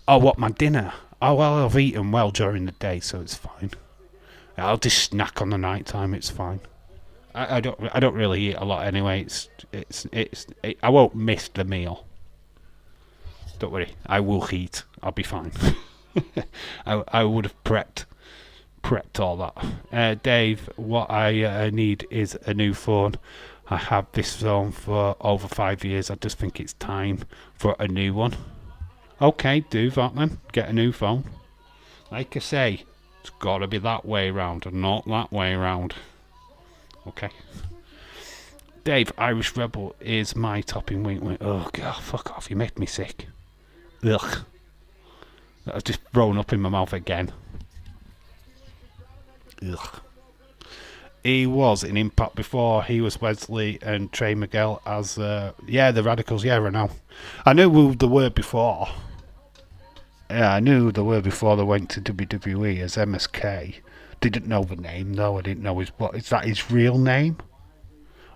Oh, what, my dinner? Oh, well, I've eaten well during the day, so it's fine. I'll just snack on the night time. It's fine. I don't really eat a lot anyway. I won't miss the meal. Don't worry, I will eat. I'll be fine. I would have prepped all that. Dave, what I need is a new phone. I have this phone for over 5 years. I just think it's time for a new one. Okay, do that then. Get a new phone. Like I say, it's got to be that way round and not that way round. Okay. Dave, Irish Rebel is my topping wink wink. Oh god, fuck off, you made me sick. Ugh. That's just thrown up in my mouth again. Ugh. He was in Impact before. He was Wesley and Trey Miguel as the Radicals. Yeah, I know. I knew who they were before. Yeah, I knew who they were before they went to WWE as MSK. Didn't know the name though. I didn't know is that his real name,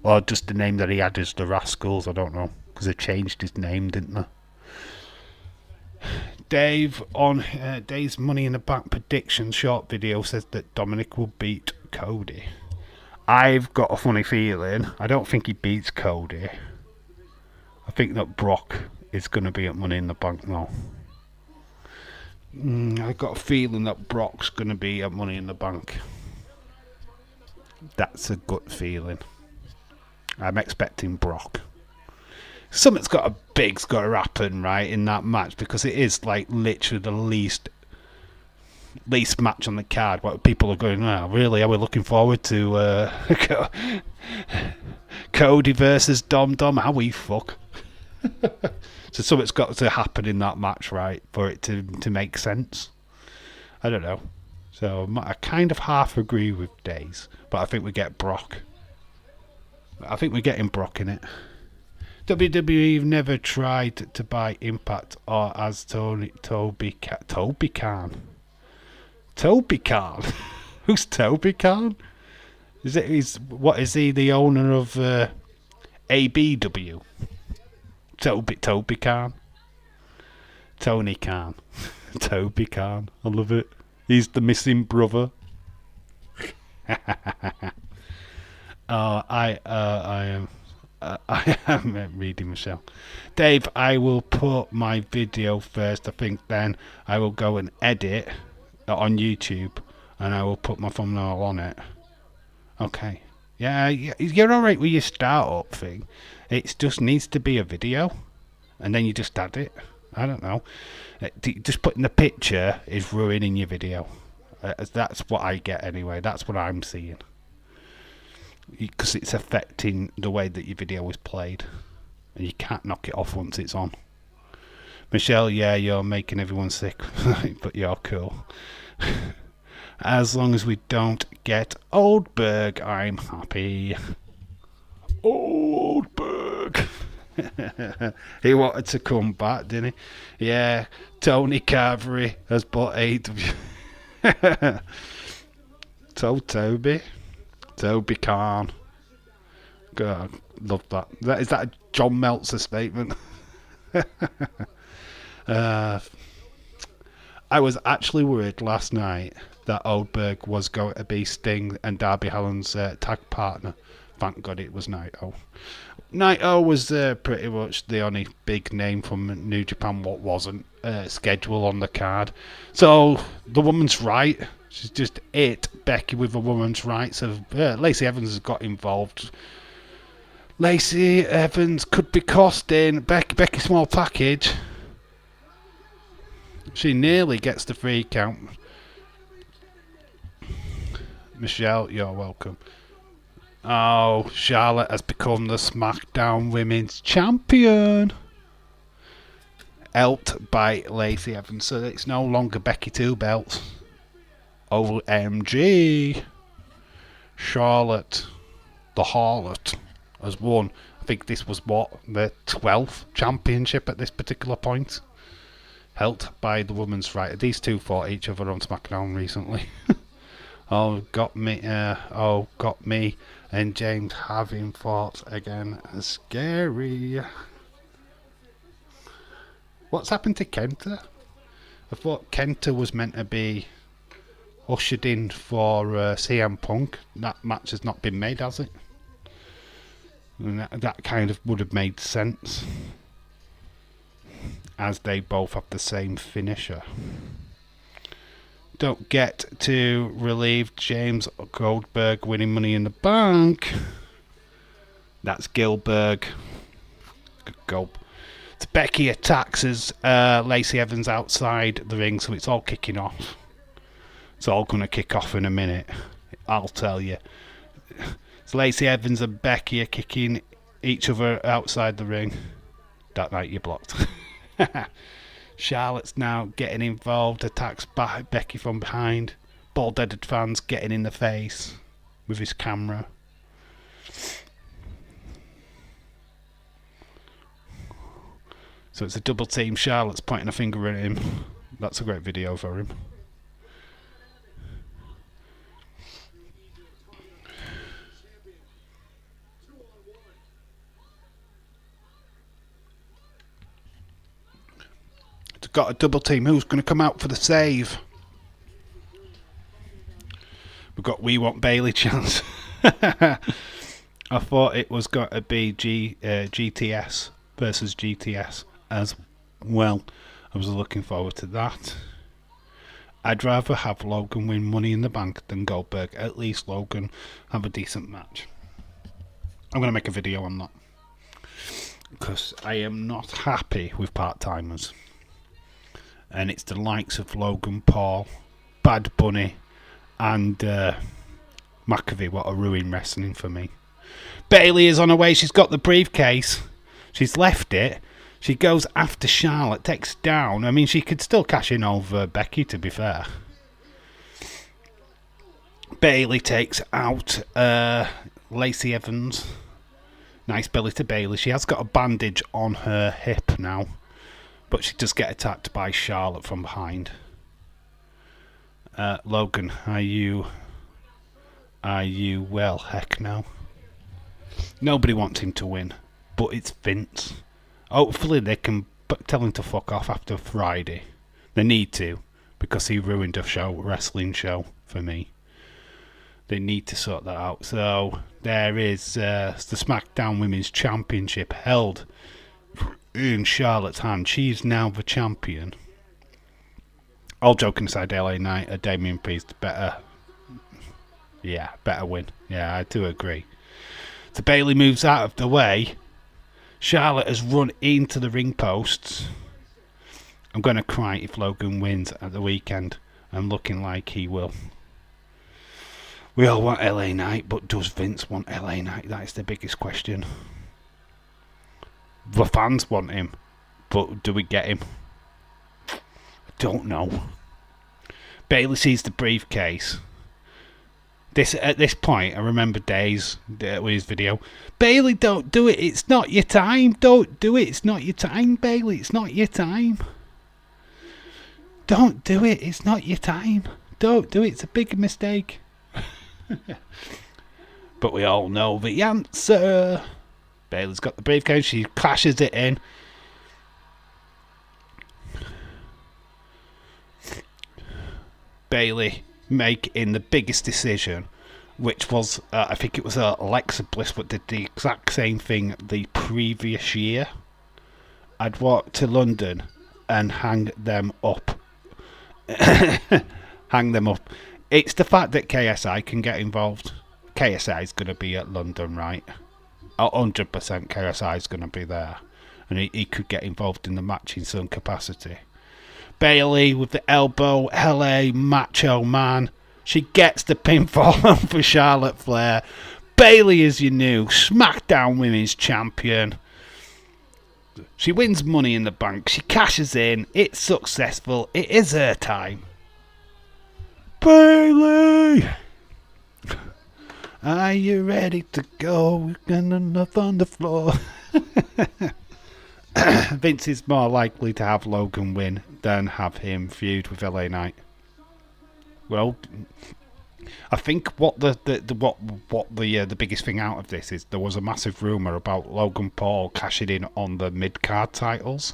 or just the name that he had as the Rascals? I don't know, because they changed his name, didn't they? Dave on Dave's Money in the Bank prediction short video says that Dominic will beat Cody. I've got a funny feeling. I don't think he beats Cody. I think that Brock is going to be at Money in the Bank now. I've got a feeling that Brock's going to be at Money in the Bank. That's a gut feeling. I'm expecting Brock. Something's got to happen, right, in that match, because it is like literally the least least match on the card. What people are going, oh, really? Are we looking forward to Cody versus Dom Dom? How we fuck? So something's got to happen in that match, right, for it to make sense. I don't know. So I kind of half agree with Days, but I think we get Brock. I think we're getting Brock in it. WWE have never tried to buy Impact or as Toby Khan. Toby Khan? Who's Toby Khan? Is he the owner of ABW? Toby Khan? Tony Khan. Toby Khan. I love it. He's the missing brother. I am reading Michelle. Dave, I will put my video first. I think then I will go and edit on YouTube, and I will put my thumbnail on it. Okay. Yeah, you're alright with your startup thing. It just needs to be a video, and then you just add it. I don't know. Just putting the picture is ruining your video. That's what I get anyway. That's what I'm seeing. Because it's affecting the way that your video is played. And you can't knock it off once it's on. Michelle, yeah, you're making everyone sick. But you're cool. As long as we don't get Oldberg, I'm happy. Oldberg. He wanted to come back, didn't he? Yeah, Tony Carvery has bought AW. Toby Khan. God, love that. Is that a John Meltzer statement? I was actually worried last night that Oldberg was going to be Sting and Darby Allin's tag partner. Thank God it was Naito. Naito was pretty much the only big name from New Japan what wasn't scheduled on the card. So the woman's right. She's just Becky with a woman's right. So Lacey Evans has got involved. Lacey Evans could be costing Becky small package. She nearly gets the 3 count. Michelle, you're welcome. Oh, Charlotte has become the SmackDown Women's Champion. Helped by Lacey Evans, so it's no longer Becky 2 belts. OMG. Charlotte, the Harlot, has won. I think this was the 12th championship at this particular point. Helped by the women's right. These two fought each other on SmackDown recently. got me, and James having fought again. Scary. What's happened to Kenta? I thought Kenta was meant to be ushered in for CM Punk. That match has not been made, has it? And that kind of would have made sense, as they both have the same finisher. Don't get to relieve James Goldberg winning Money in the Bank. That's Gilberg. Good gulp. So Becky attacks as Lacey Evans outside the ring, so it's all kicking off. It's all going to kick off in a minute, I'll tell you. So Lacey Evans and Becky are kicking each other outside the ring. That night you blocked. Charlotte's now getting involved, attacks Becky from behind. Bald-headed fans getting in the face with his camera. So it's a double team. Charlotte's pointing a finger at him. That's a great video for him. It's got a double team. Who's going to come out for the save? We've got We Want Bailey chance. I thought it was going to be GTS versus GTS as well. I was looking forward to that. I'd rather have Logan win Money in the Bank than Goldberg. At least Logan have a decent match. I'm going to make a video on that, because I am not happy with part-timers. And it's the likes of Logan Paul, Bad Bunny, and McAfee. What a ruin wrestling for me. Bailey is on her way. She's got the briefcase. She's left it. She goes after Charlotte, takes down. I mean, she could still cash in over Becky, to be fair. Bailey takes out Lacey Evans. Nice belly to Bailey. She has got a bandage on her hip now, but she does get attacked by Charlotte from behind. Logan, are you well? Heck no. Nobody wants him to win, but it's Vince. Hopefully they can tell him to fuck off after Friday. They need to, because he ruined a wrestling show for me. They need to sort that out. So there is the SmackDown Women's Championship held in Charlotte's hand. She's now the champion. All joking aside, LA Knight, Damian Priest better win. Yeah, I do agree. So Bailey moves out of the way. Charlotte has run into the ring posts. I'm going to cry if Logan wins at the weekend. I'm looking like he will. We all want LA Knight, but does Vince want LA Knight? That is the biggest question. The fans want him, but do we get him? I don't know. Bailey sees the briefcase. At this point, I remember days with his video. Bailey, don't do it. It's not your time. Don't do it. It's not your time, Bailey. It's not your time. Don't do it. It's not your time. Don't do it. It's a big mistake. But we all know the answer. Bailey's got the briefcase. She clashes it in. Bailey making the biggest decision, which was, I think it was Alexa Bliss, but did the exact same thing the previous year. I'd walk to London and hang them up. Hang them up. It's the fact that KSI can get involved. KSI is going to be at London, right? 100% KSI is going to be there. And he could get involved in the match in some capacity. Bailey with the elbow, LA Macho Man. She gets the pinfall for Charlotte Flair. Bailey is your new SmackDown Women's Champion. She wins Money in the Bank. She cashes in. It's successful. It is her time. Bailey! Are you ready to go? We're gonna enough on the floor. Vince is more likely to have Logan win than have him feud with LA Knight. Well, I think what the biggest thing out of this is there was a massive rumor about Logan Paul cashing in on the mid-card titles,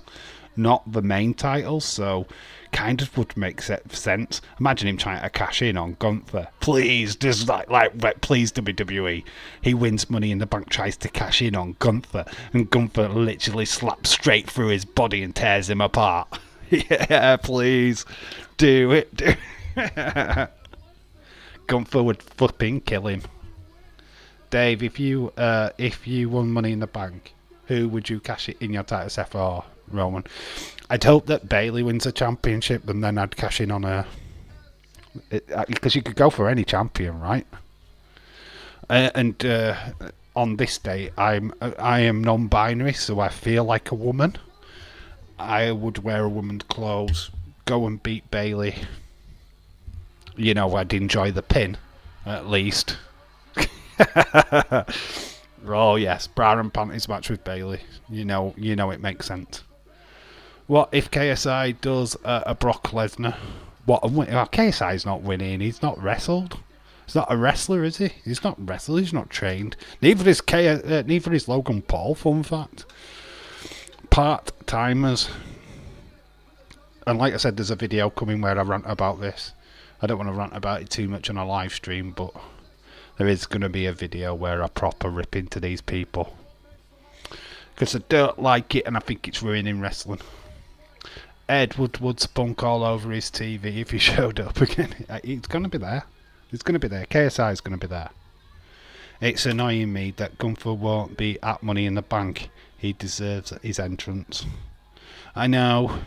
not the main titles, so kind of would make sense. Imagine him trying to cash in on Gunther. Please, just please WWE. He wins Money in the Bank, tries to cash in on Gunther, and Gunther literally slaps straight through his body and tears him apart. Yeah, please, do it. Gunther would flipping kill him. Dave, if you won Money in the Bank, who would you cash it in your title, Seth or Roman? I'd hope that Bailey wins the championship, and then I'd cash in on her. Because you could go for any champion, right? And on this day, I am non-binary, so I feel like a woman. I would wear a woman's clothes, go and beat Bailey. You know, I'd enjoy the pin, at least. Oh yes, bra and panties match with Bailey. You know it makes sense. What if KSI does a Brock Lesnar? KSI's not winning. He's not wrestled. He's not a wrestler, is he? He's not wrestled. He's not trained. Neither is Logan Paul. Fun fact. Part timers. And like I said, there's a video coming where I rant about this. I don't want to rant about it too much on a live stream, but there is going to be a video where I proper rip into these people. Because I don't like it, and I think it's ruining wrestling. Ed would spunk all over his TV if he showed up again. It's going to be there. It's going to be there. KSI is going to be there. It's annoying me that Gunther won't be at Money in the Bank. He deserves his entrance. I know.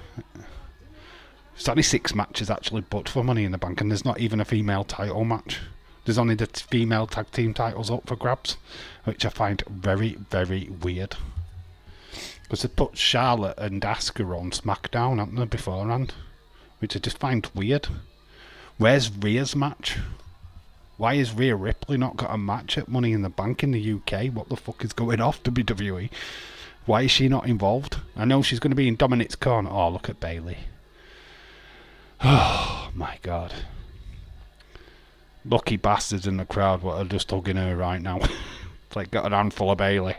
It's only 6 matches actually booked for Money in the Bank, and there's not even a female title match. There's only the female tag team titles up for grabs, which I find very, very weird. Because they put Charlotte and Asuka on SmackDown, haven't they, beforehand? Which I just find weird. Where's Rhea's match? Why has Rhea Ripley not got a match at Money in the Bank in the UK? What the fuck is going off, WWE? Why is she not involved? I know she's going to be in Dominic's corner. Oh, look at Bayley. Oh, my God. Lucky bastards in the crowd what are just hugging her right now. It's like got an handful of Bayley.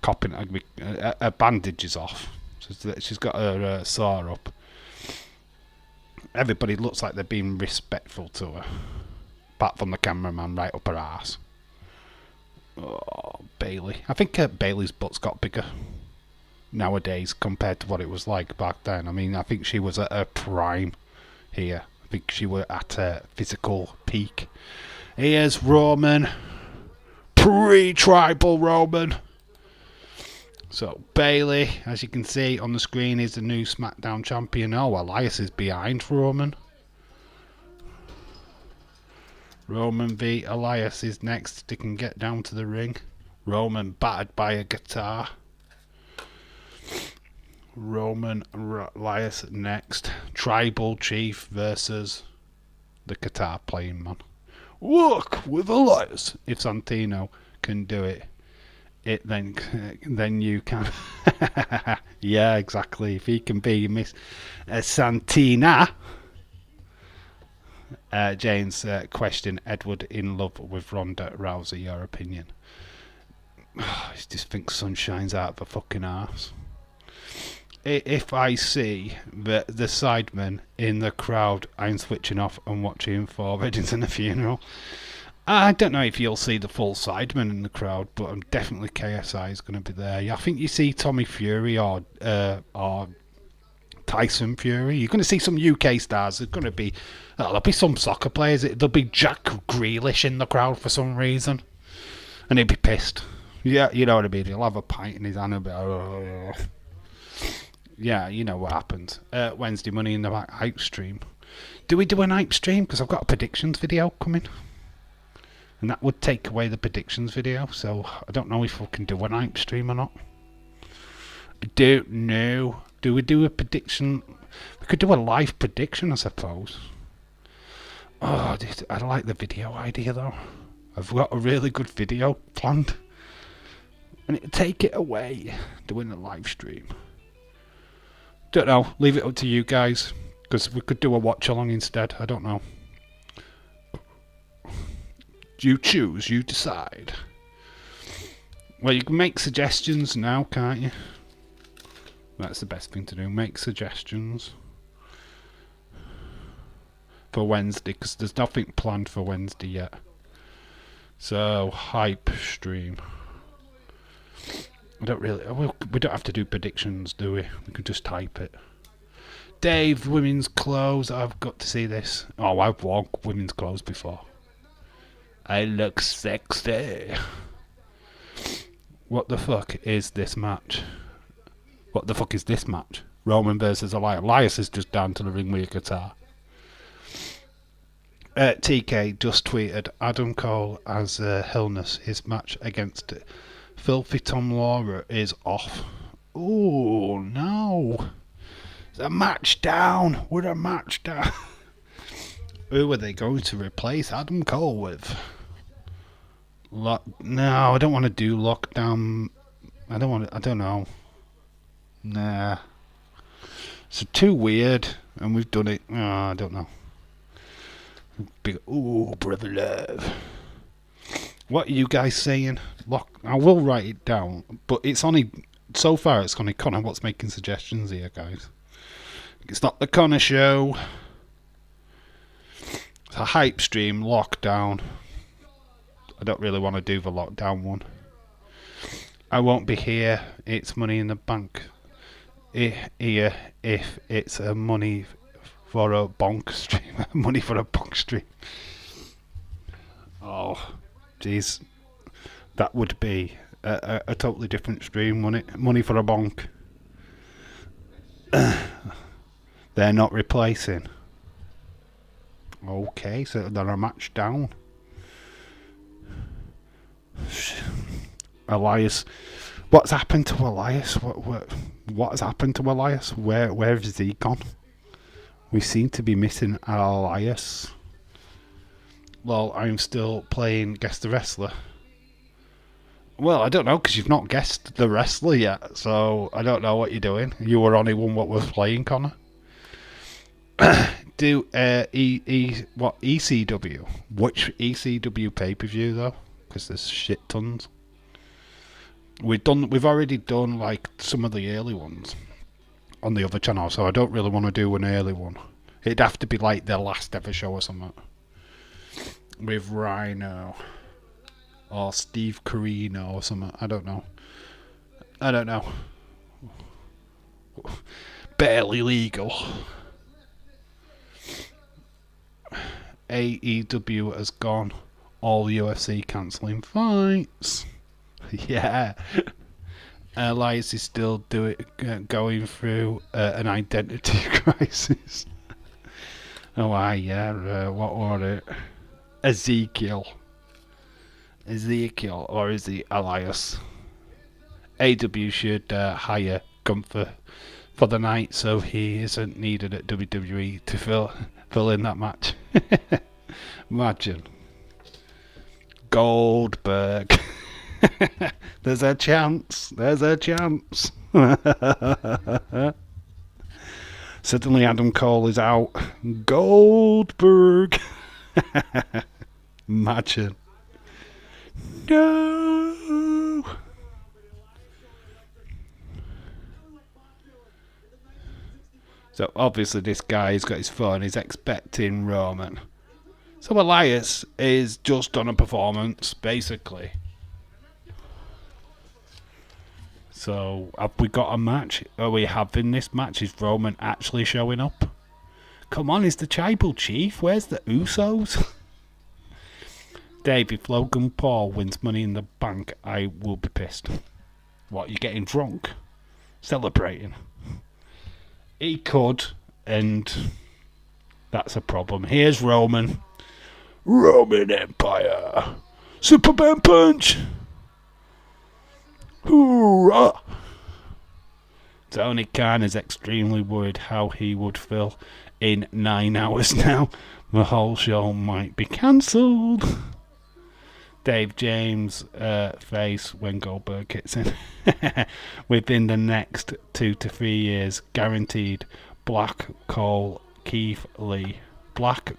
Copping her bandage is off. She's got her sore up. Everybody looks like they're being respectful to her. Apart from the cameraman right up her arse. Oh, Bayley. I think Bayley's butt's got bigger nowadays compared to what it was like back then. I mean, I think she was at her prime here. I think she were at her physical peak. Here's Roman. Pre-tribal Roman. So, Bayley, as you can see on the screen, is the new SmackDown champion. Oh, Elias is behind Roman. Roman v Elias is next. They can get down to the ring. Roman battered by a guitar. Roman Elias next. Tribal Chief versus the guitar playing man. Work with Elias. If Santino can do it, then you can. Yeah, exactly. If he can be Miss Santina. James question: Edward in love with Ronda Rousey? Your opinion? I just think sun shines out of a fucking arse. If I see the sidemen in the crowd, I'm switching off and watching for weddings and a funeral. I don't know if you'll see the full sidemen in the crowd, but definitely KSI is going to be there. I think you see Tommy Fury or Tyson Fury. You're going to see some UK stars. There'll be some soccer players. There'll be Jack Grealish in the crowd for some reason, and he'll be pissed. Yeah, you know what I mean. He'll have a pint in his hand and be yeah, you know what happens. Wednesday Money in the Bank hype stream. Do we do an hype stream? Because I've got a predictions video coming. And that would take away the predictions video. So I don't know if we can do an hype stream or not. I don't know. Do we do a prediction? We could do a live prediction, I suppose. Oh, I like the video idea though. I've got a really good video planned. And it'd take it away doing a live stream. Don't know. Leave it up to you guys. Because we could do a watch along instead. I don't know. You choose. You decide. Well, you can make suggestions now, can't you? That's the best thing to do. Make suggestions. For Wednesday. Because there's nothing planned for Wednesday yet. So, hype stream. We don't have to do predictions, do we? We can just type it. Dave, women's clothes. I've got to see this. Oh, I've worn women's clothes before. I look sexy. What the fuck is this match? What the fuck is this match? Roman versus Elias. Elias is just down to the ring with a guitar. TK just tweeted Adam Cole as Hillness. His match against Filthy Tom Lawler is off. Oh no. It's a match down. We're a match down. Who are they going to replace Adam Cole with? No, I don't want to do Lockdown. I don't know. Nah. It's too weird, and we've done it. Oh, I don't know. Ooh, brother love. What are you guys saying? I will write it down, but it's only so far. It's only Connor. What's making suggestions here, guys? It's not the Connor show. It's a hype stream. Lockdown. I don't really want to do the lockdown one. I won't be here. It's Money in the Bank. Here, if it's a money for a bonk stream. Money for a bonk stream. Oh, jeez. That would be a totally different stream, wouldn't it? Money for a bonk. They're not replacing. Okay, so they're a match down. Elias, what's happened to Elias? What has happened to Elias? Where has he gone? We seem to be missing Elias. Well, I'm still playing Guess the Wrestler. Well, I don't know, because you've not guessed the wrestler yet, so I don't know what you're doing. You were only one what was playing, Connor. Do ECW? Which ECW pay-per-view though? Because there's shit tons. We've already done like some of the early ones on the other channel, so I don't really want to do an early one. It'd have to be like their last ever show or something. With Rhino or Steve Carino or something. I don't know. Barely legal. AEW has gone all UFC cancelling fights. Yeah. Elias is still going through an identity crisis. Oh, what was it? Ezekiel, or is he Elias? AW should hire Gunther for the night so he isn't needed at WWE to fill in that match. Imagine. Goldberg. There's a chance. Suddenly Adam Cole is out. Goldberg. Imagine. No. So obviously this guy's got his phone. He's expecting Roman. So Elias is just on a performance, basically. So have we got a match? Are we having this match? Is Roman actually showing up? Come on, is the tribal chief? Where's the Usos? Dave, if Logan Paul wins Money in the Bank, I will be pissed. What, you getting drunk? Celebrating? He could, and that's a problem. Here's Roman. Roman Empire. Superman Punch. Hoorah! Tony Khan is extremely worried how he would feel in 9 hours now. The whole show might be cancelled. Dave James' face when Goldberg hits in. Within the next 2 to 3 years, guaranteed. Black Cole Keith Lee back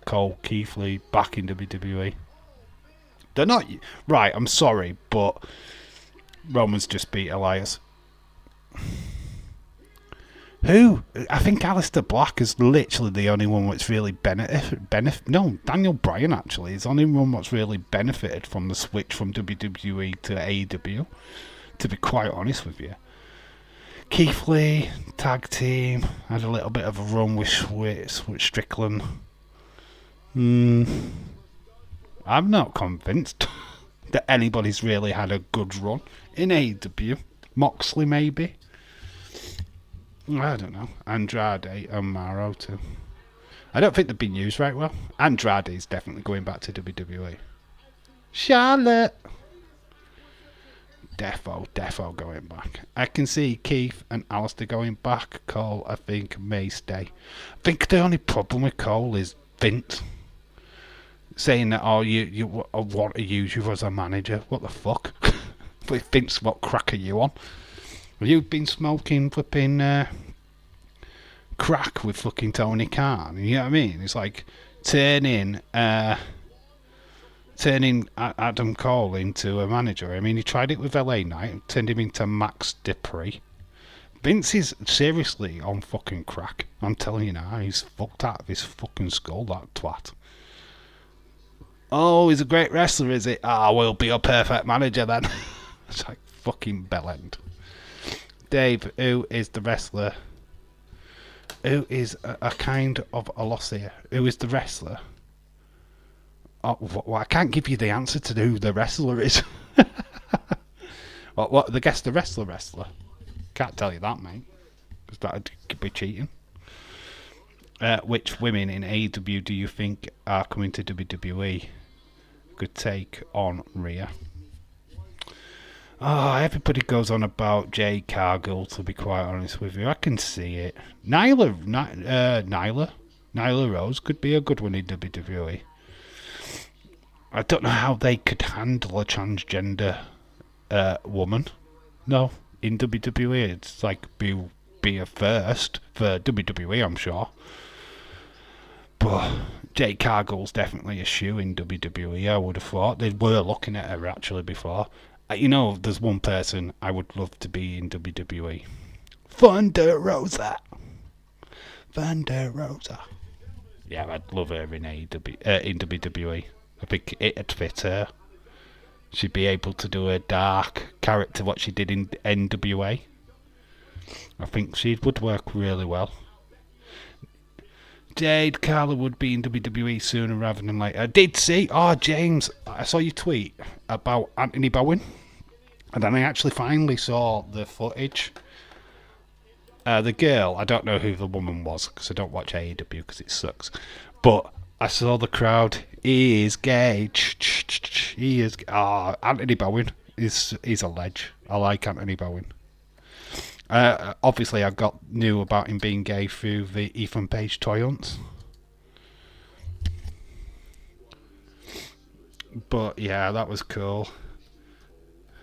in WWE. They're not right. I'm sorry, but Roman's just beat Elias. Who? I think Aleister Black is literally the only one that's really no, Daniel Bryan actually is the only one that's really benefited from the switch from WWE to AEW, to be quite honest with you. Keith Lee, tag team, had a little bit of a run with Strickland. I'm not convinced that anybody's really had a good run in AEW. Moxley maybe. I don't know. Andrade and Maro too. I don't think they've been used right well. Andrade's definitely going back to WWE. Charlotte. Defo going back. I can see Keith and Alistair going back. Cole, I think, may stay. I think the only problem with Cole is Vince saying that, oh, you want to use you as a manager. What the fuck? Vince, what crack are you on? You've been smoking flipping crack with fucking Tony Khan. You know what I mean? It's like turning Adam Cole into a manager. I mean, he tried it with LA Knight, turned him into Max Dupree. Vince is seriously on fucking crack. I'm telling you now, he's fucked out of his fucking skull, that twat. Oh, he's a great wrestler, is he? We'll be a perfect manager then. It's like fucking bellend. Dave, who is the wrestler? Who is a kind of a loss here? Who is the wrestler? Oh, well, I can't give you the answer to who the wrestler is. What? Guess the wrestler? Can't tell you that, mate. Because that would be cheating. Which women in AEW do you think are coming to WWE? Good take on Rhea. Oh, everybody goes on about Jade Cargill, to be quite honest with you. I can see it. Nyla Rose could be a good one in WWE. I don't know how they could handle a transgender woman. No, in WWE, it's like be a first for WWE, I'm sure. But Jade Cargill's definitely a shoe in WWE, I would have thought. They were looking at her actually before. There's one person I would love to be in WWE. Thunder Rosa. Yeah, I'd love her in in WWE. I think it'd fit her. She'd be able to do a dark character, what she did in NWA. I think she would work really well. Jade Carla would be in WWE sooner rather than later. I did see. Oh, James, I saw your tweet about Anthony Bowen. And then I actually finally saw the footage. The girl, I don't know who the woman was because I don't watch AEW because it sucks. But I saw the crowd. He is gay. He is. Anthony Bowen he's a ledge. I like Anthony Bowen. Obviously, I knew about him being gay through the Ethan Page toy hunts. But yeah, that was cool.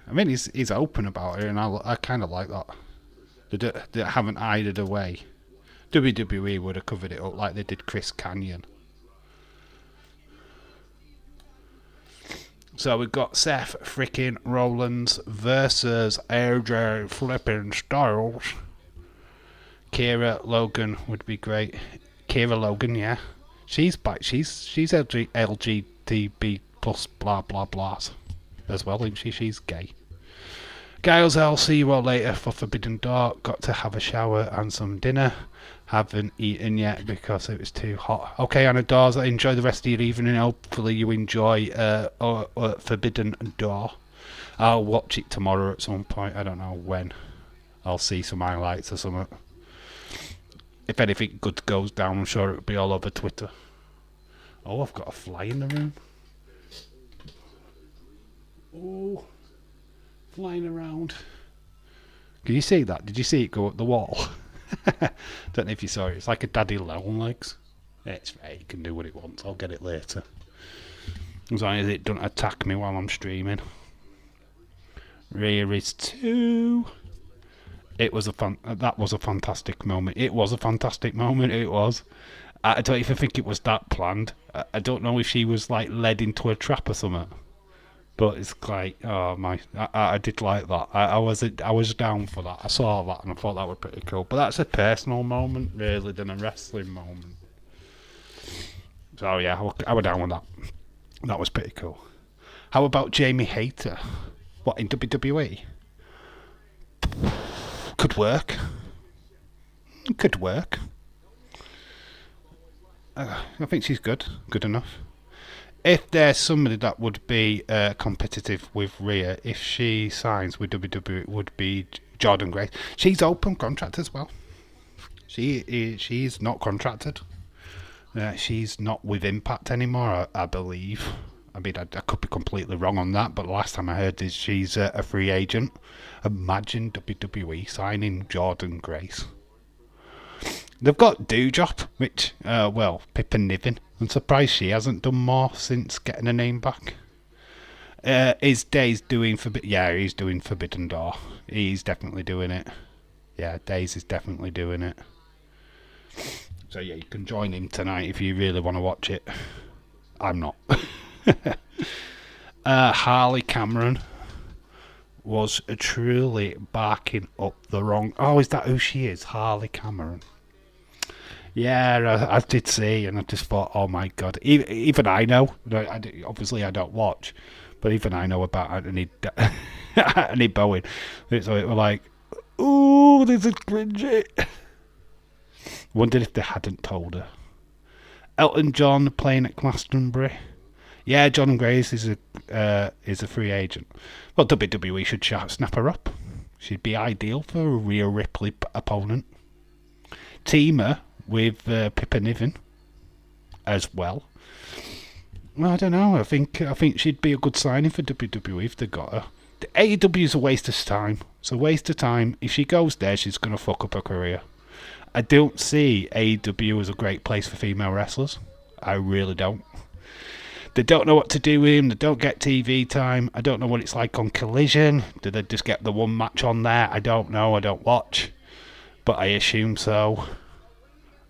I mean, he's open about it, and I kind of like that. They haven't hid it away. WWE would have covered it up like they did Chris Canyon. So we've got Seth freaking Rollins versus AJ flipping Styles. Kira Logan would be great. Kira Logan, yeah. She's LGBT plus blah blah blahs as well, isn't she? She's gay. Giles, I'll see you all later for Forbidden Door. Got to have a shower and some dinner. Haven't eaten yet because it was too hot. Okay, Anna Dawes, enjoy the rest of your evening. Hopefully you enjoy Forbidden Door. I'll watch it tomorrow at some point. I don't know when. I'll see some highlights or something. If anything good goes down, I'm sure it'll be all over Twitter. Oh, I've got a fly in the room. Oh, flying around. Can you see that? Did you see it go up the wall? Don't know if you saw it. It's like a daddy long legs. It's right. It can do what it wants. I'll get it later. As long as it doesn't attack me while I'm streaming. Rhea is 2. That was a fantastic moment. It was a fantastic moment. It was. I don't even think it was that planned. I don't know if she was like led into a trap or something. But it's like, oh my, I did like that. I was down for that. I saw that and I thought that was pretty cool. But that's a personal moment, really, than a wrestling moment. So yeah, I was down with that. That was pretty cool. How about Jamie Hayter? What, in WWE? Could work. Could work. I think she's good. Good enough. If there's somebody that would be competitive with Rhea, if she signs with WWE, it would be Jordan Grace. She's open contract as well. She's not contracted. She's not with Impact anymore, I believe. I mean, I could be completely wrong on that, but the last time I heard is she's a free agent. Imagine WWE signing Jordan Grace. They've got Doudrop, which, Pippa Niven. I'm surprised she hasn't done more since getting her name back. Is Days doing he's doing Forbidden Door. He's definitely doing it. Yeah, Days is definitely doing it. So yeah, you can join him tonight if you really want to watch it. I'm not. Harley Cameron was truly barking up the wrong... Oh, is that who she is? Harley Cameron. Yeah, I did see, and I just thought, oh my god. Even I know. Obviously, I don't watch, but even I know about Anthony Bowen. So it was like, ooh, this is cringy. Wondered if they hadn't told her. Elton John playing at Glastonbury. Yeah, John Grace is a free agent. Well, WWE should snap her up. She'd be ideal for a Rhea Ripley opponent. Team her with Pippa Niven as well. Well, I don't know. I think she'd be a good signing for WWE if they got her. The AEW is a waste of time. It's a waste of time. If she goes there, she's going to fuck up her career. I don't see AEW as a great place for female wrestlers. I really don't. They don't know what to do with him. They don't get TV time. I don't know what it's like on Collision. Do they just get the one match on there? I don't know. I don't watch. But I assume so.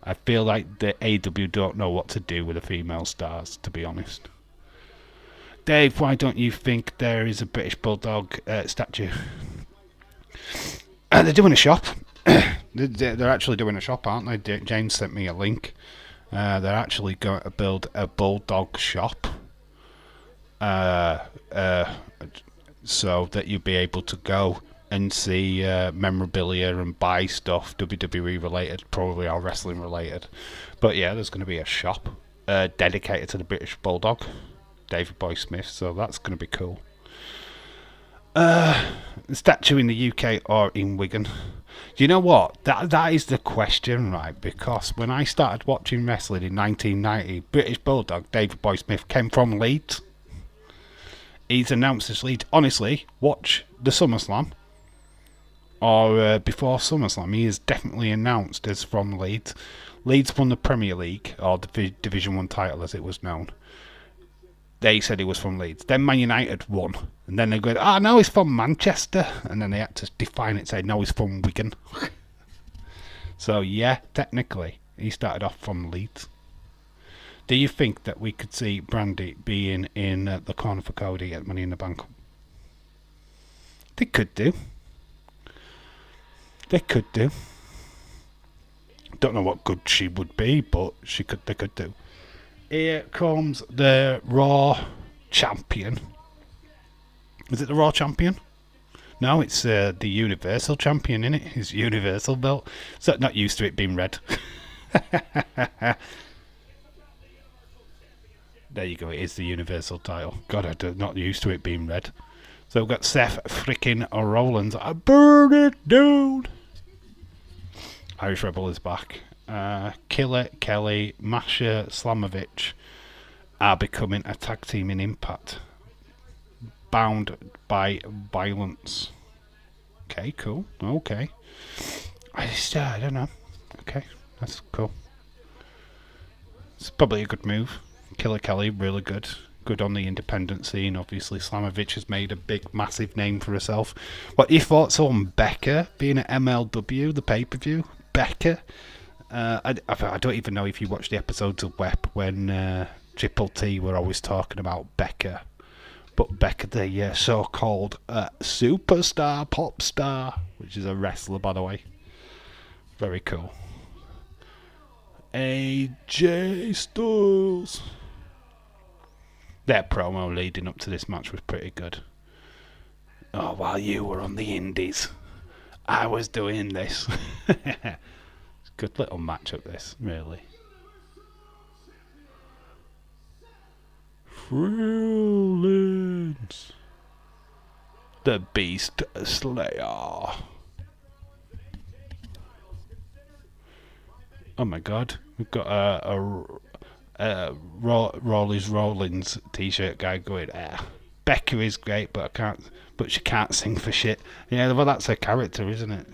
I feel like the AW don't know what to do with the female stars, to be honest. Dave, why don't you think there is a British Bulldog statue? They're doing a shop. They're actually doing a shop, aren't they? James sent me a link. They're actually going to build a Bulldog shop. So that you'll be able to go and see memorabilia and buy stuff WWE related, probably or wrestling related. But yeah, there's going to be a shop dedicated to the British Bulldog, David Boy Smith, so that's going to be cool. The statue in the UK or in Wigan? Do you know what? That is the question, right? Because when I started watching wrestling in 1990, British Bulldog David Boy Smith came from Leeds. He's announced as Leeds. Honestly, watch the SummerSlam. Or before SummerSlam, he is definitely announced as from Leeds. Leeds won the Premier League, or the Division 1 title as it was known. They said he was from Leeds. Then Man United won. And then they go, no, he's from Manchester. And then they had to define it, say, no, he's from Wigan. So, yeah, technically, he started off from Leeds. Do you think that we could see Brandy being in the corner for Cody at Money in the Bank? They could do. They could do. Don't know what good she would be, but they could do. Here comes the Raw Champion. Is it the Raw Champion? No, it's the Universal Champion, innit? It's Universal belt. So not used to it being red. There you go, it is the Universal title. God, I'm not used to it being red. So we've got Seth freaking Rollins. I burn it down! Irish Rebel is back. Killer Kelly, Masha Slamovich are becoming a tag team in Impact. Bound by violence. Okay, cool. Okay. I don't know. Okay, that's cool. It's probably a good move. Killer Kelly, really good. Good on the independent scene. Obviously, Slamovich has made a big, massive name for herself. What are your thoughts on Becca being at MLW, the pay-per-view? Becca? I don't even know if you watched the episodes of WEP when Triple T were always talking about Becca. But Becca, the so-called superstar, pop star, which is a wrestler, by the way. Very cool. AJ Styles. Their promo leading up to this match was pretty good. Oh, while you were on the indies, I was doing this. Good little matchup, this, really. Rollins, the Beast Slayer. Oh my God, we've got Rollins t-shirt guy going. Becca is great, but she can't sing for shit. Yeah, well, that's her character, isn't it?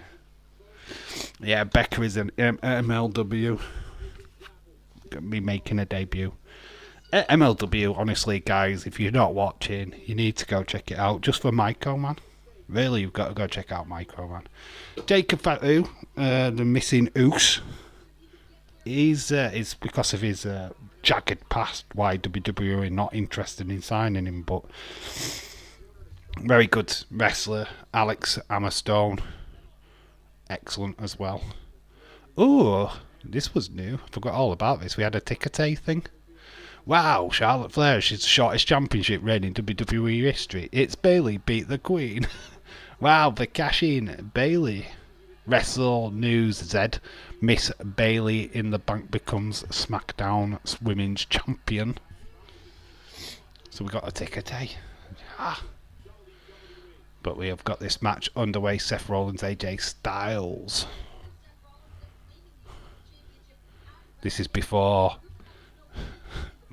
Yeah, Becca is an MLW. Gonna be making a debut. MLW, honestly, guys, if you're not watching, you need to go check it out. Just for Micro Man. Really, you've got to go check out Micro Man. Jacob Fatu, the missing Oos. Is because of his jagged past why WWE are not interested in signing him, but very good wrestler. Alex Hammerstone, excellent as well. Oh, this was new. I forgot all about this. We had a ticker thing. Wow, Charlotte Flair, she's the shortest championship reign in WWE history. It's Bayley beat the Queen. Wow, the cash in. Bayley. Wrestle News Z. Miss Bayley in the Bank becomes SmackDown Women's Champion. So we got a ticker But we have got this match underway. Seth Rollins, AJ Styles. This is before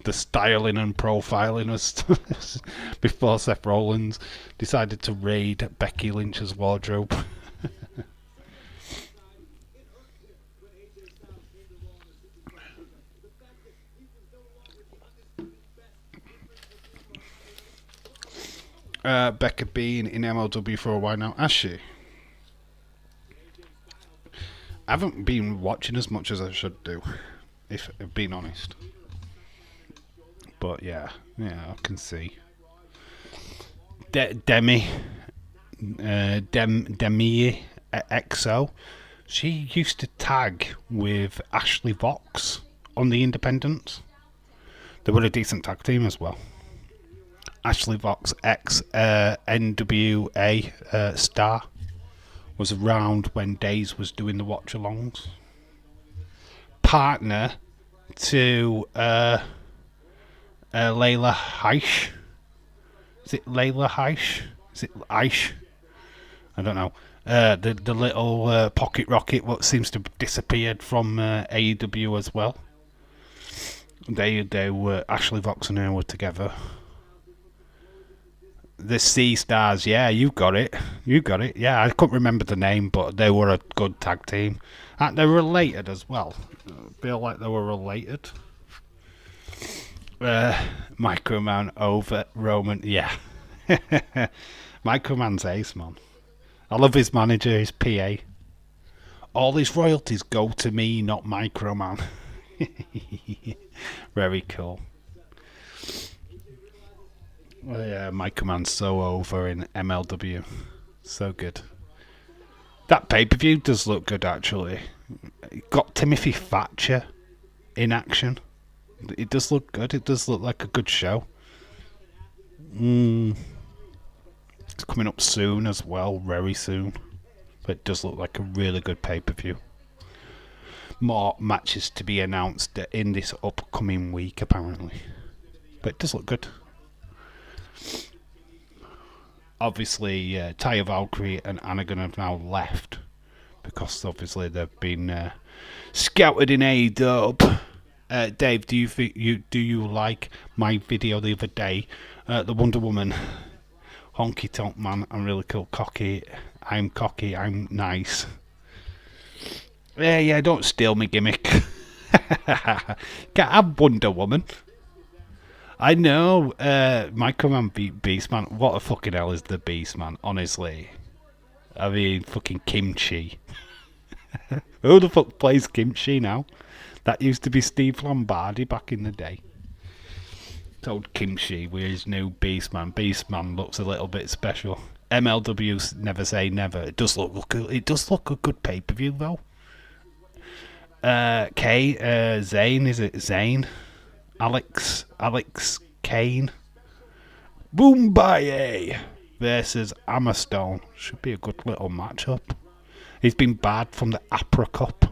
the styling and profiling was before Seth Rollins decided to raid Becky Lynch's wardrobe. Becca been in MLW for a while now, has she? I haven't been watching as much as I should do, if I'm being honest. But yeah, I can see. Demi XO, she used to tag with Ashley Vox on the Independents. They were a decent tag team as well. Ashley Vox ex NWA star was around when Days was doing the watch-alongs. Partner to Layla Heish. Is it Layla Heish? Is it Aish? I don't know. The little pocket rocket what seems to have disappeared from AEW as well. They were Ashley Vox and her were together. The Sea Stars, yeah, you got it. Yeah, I couldn't remember the name, but they were a good tag team. And they're related as well. I feel like they were related. Microman over Roman, yeah. Microman's ace, man. I love his manager, his PA. All his royalties go to me, not Microman. Very cool. Yeah, Microman's so over in MLW. So good. That pay-per-view does look good, actually. Got Timothy Thatcher in action. It does look good. It does look like a good show. It's coming up soon as well, very soon. But it does look like a really good pay-per-view. More matches to be announced in this upcoming week, apparently. But it does look good. Obviously, Taya Valkyrie and Anagon have now left because obviously they've been scouted in AEW. Dave, do you like my video the other day? The Wonder Woman, honky tonk man, I'm really cool, cocky, I'm nice. Yeah, don't steal me gimmick. Can't have Wonder Woman. I know, Microman beat Beastman. What the fucking hell is the Beastman, honestly? I mean, fucking Kimchi. Who the fuck plays Kimchi now? That used to be Steve Lombardi back in the day. Told Kimchi with his new Beastman. Beastman looks a little bit special. MLW never say never. It does look good. It does look a good pay-per-view though. Zane, is it Zane? Alex Kane. Boombaye versus Hammerstone. Should be a good little matchup. He's been bad from the Opera Cup,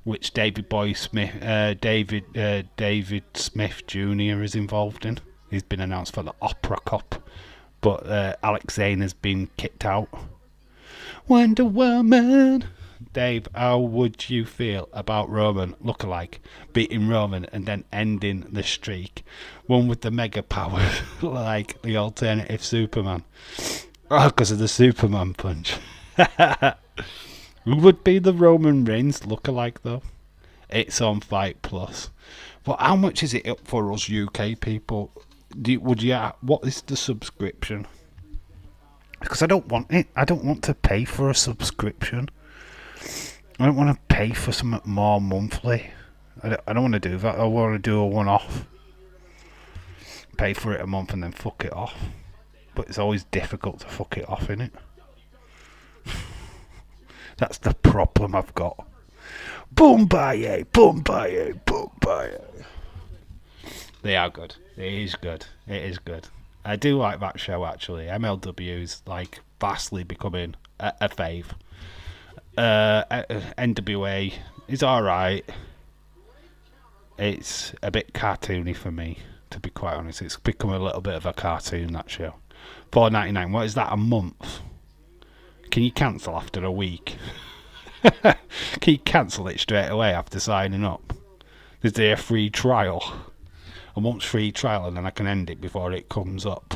which David Smith Jr. is involved in. He's been announced for the Opera Cup, but Alex Zane has been kicked out. Wonder Woman. Dave, how would you feel about Roman lookalike beating Roman and then ending the streak? One with the mega power, like the alternative Superman. Oh, because of the Superman punch. Who would be the Roman Reigns lookalike though? It's on Fight Plus. But how much is it up for us UK people? What is the subscription? Because I don't want it. I don't want to pay for a subscription. I don't want to pay for something more monthly. I don't want to do that. I want to do a one-off. Pay for it a month and then fuck it off. But it's always difficult to fuck it off, innit? That's the problem I've got. Boombaye, boombaye, boombaye. They are good. It is good. It is good. I do like that show actually. MLW is like vastly becoming a fave. NWA is alright. It's a bit cartoony for me, to be quite honest. It's become a little bit of a cartoon, that show. $4.99. What is that, a month? Can you cancel after a week? Can you cancel it straight away after signing up? There's a free trial. A month's free trial, and then I can end it before it comes up.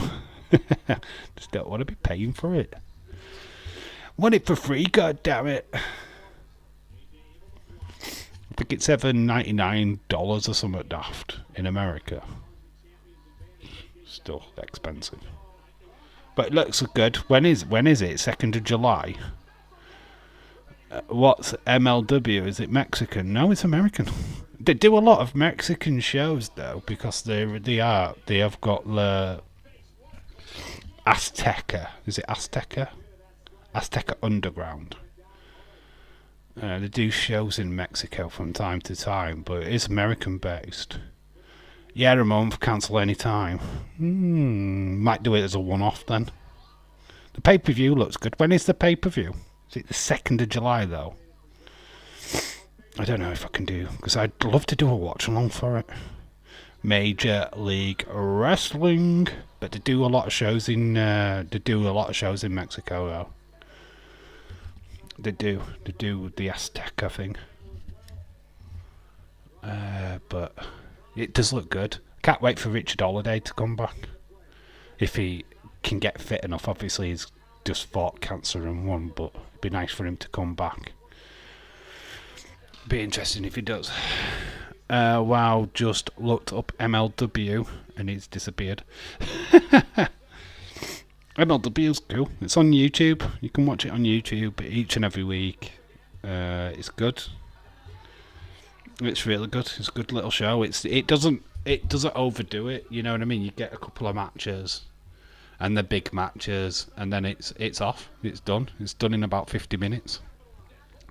Just don't want to be paying for it. Want it for free, god damn it. I think it's $7.99 or something daft in America. Still expensive. But it looks good. When is it? 2nd of July? What's MLW? Is it Mexican? No, it's American. They do a lot of Mexican shows though, because they have got the Azteca. Is it Azteca? Azteca Underground. They do shows in Mexico from time to time, but it is American based. Yeah, a month, cancel any time. Might do it as a one-off then. The pay-per-view looks good. When is the pay-per-view? Is it the 2nd of July though? I don't know if I can do, because I'd love to do a watch-along for it. Major League Wrestling, but they do a lot of shows in Mexico though. They do the Azteca thing. But it does look good. Can't wait for Richard Holiday to come back. If he can get fit enough. Obviously he's just fought cancer and won, but it'd be nice for him to come back. Be interesting if he does. Wow, just looked up MLW and it's disappeared. MLW's cool. It's on YouTube. You can watch it on YouTube each and every week. It's good. It's really good. It's a good little show. It doesn't overdo it. You know what I mean? You get a couple of matches, and the big matches, and then it's off. It's done. It's done in about 50 minutes,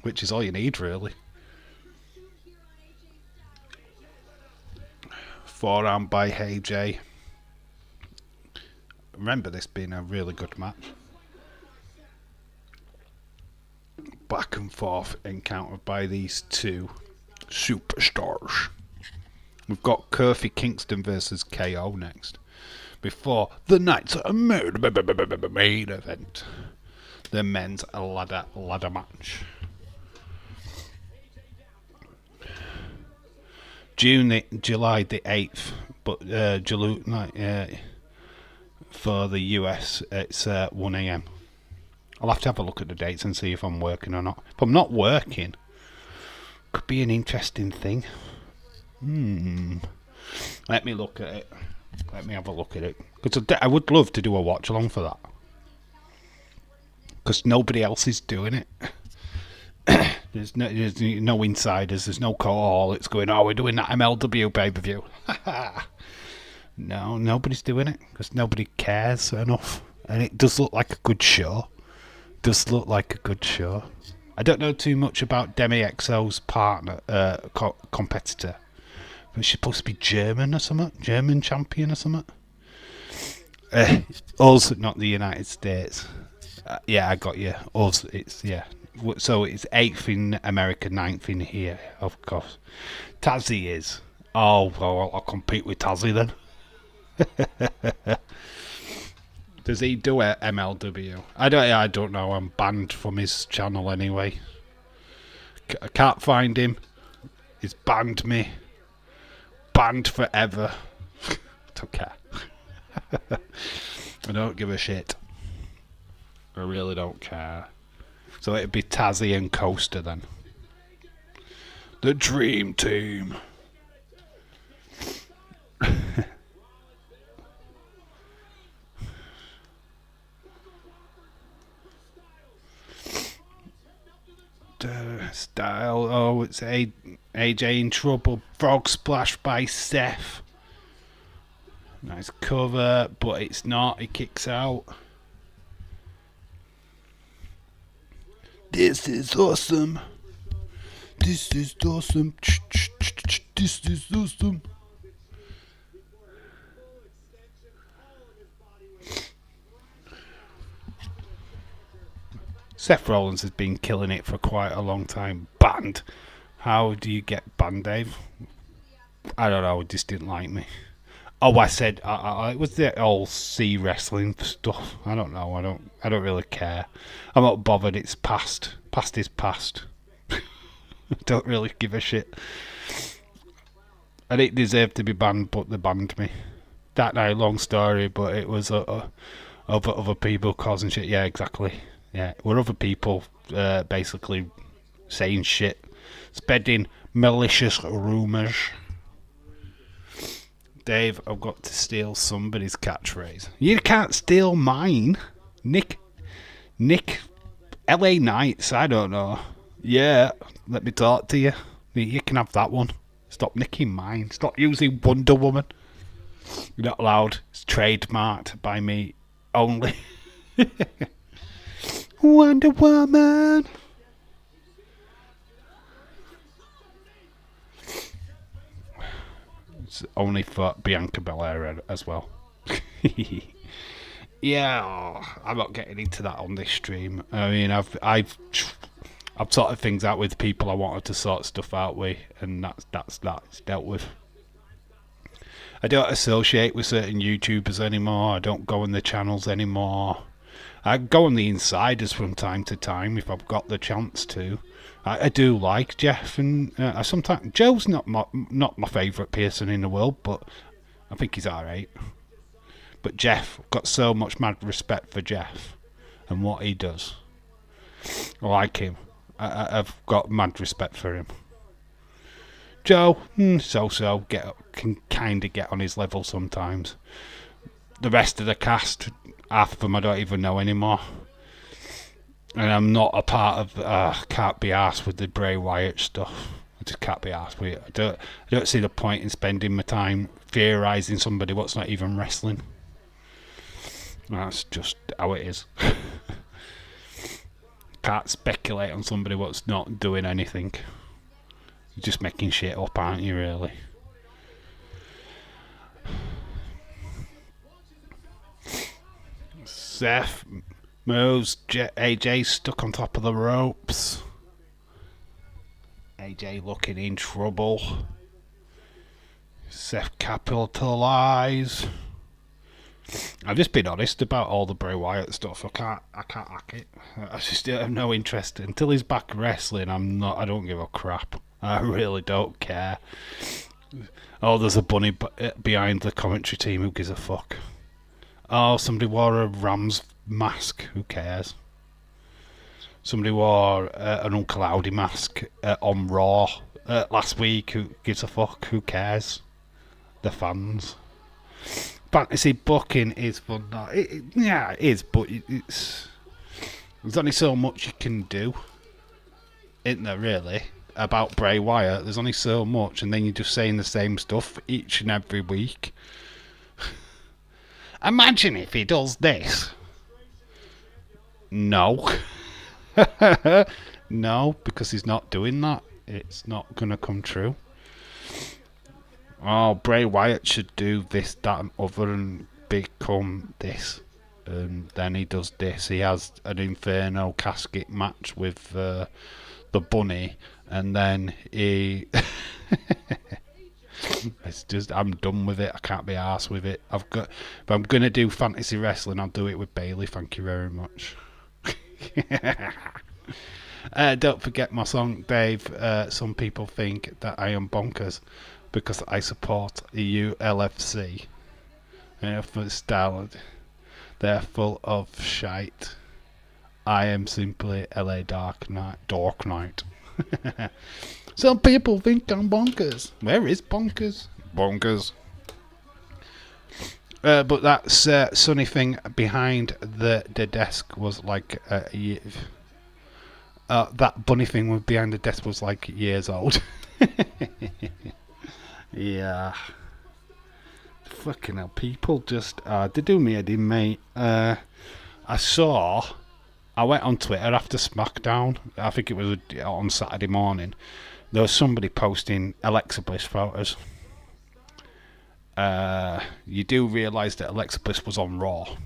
which is all you need really. Forearm by AJ. Remember this being a really good match. Back and forth encountered by these two superstars. We've got Kofi Kingston versus KO next. Before the night's main event. The men's ladder match. July the 8th, but for the US it's 1 AM. I'll have to have a look at the dates and see if I'm working or not. If I'm not working, could be an interesting thing. Let me look at it. Let me have a look at it. Because I would love to do a watch along for that. Because nobody else is doing it. There's no insiders, there's no call. It's going, oh, we're doing that MLW pay-per-view. No, nobody's doing it because nobody cares enough. And it does look like a good show. I don't know too much about Demi XO's partner, competitor. But she's supposed to be German or something? German champion or something? Us, not the United States. Yeah, I got you. Us, yeah. So it's 8th in America, 9th in here, of course. Tazzy is. Oh, well, I'll compete with Tazzy then. Does he do a MLW? I don't know. I'm banned from his channel anyway. I can't find him. He's banned me. Banned forever. Don't care. I don't give a shit. I really don't care. So it'd be Tazzy and Coaster then. The Dream Team. Style. Oh, it's AJ in trouble. Frog splash by Seth. Nice cover, but it's not. He kicks out. This is awesome. This is awesome. This is awesome. Seth Rollins has been killing it for quite a long time. Banned. How do you get banned, Dave? I don't know. He just didn't like me. Oh, I said it was the old C wrestling stuff. I don't know. I don't really care. I'm not bothered. It's past. Past is past. I don't really give a shit. I didn't deserve to be banned, but they banned me. That night, long story, but it was other people causing shit. Yeah, exactly. Yeah, we're other people basically saying shit, spreading malicious rumours. Dave, I've got to steal somebody's catchphrase. You can't steal mine. Nick, LA Knights, I don't know. Yeah, let me talk to you. You can have that one. Stop nicking mine. Stop using Wonder Woman. You're not allowed. It's trademarked by me only. Wonder Woman. It's only for Bianca Belair as well. Yeah, I'm not getting into that on this stream. I mean, I've sorted things out with people I wanted to sort stuff out with, and that's dealt with. I don't associate with certain YouTubers anymore. I don't go on the channels anymore. I go on the insiders from time to time if I've got the chance to. I do like Jeff, and I sometimes Joe's not my favourite person in the world, but I think he's alright. But Jeff, I've got so much mad respect for Jeff and what he does. I like him. I've got mad respect for him. Joe, so can kind of get on his level sometimes. The rest of the cast, half of them I don't even know anymore. And I'm not a part of. Can't be arsed with the Bray Wyatt stuff. I just can't be arsed with it. I don't see the point in spending my time theorising somebody what's not even wrestling. That's just how it is. Can't speculate on somebody what's not doing anything. You're just making shit up, aren't you, really? Seth moves. AJ stuck on top of the ropes. AJ looking in trouble. Seth capitalize. I've just been honest about all the Bray Wyatt stuff. I can't hack it. I just have no interest until he's back wrestling. I don't give a crap. I really don't care. Oh, there's a bunny behind the commentary team. Who gives a fuck? Oh, somebody wore a Rams mask. Who cares? Somebody wore an Uncle Howdy mask on Raw last week. Who gives a fuck? Who cares? The fans. Fantasy booking is fun. Yeah, it is, but there's only so much you can do, isn't there, really, about Bray Wyatt? There's only so much, and then you're just saying the same stuff each and every week. Imagine if he does this. No. No, because he's not doing that. It's not going to come true. Oh, Bray Wyatt should do this, that, and other, and become this. And then he does this. He has an Inferno casket match with the bunny, and then he. It's just, I'm done with it. I can't be arsed with it. If I'm gonna do fantasy wrestling, I'll do it with Bailey. Thank you very much. Don't forget my song, Dave. Some people think that I am bonkers because I support the ULFC. They're full of shite. I am simply LA Dark Knight. Some people think I'm bonkers. Where is bonkers? Bonkers. But that sunny thing behind the desk was like that bunny thing behind the desk was like years old. Yeah. Fucking hell, people just they do me head in, mate. I went on Twitter after SmackDown. I think it was on Saturday morning. There was somebody posting Alexa Bliss photos. You do realise that Alexa Bliss was on Raw.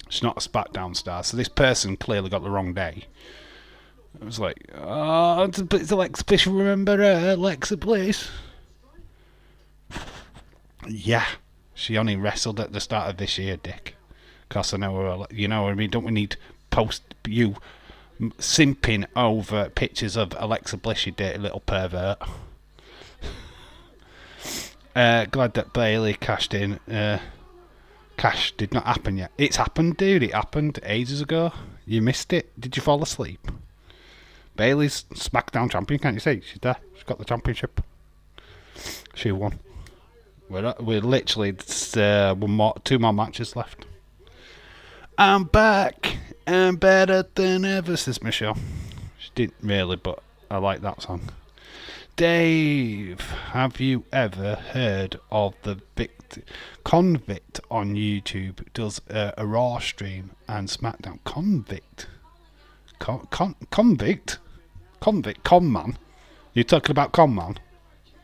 She's not a SmackDown star, so this person clearly got the wrong day. It was like, oh, it's Alexa Bliss. Remember Alexa Bliss? Yeah, she only wrestled at the start of this year, Dick. Because I know her, you know what I mean? Don't we need you simping over pictures of Alexa Bliss, you dirty little pervert? Glad that Bailey cashed in. Cash did not happen yet. It's happened, dude. It happened ages ago. You missed it. Did you fall asleep? Bailey's SmackDown champion, can't you see? She's there. She's got the championship. She won. We're literally two more matches left. I'm back. I'm better than ever, says Michelle. She didn't really, but I like that song. Dave, have you ever heard of the Convict on YouTube? Does a Raw stream and SmackDown. Convict? Convict? Conman? You talking about Conman?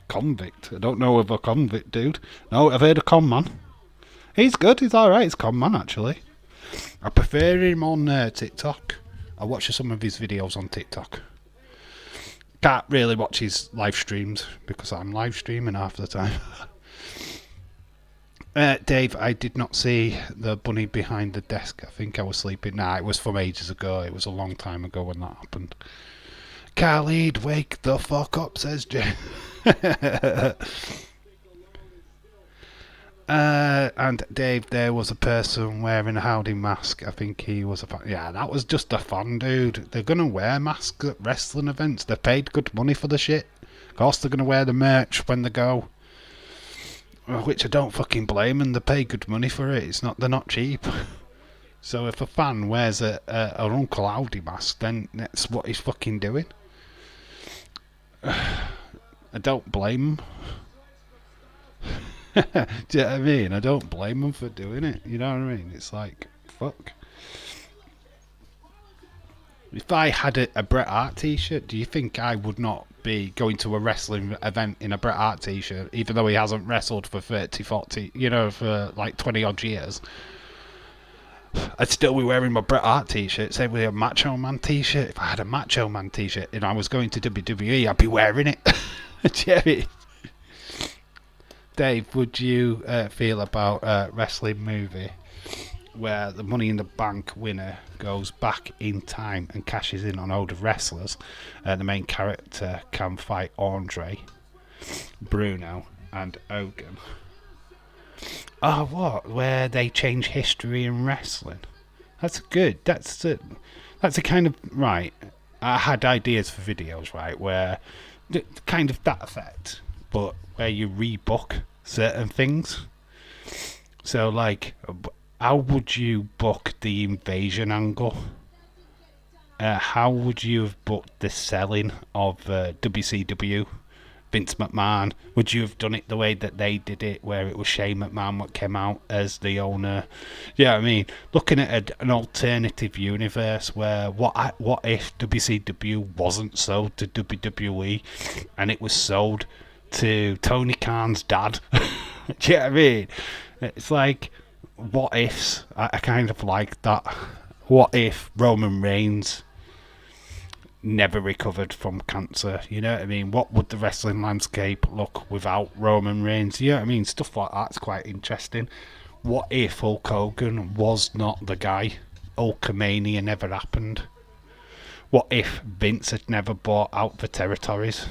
Convict. I don't know of a convict, dude. No, I've heard of Conman. He's good. He's alright. He's Conman, actually. I prefer him on TikTok. I watch some of his videos on TikTok. Can't really watch his live streams because I'm live streaming half the time. Dave, I did not see the bunny behind the desk. I think I was sleeping. Nah, it was from ages ago. It was a long time ago when that happened. Khalid, wake the fuck up, says Jay. And Dave, there was a person wearing a howdy mask. I think he was a fan. Yeah, that was just a fan, dude. They're gonna wear masks at wrestling events. They're paid good money for the shit. Of course they're gonna wear the merch when they go. Which I don't fucking blame them. They pay good money for it. They're not cheap. So if a fan wears an Uncle Howdy mask, then that's what he's fucking doing. I don't blame him. Do you know what I mean? I don't blame them for doing it. You know what I mean? It's like, fuck. If I had a Bret Hart t-shirt, do you think I would not be going to a wrestling event in a Bret Hart t-shirt, even though he hasn't wrestled for 30, 40, for like 20 odd years? I'd still be wearing my Bret Hart t-shirt. Same with a Macho Man t-shirt. If I had a Macho Man t-shirt and I was going to WWE, I'd be wearing it. Jerry. Dave, would you feel about a wrestling movie where the Money in the Bank winner goes back in time and cashes in on older wrestlers? The main character can fight Andre, Bruno, and Hogan. Oh, what? Where they change history in wrestling? That's good. That's a kind of right. I had ideas for videos, right, where kind of that effect, but where you rebook certain things. So, like, how would you book the invasion angle? How would you have booked the selling of WCW? Vince McMahon, would you have done it the way that they did it, where it was Shane McMahon what came out as the owner? Yeah, I mean, looking at an alternative universe where what if WCW wasn't sold to WWE and it was sold to Tony Khan's dad? Do you know what I mean? It's like, what ifs? I kind of like that. What if Roman Reigns never recovered from cancer? You know what I mean? What would the wrestling landscape look without Roman Reigns? You know what I mean? Stuff like that's quite interesting. What if Hulk Hogan was not the guy? Hulkamania never happened. What if Vince had never bought out the territories?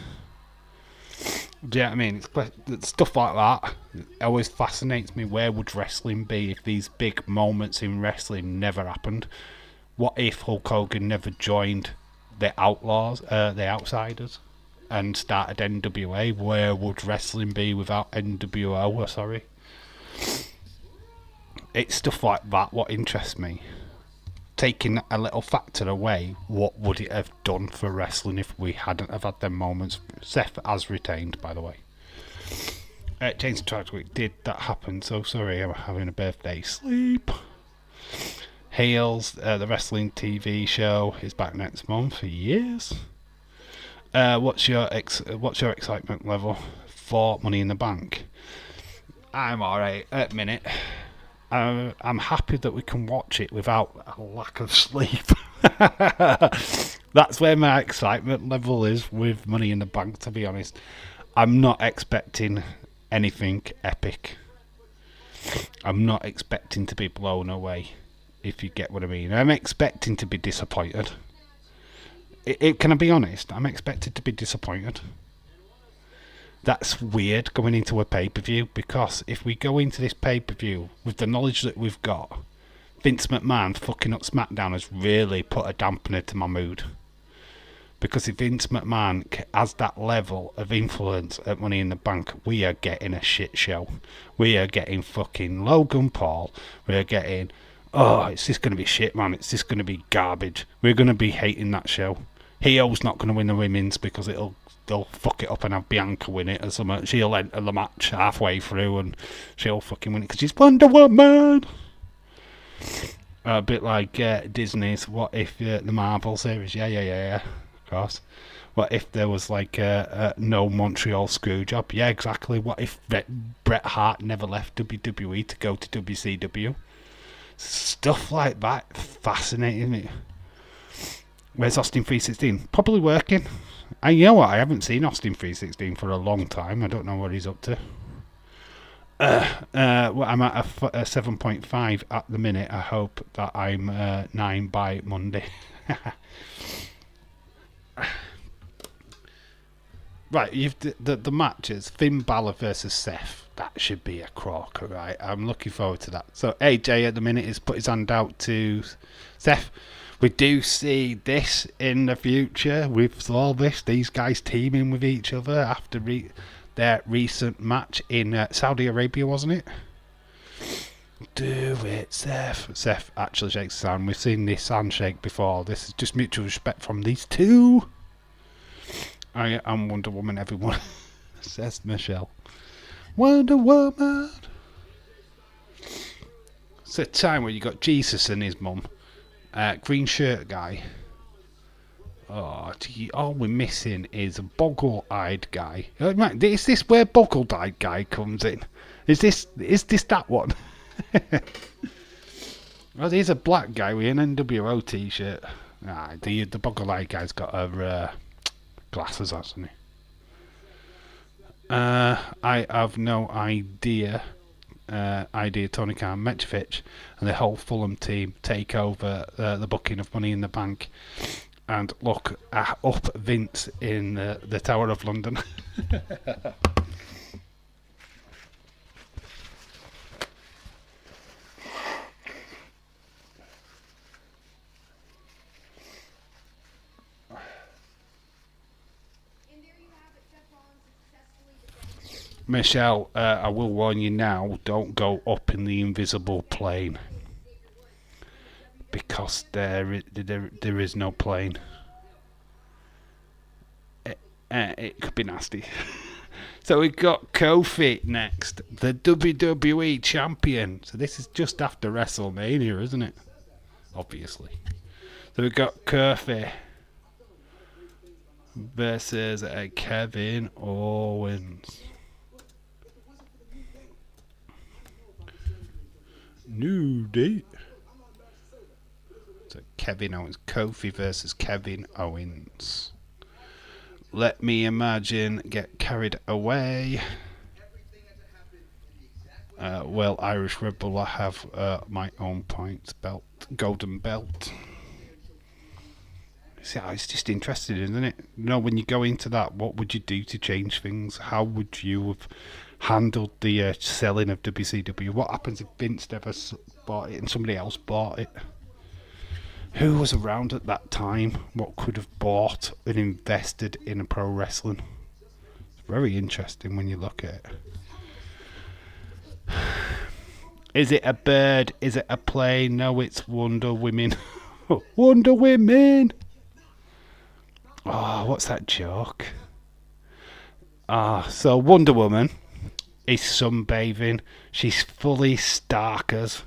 Do you know what I mean? It's stuff like that. It always fascinates me. Where would wrestling be if these big moments in wrestling never happened? What if Hulk Hogan never joined the Outlaws, the Outsiders, and started NWA? Where would wrestling be without NWO? Sorry. It's stuff like that what interests me. Taking a little factor away, what would it have done for wrestling if we hadn't have had them moments? Seth has retained, by the way. James Chadwick, did that happen? So sorry, I'm having a birthday sleep. Hales, the wrestling TV show, is back next month for years. What's your excitement level for Money in the Bank? I'm alright at the minute. I'm happy that we can watch it without a lack of sleep. That's where my excitement level is with Money in the Bank, to be honest. I'm not expecting anything epic. I'm not expecting to be blown away, if you get what I mean. I'm expecting to be disappointed. Can I be honest? I'm expected to be disappointed. That's weird going into a pay-per-view, because if we go into this pay-per-view with the knowledge that we've got, Vince McMahon fucking up SmackDown has really put a dampener to my mood. Because if Vince McMahon has that level of influence at Money in the Bank, we are getting a shit show. We are getting fucking Logan Paul. We are getting, oh, it's just going to be shit, man. It's just going to be garbage. We're going to be hating that show. Hio's not going to win the women's because they'll fuck it up and have Bianca win it or something. She'll enter the match halfway through and she'll fucking win it because she's Wonder Woman. A bit like Disney's What If, the Marvel series. Yeah. Course. What if there was like a no Montreal screw job? Yeah, exactly. What if Bret Hart never left WWE to go to WCW? Stuff like that, fascinating, isn't it? Where's Austin 316? Probably working. And you know what? I haven't seen Austin 316 for a long time. I don't know what he's up to. Well, I'm at a 7.5 at the minute. I hope that I'm 9 by Monday. Right, the matches, Finn Balor versus Seth. That should be a crocker, right? I'm looking forward to that. So AJ at the minute has put his hand out to Seth. We do see this in the future with all this, these guys teaming with each other after their recent match in Saudi Arabia, wasn't it? Do it, Seth. Seth actually shakes his hand. We've seen this handshake before. This is just mutual respect from these two. I am Wonder Woman, everyone, says Michelle. Wonder Woman. It's a time where you got Jesus and his mum. Green shirt guy. Oh, gee, all we're missing is a boggle-eyed guy. Is this where boggle-eyed guy comes in? Is this that one? Well, there's a black guy with an NWO t-shirt. The boggle-eyed guy's got a glasses, hasn't he? I have no idea. Tony Khan, Mitrovic, and the whole Fulham team take over the booking of Money in the Bank, and look up Vince in the Tower of London. Michelle, I will warn you now, don't go up in the invisible plane. Because there is no plane. It could be nasty. So we've got Kofi next, the WWE champion. So this is just after WrestleMania, isn't it? Obviously. So we've got Kofi versus Kevin Owens. New date. So Kevin Owens, Kofi versus Kevin Owens. Let me imagine get carried away. Well, Irish Rebel, I have my own points belt, golden belt. See, it's just interesting, isn't it? You know, when you go into that, what would you do to change things? How would you have handled the selling of WCW? What happens if Vince never bought it and somebody else bought it? Who was around at that time? What could have bought and invested in a pro wrestling? It's very interesting when you look at it. Is it a bird? Is it a plane? No, it's Wonder Women. Wonder Women! Oh, what's that joke? So Wonder Woman is sunbathing. She's fully starkers.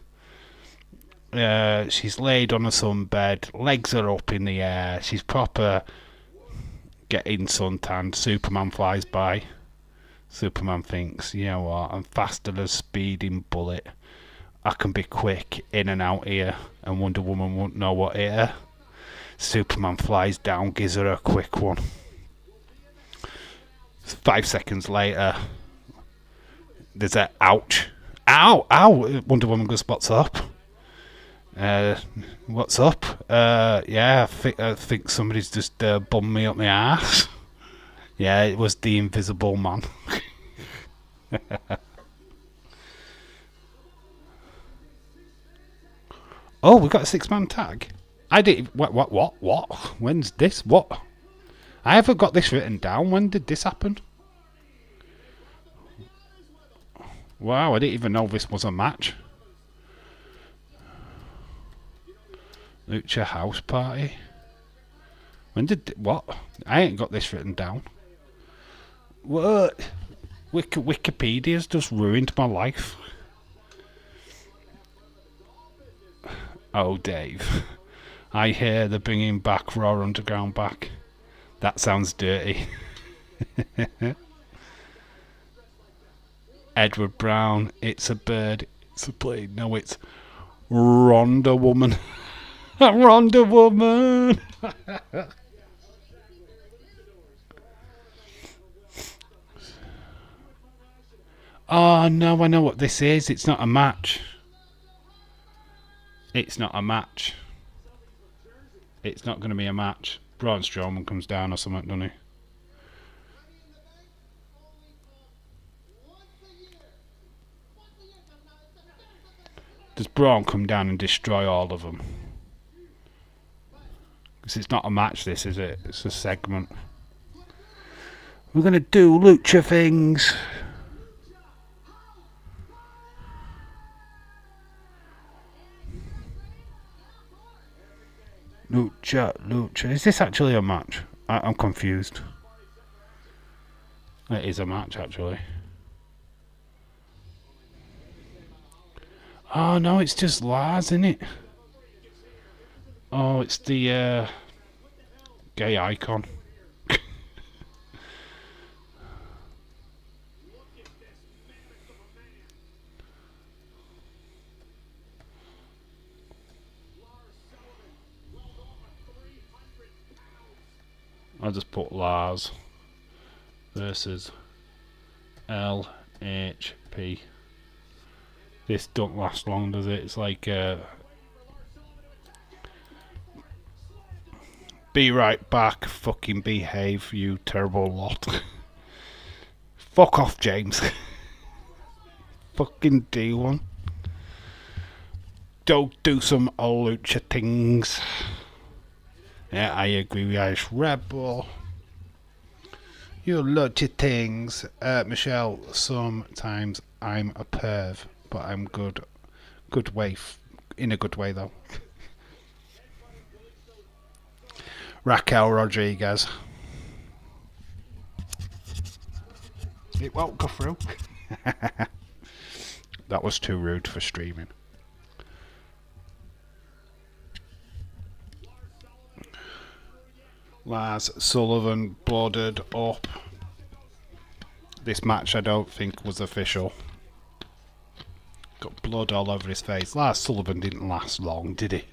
She's laid on a sunbed. Legs are up in the air. She's proper getting suntanned. Superman flies by. Superman thinks, you know what, I'm faster than a speeding bullet. I can be quick in and out here, and Wonder Woman won't know what hit her. Superman flies down, gives her a quick one. 5 seconds later, there's a ouch. Ow! Ow! Wonder Woman goes, what's up? What's up? Yeah, I think somebody's just bummed me up my ass. Yeah, it was the Invisible Man. Oh, we got a 6-man tag. I didn't. What? When's this? What? I haven't got this written down. When did this happen? Wow, I didn't even know this was a match. Lucha House Party. When did what? I ain't got this written down. What? Wikipedia's just ruined my life. Oh, Dave. I hear they're bringing back Raw Underground back. That sounds dirty. Edward Brown, it's a bird, it's a plane. No, it's Ronda Woman. Ronda Woman! Oh no, I know what this is. It's not a match. It's not a match. It's not going to be a match. Braun Strowman comes down or something, doesn't he? Does Braun come down and destroy all of them? Because it's not a match, this, is it? It's a segment. We're going to do lucha things. Lucha. Is this actually a match? I'm confused. It is a match, actually. Oh, no, it's just Lars, isn't it? Oh, it's the gay icon. I'll just put Lars versus LHP. This don't last long, does it? It's like be right back, fucking behave, you terrible lot. Fuck off, James. Fucking do one. Don't do some old lucha things. Yeah, I agree with Irish Rebel. You lucha things. Michelle, sometimes I'm a perv, but I'm good. Good way. In a good way, though. Raquel Rodriguez. It won't go through. That was too rude for streaming. Lars Sullivan blooded up. This match I don't think was official. Got blood all over his face. Lars Sullivan didn't last long, did he?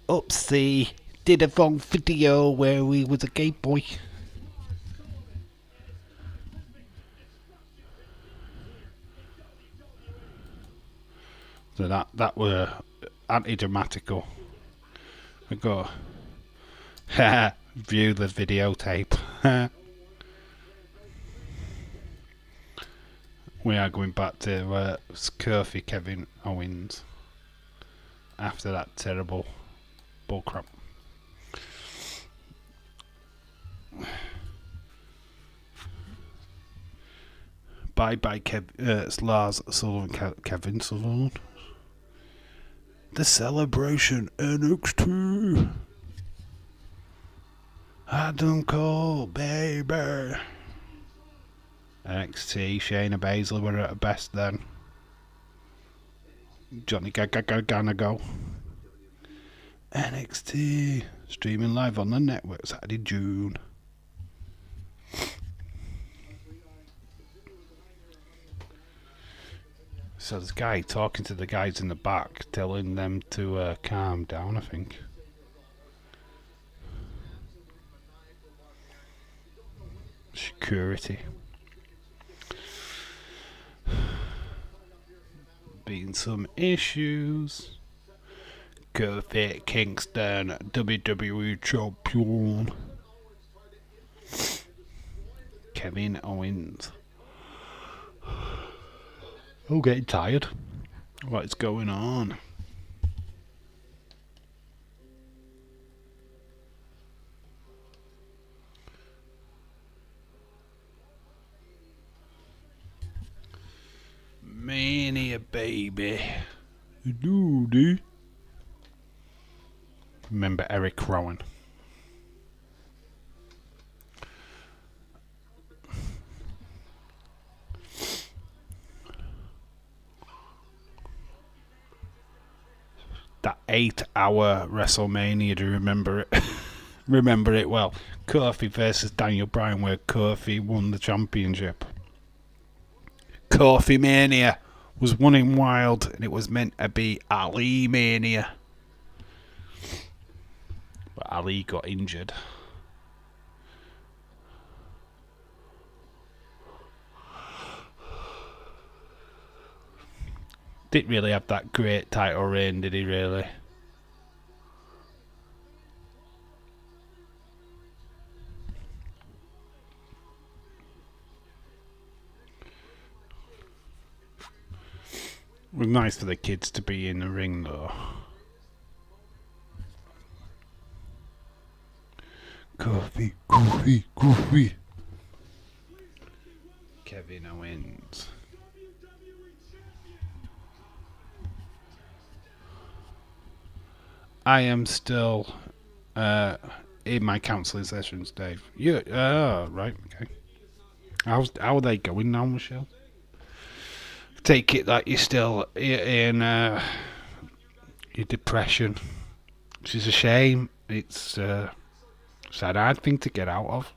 Oopsie. Did a wrong video where he was a gay boy. So that were anti-dramatical. We go view the videotape. We are going back to Scurfy Kevin Owens after that terrible bullcrap. Bye it's Lars Sullivan, Kevin Sullivan. The Celebration NXT. Adam Cole, baby. NXT, Shayna Baszler were at her best then. Johnny Gargano. NXT, streaming live on the network Saturday, June. So this guy talking to the guys in the back, telling them to calm down, I think. Security. Been some issues. Kofi Kingston, WWE champion. Kevin Owens. Oh, getting tired. What is going on? Mania, baby. Dude. Remember Eric Rowan? That 8-hour WrestleMania, do you remember it? Remember it well. Kofi versus Daniel Bryan, where Kofi won the championship. Kofi Mania was won in Wild, and it was meant to be Ali Mania. But Ali got injured. Didn't really have that great title reign, did he really? It was nice for the kids to be in the ring, though. Kofi. Kevin Owens. I am still in my counselling sessions, Dave. You, right, okay. How are they going now, Michelle? Take it that you're still in your depression, which is a shame. It's a hard thing to get out of.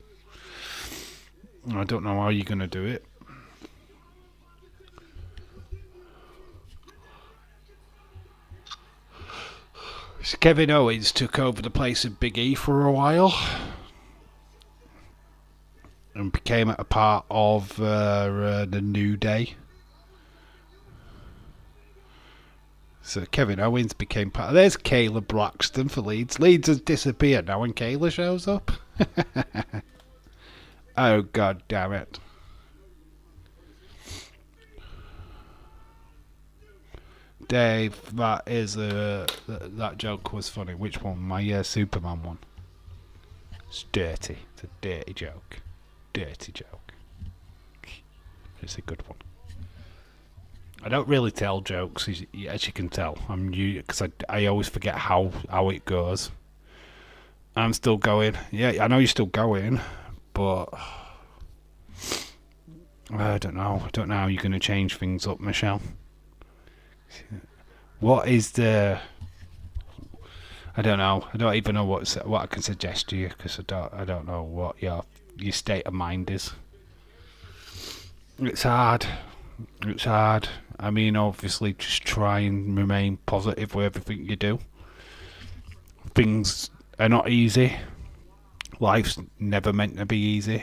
I don't know how you're going to do it. So Kevin Owens took over the place of Big E for a while and became a part of the New Day. So Kevin Owens became part of... There's Kayla Braxton for Leeds. Leeds has disappeared now when Kayla shows up. Oh, god damn it. Dave, that is that joke was funny. Which one? My Superman one. It's dirty. It's a dirty joke. Dirty joke. It's a good one. I don't really tell jokes, as you can tell. I'm new because I always forget how it goes. I'm still going. Yeah, I know you're still going, but I don't know. I don't know how you're going to change things up, Michelle. What is the? I don't know. I don't even know what I can suggest to you because I don't know what your state of mind is. It's hard. It's hard. I mean, obviously, just try and remain positive with everything you do. Things are not easy. Life's never meant to be easy.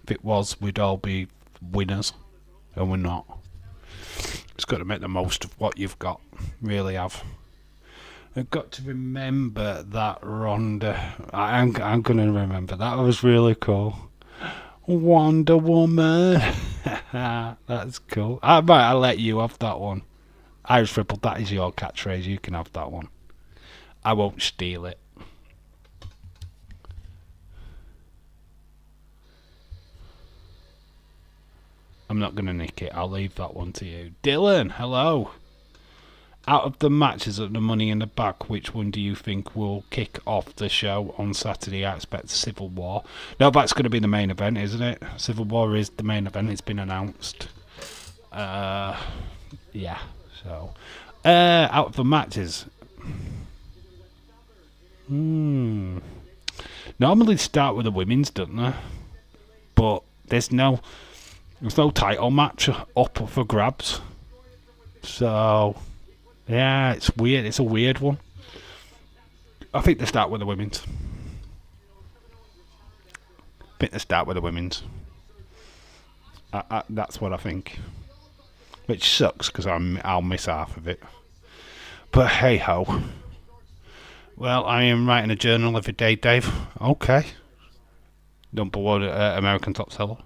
If it was, we'd all be winners, and we're not. Just got to make the most of what you've got. Really have. I've got to remember that Ronda. I'm going to remember that. Was really cool. Wonder Woman. That's cool. I'll let you have that one. Irish Ripple, that is your catchphrase. You can have that one. I won't steal it. I'm not going to nick it. I'll leave that one to you. Dylan, hello. Out of the matches at the Money in the Bank, which one do you think will kick off the show on Saturday? I expect Civil War. No, that's going to be the main event, isn't it? Civil War is the main event. It's been announced. Yeah. So, out of the matches. Normally start with the women's, don't they? But there's no title match up for grabs. So, yeah, it's weird. It's a weird one. I think they start with the women's. That's what I think. Which sucks because I'll miss half of it. But hey ho. Well, I am writing a journal every day, Dave. Okay. Number one American top seller.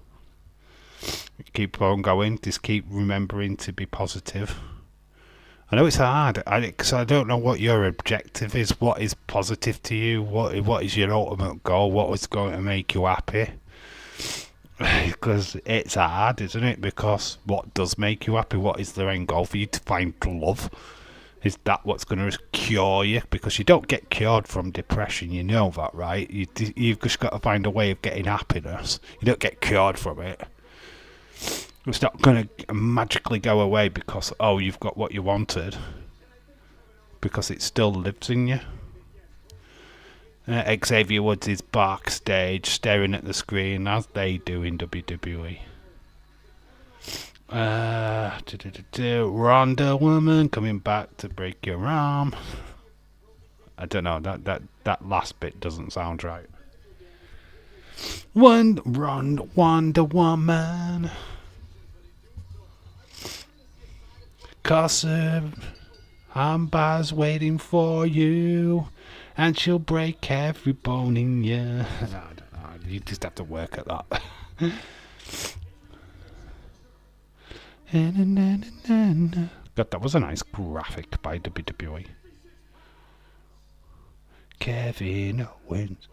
Keep on going. Just keep remembering to be positive. I know it's hard because I don't know what your objective is. What is positive to you? What is your ultimate goal? What is going to make you happy? Because it's hard, isn't it? Because what does make you happy? What is the end goal for you to find love? Is that what's going to cure you? Because you don't get cured from depression, you know that, right? You've just got to find a way of getting happiness. You don't get cured from it. It's not going to magically go away because, oh, you've got what you wanted. Because it still lives in you. Xavier Woods is backstage staring at the screen as they do in WWE. Ronda woman coming back to break your arm. I don't know, that last bit doesn't sound right. Wonder Woman. Cause Amber's waiting for you, and she'll break every bone in you. No, I don't know. You just have to work at that. God, that was a nice graphic by WWE. Kevin Owens.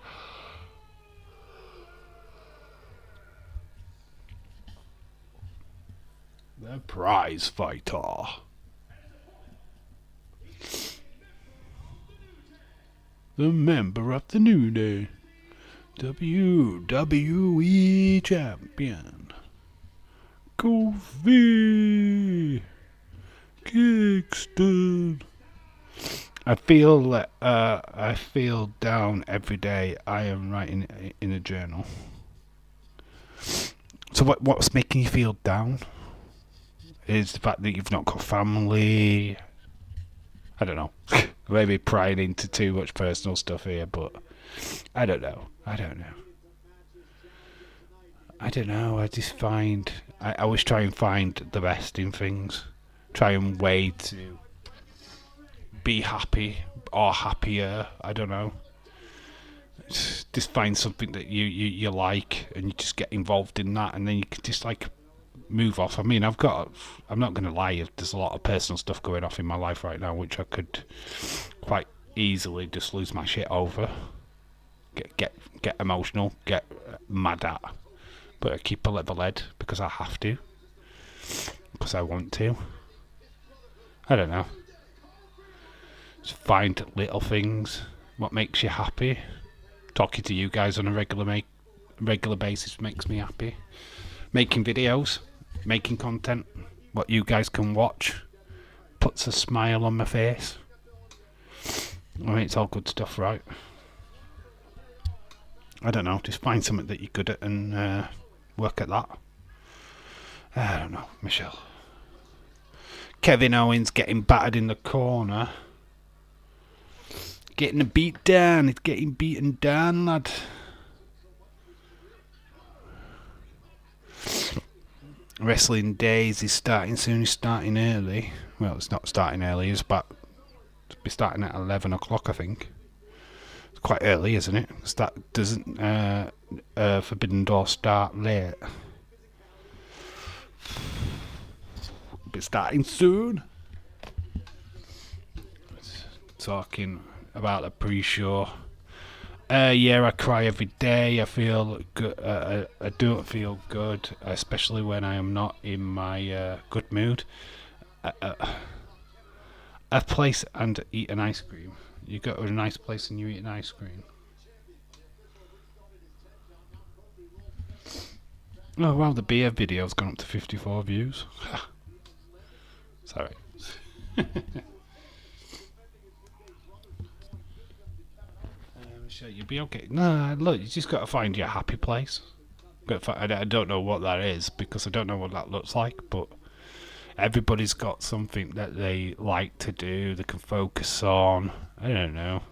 The prize fighter. The member of the New Day. WWE champion. Kofi Kingston. I feel down every day. I am writing in a journal. So what's making you feel down? Is the fact that you've not got family. I don't know. Maybe prying into too much personal stuff here, but I don't know. I just find I always try and find the best in things. Try and way to be happy or happier. I don't know. Just find something that you like and you just get involved in that, and then you can just like move off. I mean, I'm not going to lie, there's a lot of personal stuff going off in my life right now which I could quite easily just lose my shit over, get emotional, get mad at, but I keep a level head because I have to, because I want to. I don't know, just find little things. What makes you happy? Talking to you guys on a regular basis makes me happy. Making videos, making content, what you guys can watch, puts a smile on my face. I mean, it's all good stuff, right? I don't know, just find something that you're good at and work at that. I don't know, Michelle. Kevin Owens getting battered in the corner. Getting a beat down, it's getting beaten down, lad. Wrestling Days is starting soon. It's starting early. Well, it's not starting early. It's be starting at 11 o'clock, I think. It's quite early, isn't it? Doesn't Forbidden Door start late? Be starting soon. Talking about the pre-show. Yeah, I cry every day. I feel good. I don't feel good, especially when I am not in my good mood. A place and eat an ice cream. You go to a nice place and you eat an ice cream. Oh wow, the beer video's gone up to 54 views. Sorry. Sure, you'll be okay. No, look, you just got to find your happy place. I don't know what that is because I don't know what that looks like, but everybody's got something that they like to do, they can focus on. I don't know.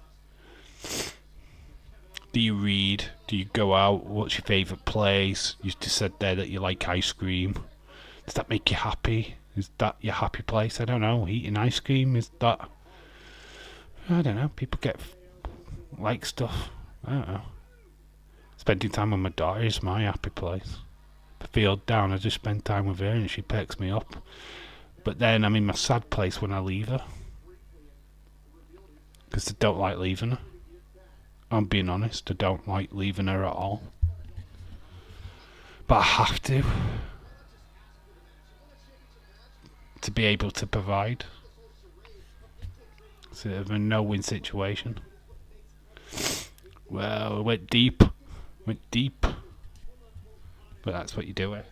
Do you read? Do you go out? What's your favourite place? You just said there that you like ice cream. Does that make you happy? Is that your happy place? I don't know. Eating ice cream, is that... I don't know. People like stuff. I don't know. Spending time with my daughter is my happy place. feel down, I just spend time with her and she picks me up. But then I'm in my sad place when I leave her. Because I don't like leaving her. I'm being honest, I don't like leaving her at all. But I have to be able to provide. It's a bit of a no-win situation. Well, went deep. But that's what you do, eh?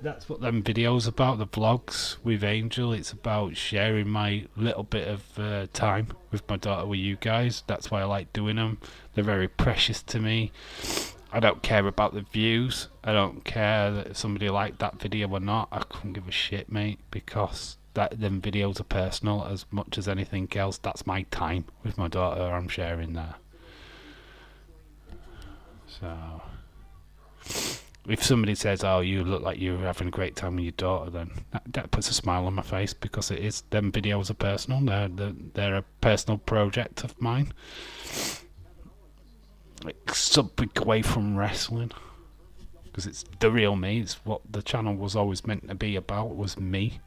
That's what them videos about, the vlogs with Angel. It's about sharing my little bit of time with my daughter, with you guys. That's why I like doing them. They're very precious to me. I don't care about the views. I don't care that somebody liked that video or not. I couldn't give a shit, mate, because them videos are personal as much as anything else. That's my time with my daughter. I'm sharing that. So if somebody says, "Oh, you look like you're having a great time with your daughter," then that puts a smile on my face, because it is. Them videos are personal. They're a personal project of mine. Like something away from wrestling, because it's the real me. It's what the channel was always meant to be about. Was me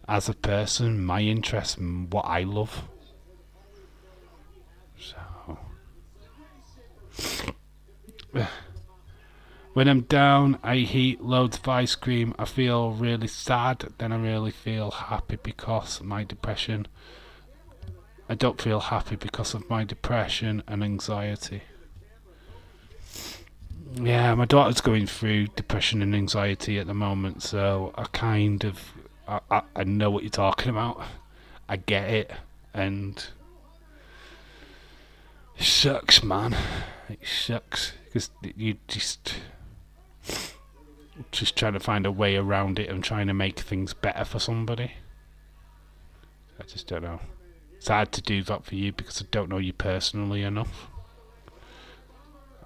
as a person, my interests, and what I love. So when I'm down, I eat loads of ice cream. I feel really sad, then I really feel happy because of my depression. I don't feel happy because of my depression and anxiety. Yeah, my daughter's going through depression and anxiety at the moment, so I know what you're talking about. I get it, and it sucks, man. It sucks, because you just trying to find a way around it and trying to make things better for somebody. I just don't know. It's hard to do that for you because I don't know you personally enough.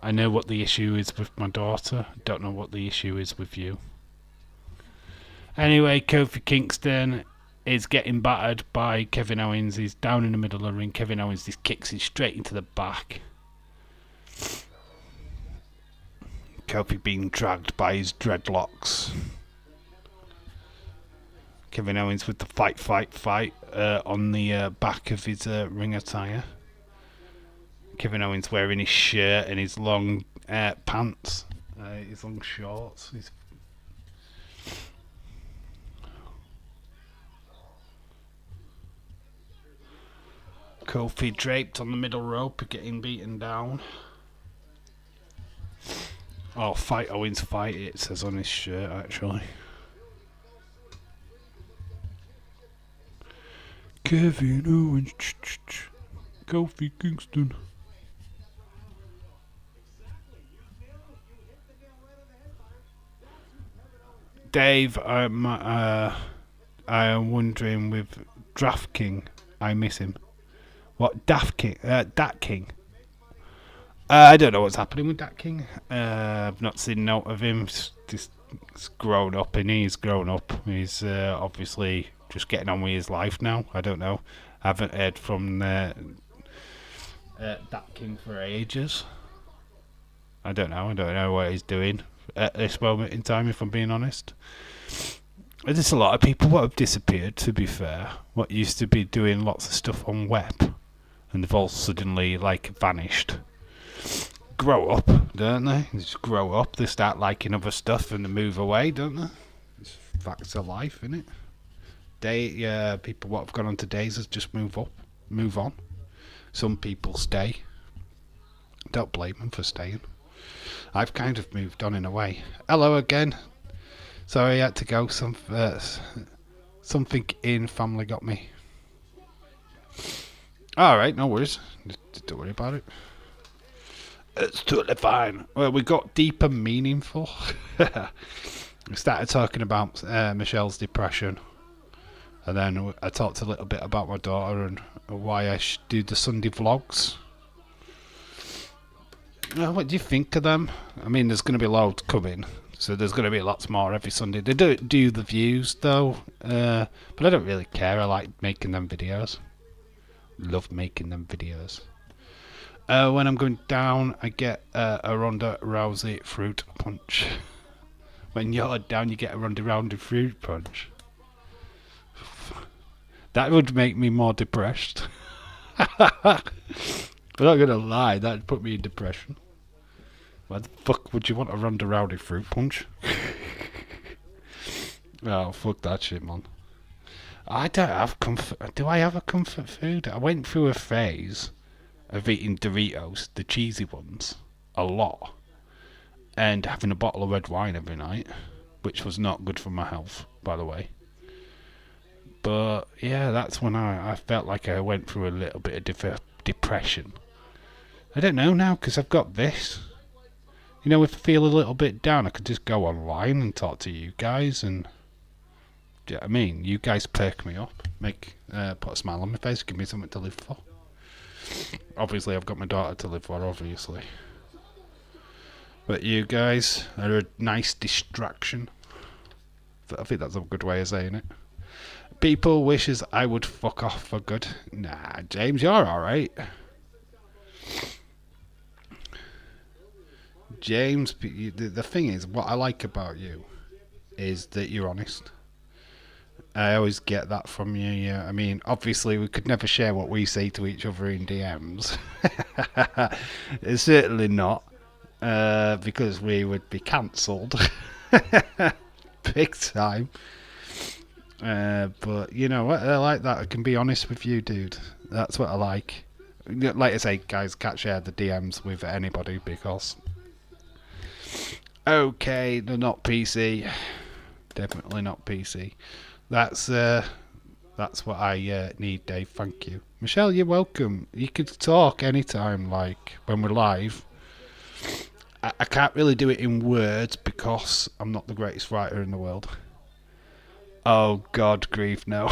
I know what the issue is with my daughter. I don't know what the issue is with you. Anyway, Kofi Kingston is getting battered by Kevin Owens. He's down in the middle of the ring. Kevin Owens just kicks him straight into the back. Kofi being dragged by his dreadlocks. Kevin Owens with the fight on the back of his ring attire. Kevin Owens wearing his shirt and his long pants, his long shorts. Kofi draped on the middle rope, getting beaten down. Oh, fight Owens, fight, it says on his shirt, actually. Kevin Owens, Kofi Kingston. Dave, I'm wondering with Draft King, I miss him. What, Dat King? I don't know what's happening with Dat King. I've not seen note of him. He's grown up, and he's grown up. He's obviously just getting on with his life now. I don't know. I haven't heard from Dat King for ages. I don't know what he's doing at this moment in time, if I'm being honest. There's a lot of people what have disappeared, to be fair. What used to be doing lots of stuff on web, and they've all suddenly vanished. Grow up, don't they? They just grow up, they start liking other stuff and they move away, don't they? It's facts of life, innit? People what have gone on to Days just move on. Some people stay. Don't blame them for staying. I've kind of moved on in a way. Hello again. Sorry I had to go. Something in family got me. Alright, no worries. Don't worry about it. It's totally fine. Well, we got deep and meaningful. We started talking about Michelle's depression. And then I talked a little bit about my daughter and why I do the Sunday vlogs. What do you think of them? I mean, there's going to be loads coming, so there's going to be lots more every Sunday. They don't do the views though, but I don't really care. I like making them videos. Love making them videos. When I'm going down, I get a Ronda Rousey fruit punch. When you're down, you get a Ronda Rousey fruit punch. That would make me more depressed. I'm not gonna lie, that'd put me in depression. Why the fuck would you want a Ronda Rousey fruit punch? Oh, fuck that shit, man. I don't have comfort. Do I have a comfort food? I went through a phase of eating Doritos, the cheesy ones, a lot, and having a bottle of red wine every night, which was not good for my health, by the way. But yeah, that's when I felt like I went through a little bit of depression. I don't know now, because I've got this. You know, if I feel a little bit down, I could just go online and talk to you guys, and do you know what I mean? You guys perk me up, put a smile on my face, give me something to live for. Obviously, I've got my daughter to live for, obviously. But you guys are a nice distraction. I think that's a good way of saying it. People wishes I would fuck off for good. Nah, James, you're alright. James, the thing is, what I like about you is that you're honest. I always get that from you. Yeah. I mean, obviously, we could never share what we say to each other in DMs. It's certainly not, because we would be cancelled. Big time. But you know what? I like that. I can be honest with you, dude. That's what I like. Like I say, guys, can't share the DMs with anybody because... Okay, they're not PC. Definitely not PC. That's what I need, Dave. Thank you. Michelle, you're welcome. You could talk anytime, like when we're live. I can't really do it in words because I'm not the greatest writer in the world. Oh, God grief, no.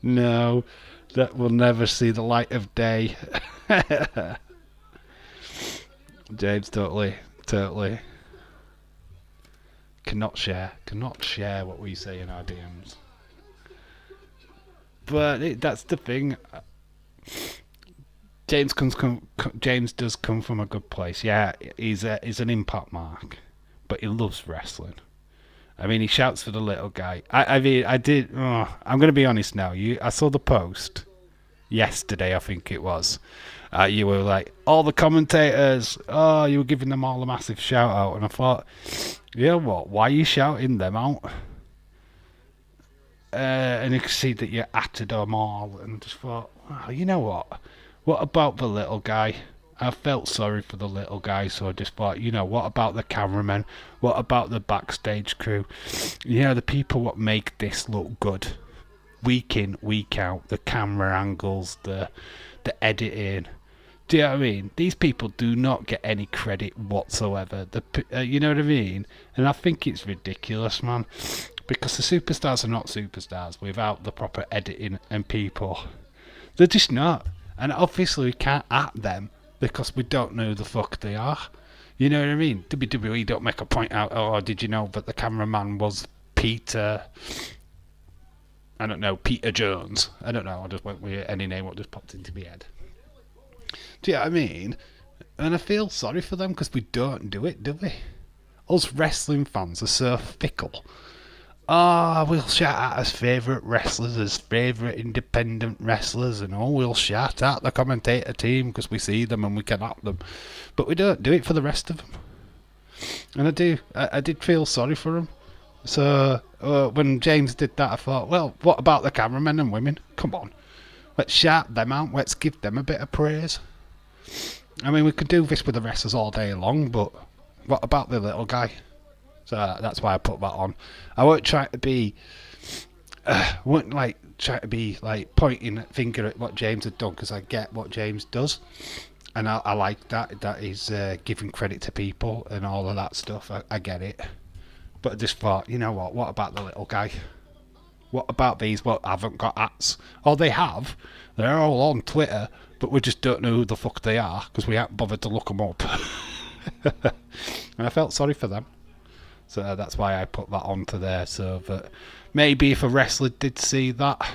No, that will never see the light of day. James, totally. Cannot share what we say in our DMs. But that's the thing. James does come from a good place. Yeah, he's an impact mark, but he loves wrestling. I mean, he shouts for the little guy. I'm going to be honest now. I saw the post yesterday, I think it was. You were like, all the commentators, you were giving them all a massive shout out. And I thought, you know what? Why are you shouting them out? And you could see that you atted them all. And just thought, you know what? What about the little guy? I felt sorry for the little guy, so I just thought, you know, what about the cameramen? What about the backstage crew? You know, the people what make this look good. Week in, week out. The camera angles, the editing. Do you know what I mean? These people do not get any credit whatsoever. You know what I mean? And I think it's ridiculous, man. Because the superstars are not superstars without the proper editing and people. They're just not. And obviously we can't at them. Because we don't know who the fuck they are. You know what I mean? WWE don't make a point out, oh, did you know that the cameraman was Peter... I don't know, Peter Jones. I don't know, I just went with any name what just popped into my head. Do you know what I mean? And I feel sorry for them because we don't do it, do we? Us wrestling fans are so fickle. We'll shout at as favourite wrestlers, as favourite independent wrestlers, and we'll shout at the commentator team because we see them and we can at them. But we don't do it for the rest of them. And I did feel sorry for them. So when James did that, I thought, well, what about the cameramen and women? Come on. Let's shout them out. Let's give them a bit of praise. I mean, we could do this with the wrestlers all day long, but what about the little guy? So that's why I put that on. I won't try to be, pointing a finger at what James had done because I get what James does, and I like that. That is giving credit to people and all of that stuff. I get it, but I just thought, you know what? What about the little guy? What about these? What haven't got ats? Oh, they have. They're all on Twitter, but we just don't know who the fuck they are because we haven't bothered to look them up. And I felt sorry for them. So that's why I put that onto there, so that maybe if a wrestler did see that,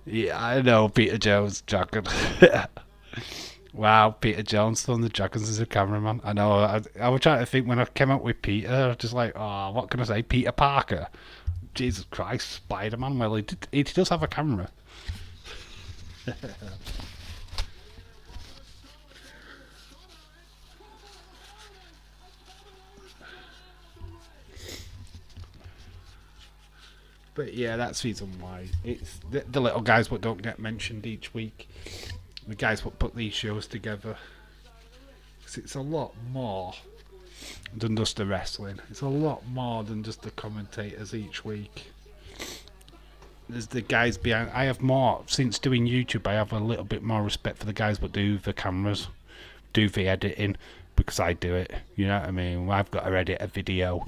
yeah, I know Peter Jones jogging. Wow, Peter Jones on the Dragons as a cameraman. I know. I was trying to think when I came out with Peter. I was just like, oh, what can I say? Peter Parker. Jesus Christ, Spider Man. Well, he does have a camera. But yeah, that's the reason why. It's the little guys what don't get mentioned each week. The guys what put these shows together. 'Cause it's a lot more than just the wrestling. It's a lot more than just the commentators each week. There's the guys behind. I have more since doing YouTube. I have a little bit more respect for the guys that do the cameras, do the editing, because I do it. You know what I mean? I've got to edit a video.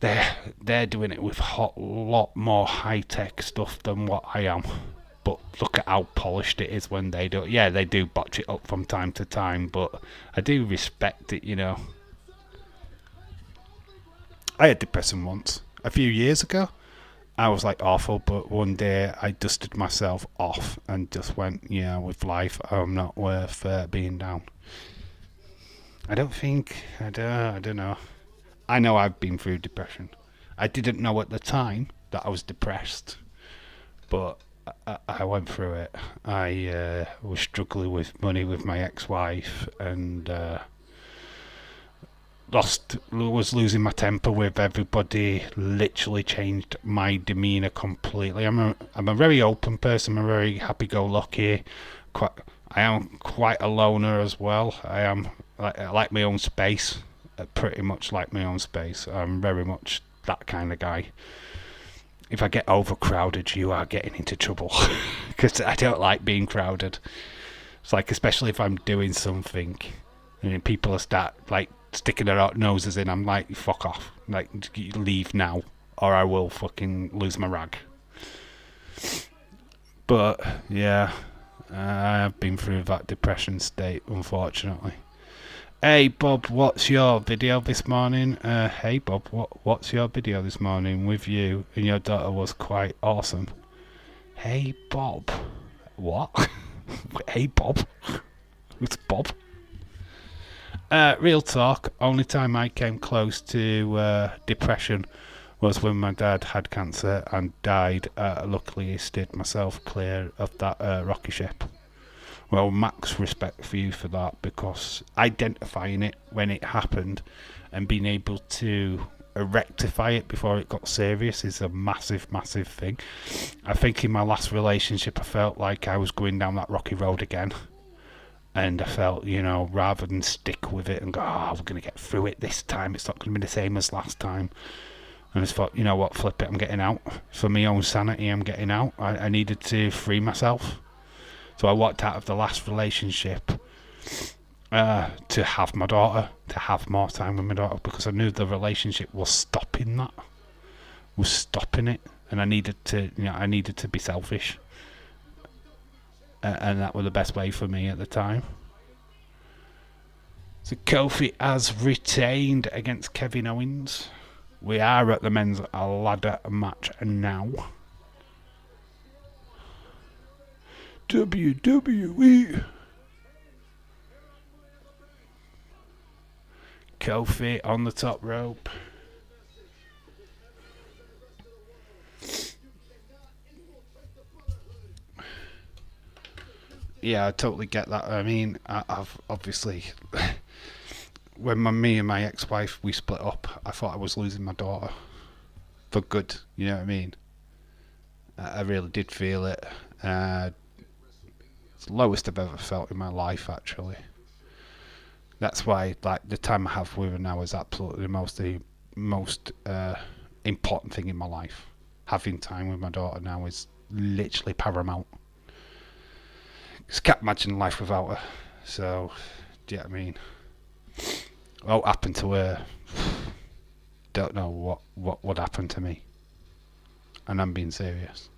They're doing it with a lot more high tech stuff than what I am. But look at how polished it is when they do it. Yeah, they do botch it up from time to time, but I do respect it. You know. I had depression once a few years ago. I was like awful, but one day I dusted myself off and just went, yeah, with life, I'm not worth being down. I don't know. I know I've been through depression. I didn't know at the time that I was depressed, but I went through it. I was struggling with money with my ex-wife and was losing my temper with everybody. Literally changed my demeanour completely. I'm a very open person. I'm very happy-go-lucky. I am quite a loner as well. I like my own space. I pretty much like my own space. I'm very much that kind of guy. If I get overcrowded, you are getting into trouble because I don't like being crowded. It's like, especially if I'm doing something and people are start like sticking their noses in, I'm like, fuck off. Like, leave now or I will fucking lose my rag. But yeah, I've been through that depression state, unfortunately. Hey Bob, what's your video this morning? Hey Bob, what's your video this morning with you and your daughter was quite awesome. Hey Bob. What? Hey Bob? Who's Bob? Real talk, only time I came close to depression was when my dad had cancer and died. Luckily he steered myself clear of that rocky ship. Well, max respect for you for that, because identifying it when it happened and being able to rectify it before it got serious is a massive, massive thing. I think in my last relationship I felt like I was going down that rocky road again. And I felt, rather than stick with it and go, oh, we're going to get through it this time, it's not going to be the same as last time. And I just thought, you know what, flip it, I'm getting out. For my own sanity, I'm getting out. I needed to free myself. So I walked out of the last relationship to have my daughter, to have more time with my daughter, because I knew the relationship was stopping that, and I needed to be selfish, and that was the best way for me at the time. So Kofi has retained against Kevin Owens. We are at the men's ladder match now. WWE. Kofi on the top rope. Yeah, I totally get that. I mean, I've obviously, when me and my ex-wife, we split up, I thought I was losing my daughter for good. You know what I mean? I really did feel it. It's the lowest I've ever felt in my life, actually. That's why, like, the time I have with her now is absolutely the most important thing in my life. Having time with my daughter now is literally paramount. Because I can't imagine life without her. So, do you know what I mean? What happened to her? Don't know what would happen to me. And I'm being serious.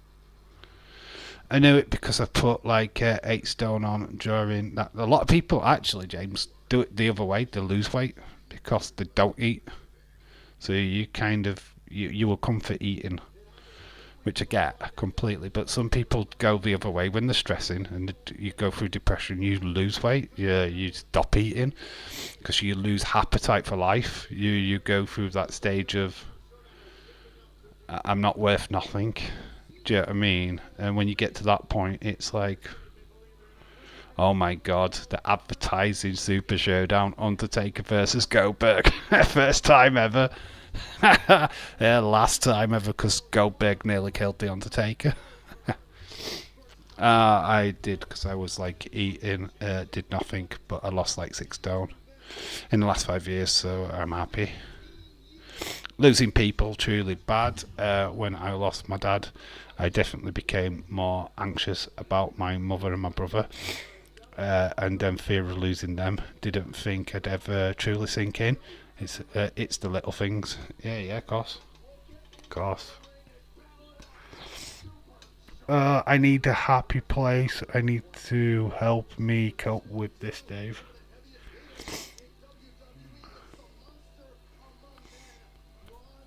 I know it because I put like 8 stone on during that. A lot of people actually, James, do it the other way. They lose weight because they don't eat. So you kind of you will come for eating. which I get completely. But some people go the other way when they're stressing, and you go through depression. You lose weight. You stop eating because you lose appetite for life. You go through that stage of I'm not worth nothing. Do you know what I mean? And when you get to that point, it's like, oh my god, the advertising Super Showdown, Undertaker versus Goldberg. First time ever. Yeah, last time ever, because Goldberg nearly killed the Undertaker. I did, because I was like eating, did nothing, but I lost like 6 stone in the last 5 years, so I'm happy. Losing people truly bad. When I lost my dad, I definitely became more anxious about my mother and my brother. And then fear of losing them. Didn't think I'd ever truly sink in. It's the little things. Yeah, of course. I need a happy place. I need to help me cope with this, Dave.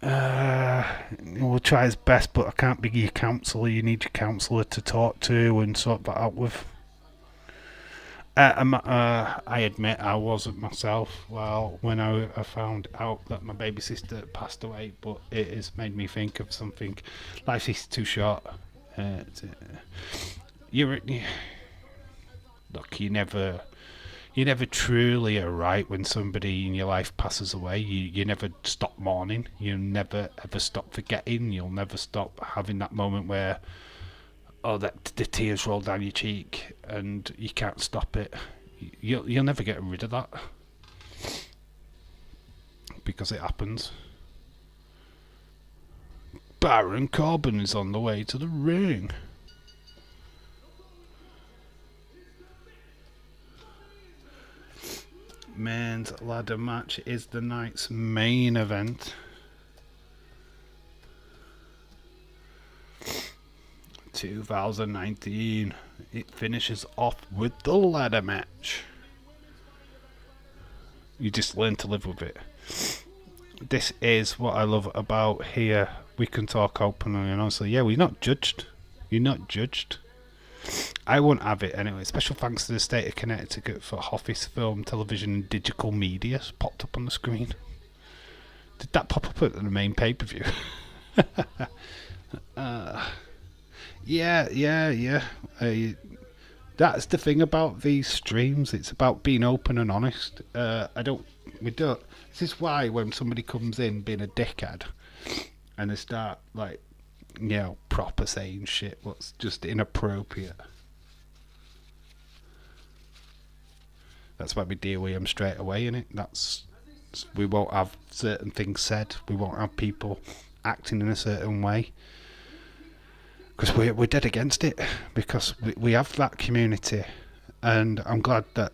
We'll try his best, but I can't be your counsellor. You need your counsellor to talk to and sort that out with. I admit I wasn't myself. Well, when I found out that my baby sister passed away, but it has made me think of something. Life is too short. You're look. You never truly are right when somebody in your life passes away. You never stop mourning. You never ever stop forgetting. You'll never stop having that moment where, oh, that the tears roll down your cheek and you can't stop it. You'll never get rid of that because it happens. Baron Corbin is on the way to the ring. Men's ladder match is the night's main event. 2019. It finishes off with the ladder match. You just learn to live with it. This is what I love about here. We can talk openly and honestly. Yeah, we're not judged. You're not judged. I won't have it anyway. Special thanks to the state of Connecticut for Office Film, Television and Digital Media. It's popped up on the screen. Did that pop up at the main pay-per-view? Yeah. That's the thing about these streams. It's about being open and honest. We don't. This is why when somebody comes in being a dickhead, and they start like, proper saying shit what's just inappropriate. That's why we deal with them straight away, innit? We won't have certain things said. We won't have people acting in a certain way. Because we're dead against it. Because we have that community. And I'm glad that,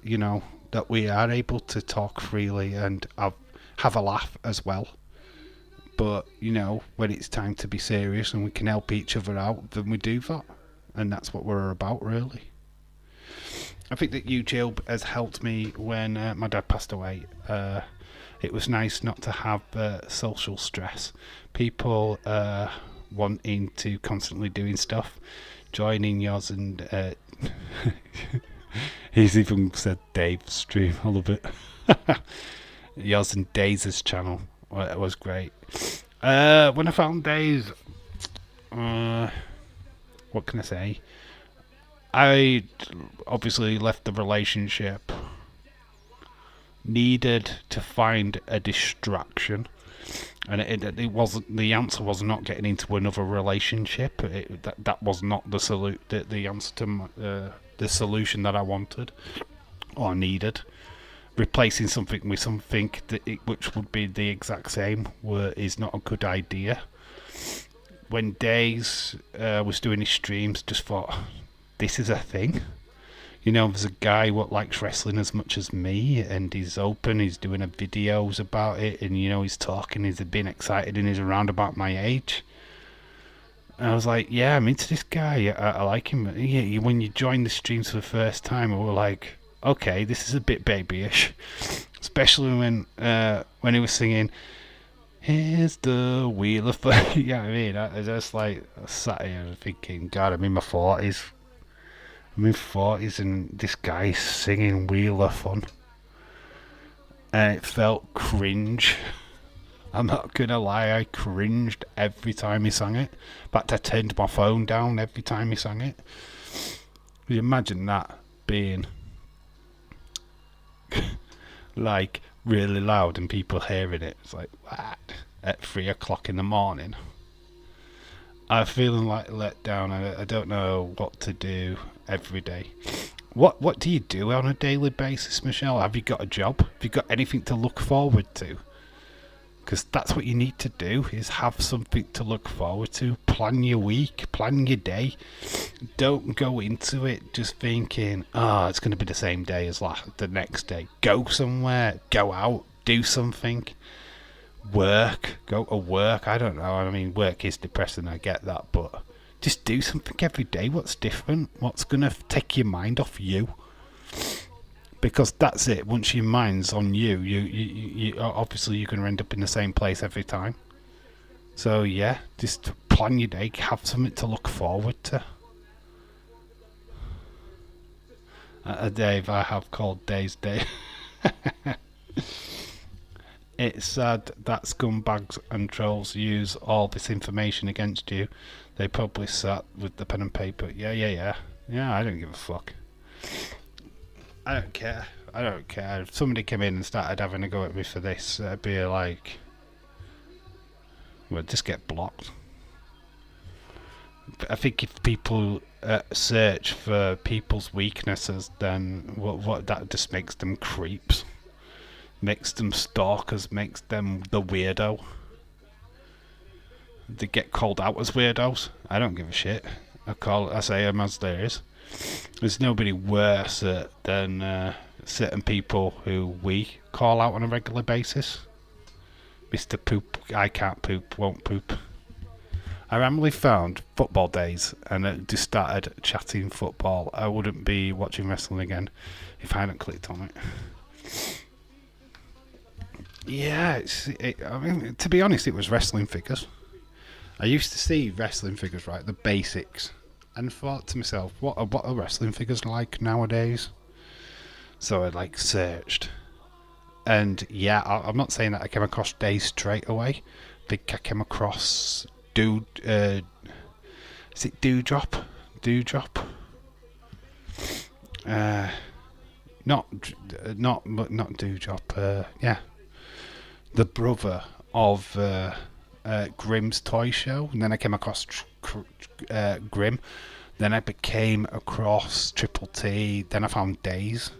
that we are able to talk freely and have a laugh as well. But, when it's time to be serious and we can help each other out, then we do that. And that's what we're about, really. I think that YouTube has helped me when my dad passed away. It was nice not to have social stress. People wanting to constantly doing stuff. Joining yours and... he's even said Dave's stream. I love it. Yours and Daze's channel. Well, it was great. When I found Daze, what can I say? I obviously left the relationship. Needed to find a distraction, and it wasn't. The answer was not getting into another relationship. That was not the answer to the solution that I wanted or needed. Replacing something with something which would be the exact same is not a good idea. When Daze was doing his streams, just thought, this is a thing. There's a guy what likes wrestling as much as me, and he's open, he's doing videos about it, and he's talking, he's being excited, and he's around about my age. And I was like, yeah, I'm into this guy, I like him. Yeah, when you join the streams for the first time, we were like, okay, this is a bit babyish, especially when he was singing, Here's the wheel of fun. Yeah, I mean, I just like sat here thinking, God, I'm in my 40s. I'm in 40s and this guy's singing Wheel of Fun. And it felt cringe. I'm not gonna lie, I cringed every time he sang it. In fact, I turned my phone down every time he sang it. Can you imagine that being like really loud and people hearing it? It's like, what? At 3 o'clock in the morning. I'm feeling like let down. I don't know what to do every day. What do you do on a daily basis, Michelle? Have you got a job? Have you got anything to look forward to? Because that's what you need to do, is have something to look forward to. Plan your week, plan your day. Don't go into it just thinking, it's going to be the same day as the next day. Go somewhere, go out, do something. Work, go to work. I don't know, I mean, work is depressing, I get that, but just do something every day. What's different? What's going to take your mind off you? Because that's it. Once your mind's on you obviously you're going to end up in the same place every time. So yeah, just plan your day, have something to look forward to. Dave, I have called Dave's Day. It's sad that scumbags and trolls use all this information against you. They probably sat with the pen and paper. Yeah, I don't give a fuck. I don't care. If somebody came in and started having a go at me for this, I'd be like, well, just get blocked. I think if people search for people's weaknesses, then what that just makes them creeps, makes them stalkers, makes them the weirdo. They get called out as weirdos. I don't give a shit. I say them as there is. There's nobody worse than certain people who we call out on a regular basis. Mr. Poop, I can't poop, won't poop. I randomly found football days and it just started chatting football. I wouldn't be watching wrestling again if I hadn't clicked on it. Yeah, I mean, to be honest, it was wrestling figures. I used to see wrestling figures, right, the basics, and thought to myself, what are wrestling figures like nowadays? So I searched, and yeah, I'm not saying that I came across Days straight away. I think I came across is it Dewdrop? Not Dewdrop. Yeah, the brother of Grimm's toy show, and then I came across Grimm. Then I became across Triple T. Then I found Days.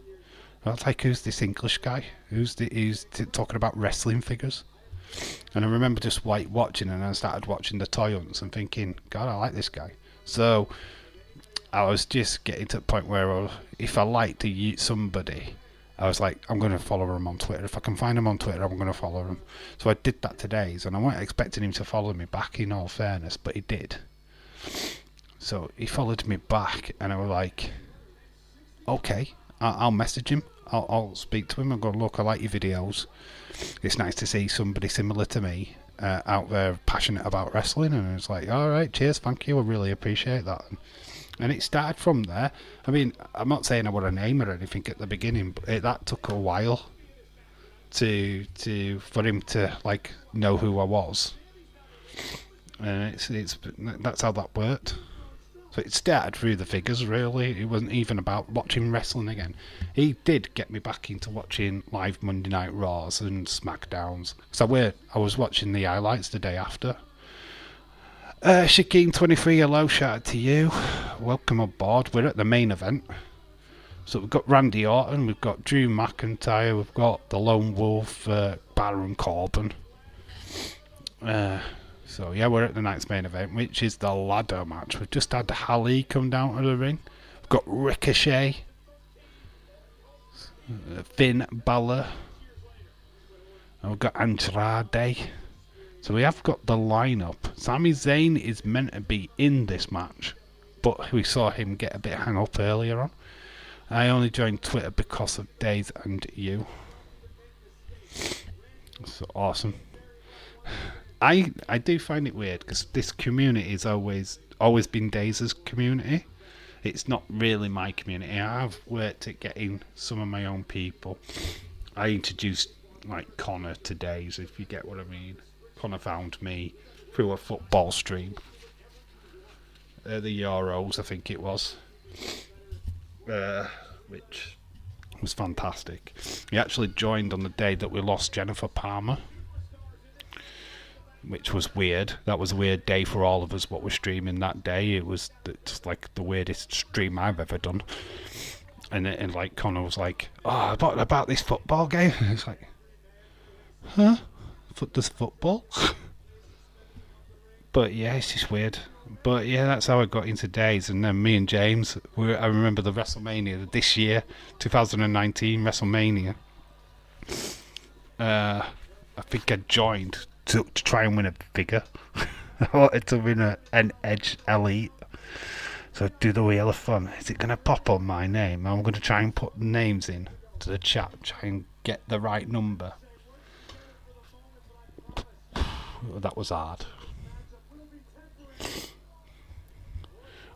I was like, who's this English guy? Who's talking about wrestling figures? And I remember just watching, and I started watching the toy hunts and thinking, God, I like this guy. So I was just getting to the point where if I liked somebody, I was like, I'm going to follow him on Twitter. If I can find him on Twitter, I'm going to follow him. So I did that today, and I wasn't expecting him to follow me back, in all fairness, but he did. So he followed me back, and I was like, okay, I'll message him. I'll speak to him and go, look, I like your videos. It's nice to see somebody similar to me out there passionate about wrestling. And it's like, all right, cheers, thank you, I really appreciate that. And it started from there. I mean, I'm not saying I were a name or anything at the beginning, but that took a while for him to know who I was. And that's how that worked. So it started through the figures, really. It wasn't even about watching wrestling again. He did get me back into watching live Monday Night Raws and SmackDowns. So I was watching the highlights the day after. Shakeen23, hello, shout out to you. Welcome aboard. We're at the main event. So we've got Randy Orton, we've got Drew McIntyre, we've got the Lone Wolf, Baron Corbin. So yeah, we're at the night's main event, which is the ladder match. We've just had Hali come down to the ring. We've got Ricochet, Finn Balor, and we've got Andrade. So we have got the lineup. Sami Zayn is meant to be in this match, but we saw him get a bit hung up earlier on. I only joined Twitter because of Days and you. So awesome. I do find it weird because this community has always been Daze's community. It's not really my community. I've worked at getting some of my own people. I introduced like Connor to Daze, if you get what I mean. Connor found me through a football stream. The Euros, I think it was, which was fantastic. He actually joined on the day that we lost Jennifer Palmer, which was weird. That was a weird day for all of us, what we're streaming that day. It was just like the weirdest stream I've ever done. And like Connor was like, oh, about this football game. And it's like, huh? Does football? But yeah, it's just weird. But yeah, that's how I got into Daze. And then me and James, I remember the WrestleMania this year, 2019 WrestleMania. I think I joined to try and win a figure. I wanted to win an Edge Elite. So do the Wheel of Fun. Is it going to pop on my name? I'm going to try and put names in to the chat, try and get the right number. That was hard.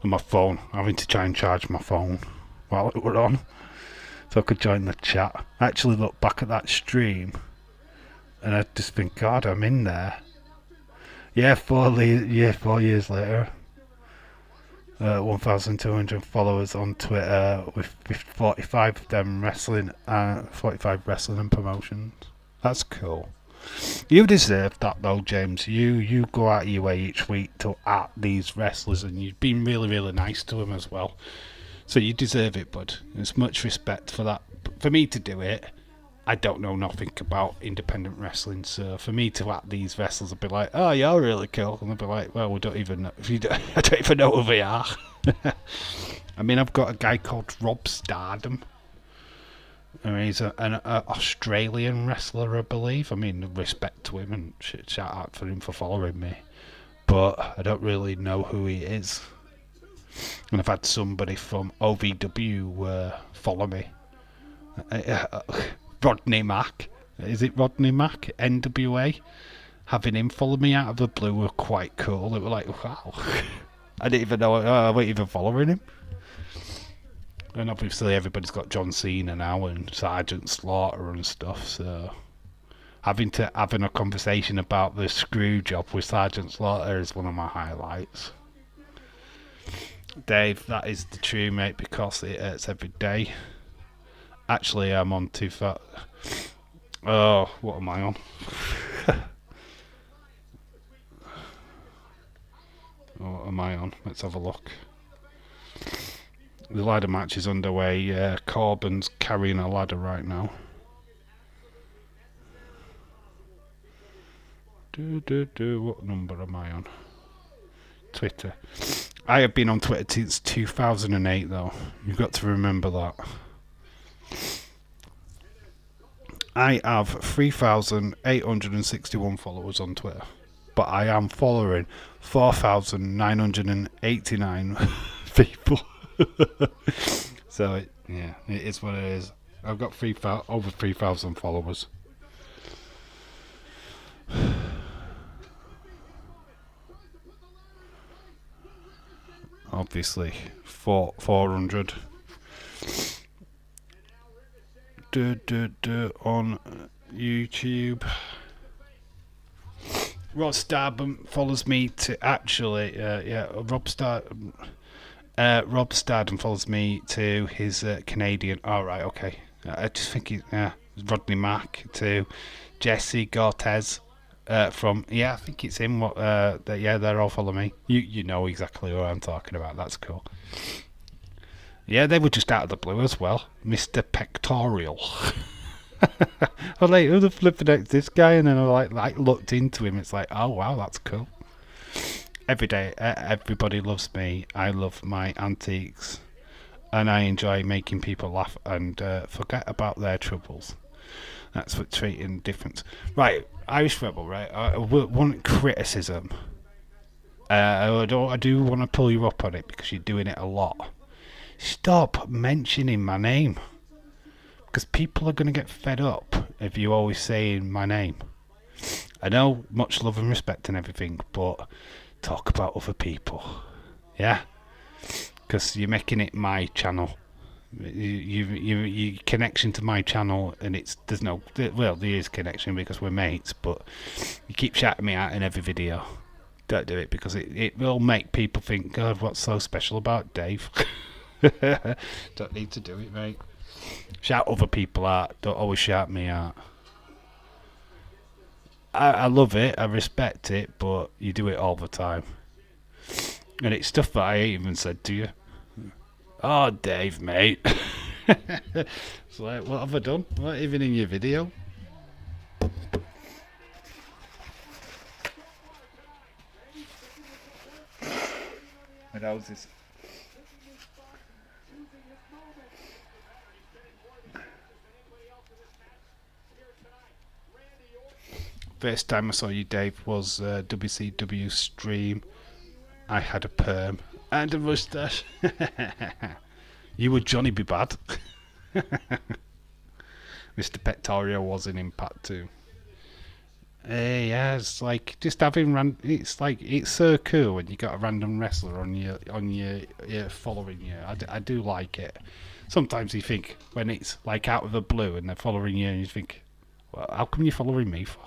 And my phone, having to try and charge my phone while it were on, so I could join the chat. I actually look back at that stream, and I just think, God, I'm in there. Yeah, 4 years later. 1,200 followers on Twitter with 45 of them wrestling, 45 wrestling and promotions. That's cool. You deserve that though, James. You go out of your way each week to at these wrestlers, and you've been really, really nice to them as well. So you deserve it, bud. There's much respect for that. But for me to do it, I don't know nothing about independent wrestling, so for me to at these wrestlers, I'd be like, oh, you're really cool. And I'd be like, well, we don't even know. I don't even know who they are. I mean, I've got a guy called Rob Stardom. I mean, he's an Australian wrestler, I believe. I mean, respect to him and shout out for him for following me. But I don't really know who he is. And I've had somebody from OVW follow me. Rodney Mack. Is it Rodney Mack? NWA? Having him follow me out of the blue were quite cool. It was like, wow. I didn't even know I wasn't even following him. And obviously everybody's got John Cena now and Sergeant Slaughter and stuff, so having a conversation about the screw job with Sergeant Slaughter is one of my highlights. Dave, that is the true, mate, because it hurts every day. Actually, I'm on too far. Oh, what am I on? What am I on? Let's have a look. The ladder match is underway. Corbin's carrying a ladder right now. What number am I on? Twitter. I have been on Twitter since 2008, though. You've got to remember that. I have 3,861 followers on Twitter, but I am following 4,989 people. So it is what it is. I've got over 3,000 followers. Obviously, 400. On YouTube. Rob Stardom follows me to Rob Stardom follows me to his Canadian. Alright, okay. I just think he's Rodney Mack to Jesse Cortez from I think it's him. They're all following me. You know exactly what I'm talking about. That's cool. Yeah, they were just out of the blue as well. Mr. Pectorial. I was like, who the flipping heck's this guy? And then I like looked into him. It's like, oh wow, that's cool. Every day, everybody loves me. I love my antiques, and I enjoy making people laugh and forget about their troubles. That's what treating difference. Right, Irish Rebel. Right, I want criticism. I do want to pull you up on it because you're doing it a lot. Stop mentioning my name, because people are going to get fed up if you always saying my name. I know much love and respect and everything, but talk about other people. Yeah? Because you're making it my channel. You connection to my channel, and there's no, well, there is connection because we're mates, but you keep shouting me out in every video. Don't do it, because it will make people think, God, what's so special about Dave? Don't need to do it, mate. Shout other people out, don't always shout me out. I love it, I respect it, but you do it all the time. And it's stuff that I ain't even said to you. Oh, Dave, mate. It's like, what have I done? Not even in your video. And how's this? First time I saw you, Dave, was WCW stream. I had a perm and a moustache. You were Johnny B. Bad. Mr. Pectorio was in Impact too. Yeah, it's like just having it's like it's so cool when you got a random wrestler on your following you. I do like it. Sometimes you think when it's like out of the blue and they're following you, and you think, well, how come you're following me for?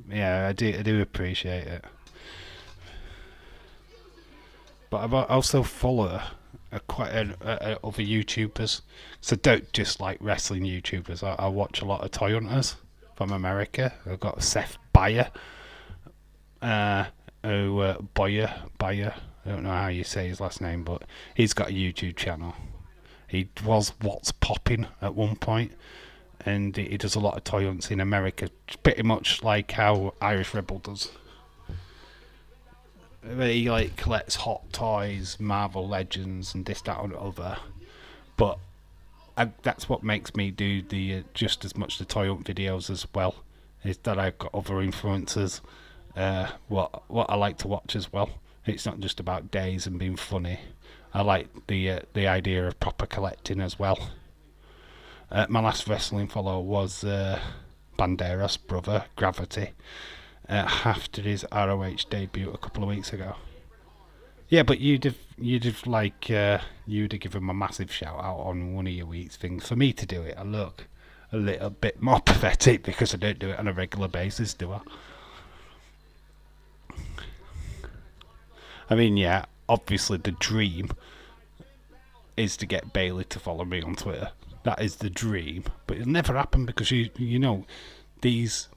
Yeah, I do appreciate it. But I also follow other YouTubers, so don't just like wrestling YouTubers. I watch a lot of toy hunters from America. I've got Seth Bayer, Boyer. I don't know how you say his last name, but he's got a YouTube channel. He was What's Popping at one point, and he does a lot of toy hunts in America, pretty much like how Irish Rebel does. He like collects hot toys, Marvel Legends, and this, that, and other. But that's what makes me do the just as much the toy hunt videos as well. Is that I've got other influences, what I like to watch as well. It's not just about days and being funny. I like the idea of proper collecting as well. My last wrestling follower was Banderas' brother, Gravity, after his ROH debut a couple of weeks ago. Yeah, but you'd have given him a massive shout out on one of your week's things. For me to do it, I look a little bit more pathetic because I don't do it on a regular basis, do I? I mean, yeah, obviously the dream is to get Bailey to follow me on Twitter. That is the dream, but it'll never happen because you know these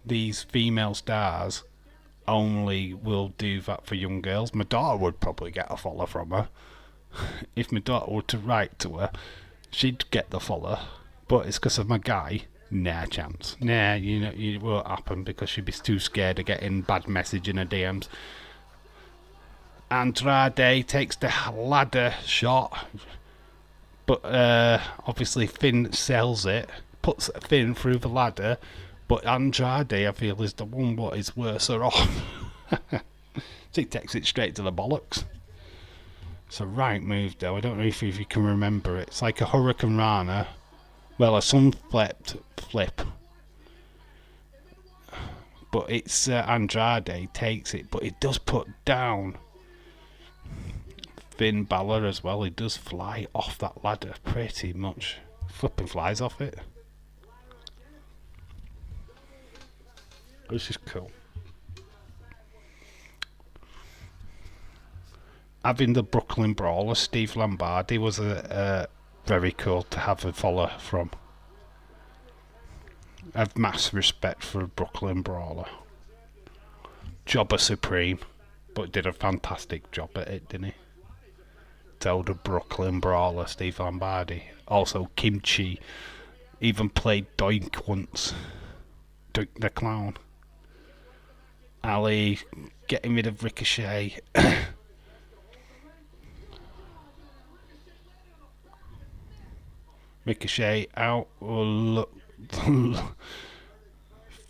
female stars only will do that for young girls. My daughter would probably get a follow from her. If my daughter were to write to her, she'd get the follow. But it's because of my guy. Nah, chance. Nah, it won't happen because she'd be too scared of getting bad message in her DMs. Andrade takes the ladder shot, but obviously Finn sells it, puts Finn through the ladder, but Andrade, I feel, is the one what is worse off. He takes it straight to the bollocks. It's a right move, though. I don't know if you can remember it. It's like a Hurricane Rana. Well, a sun-flipped flip. But it's Andrade takes it, but it does put down Finn Balor as well. He does fly off that ladder pretty much. Flipping flies off it. This is cool. Having the Brooklyn Brawler, Steve Lombardi, was a very cool to have a follow from. I have mass respect for Brooklyn Brawler. Jobber Supreme, but did a fantastic job at it, didn't he? Told the Brooklyn Brawler, Steve Lombardi. Also Kimchi, even played Doink once. Doink the Clown. Ali getting rid of Ricochet. Ricochet out, look,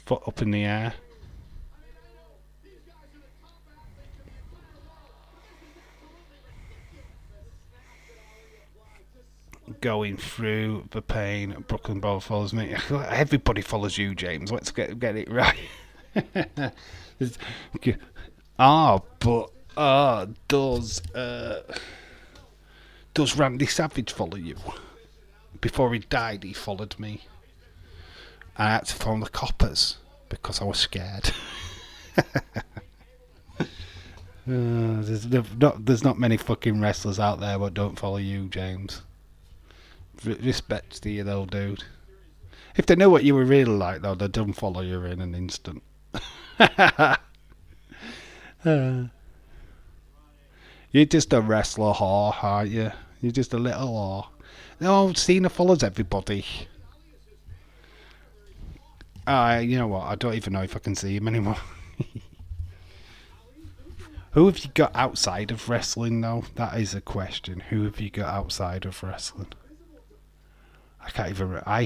foot up in the air. going through the pain. Brooklyn Ball follows me. Everybody follows you, James. Let's get it right. Does Randy Savage follow you? Before he died, he followed me. I had to phone the coppers because I was scared. There's not many fucking wrestlers out there that don't follow you, James. Respect to you, though, dude. If they know what you were really like, though, they'd unfollow you in an instant. You're just a wrestler whore, aren't you? You're just a little whore. No, Cena follows everybody. You know what? I don't even know if I can see him anymore. Who have you got outside of wrestling, though? That is a question. Who have you got outside of wrestling? I can't even... I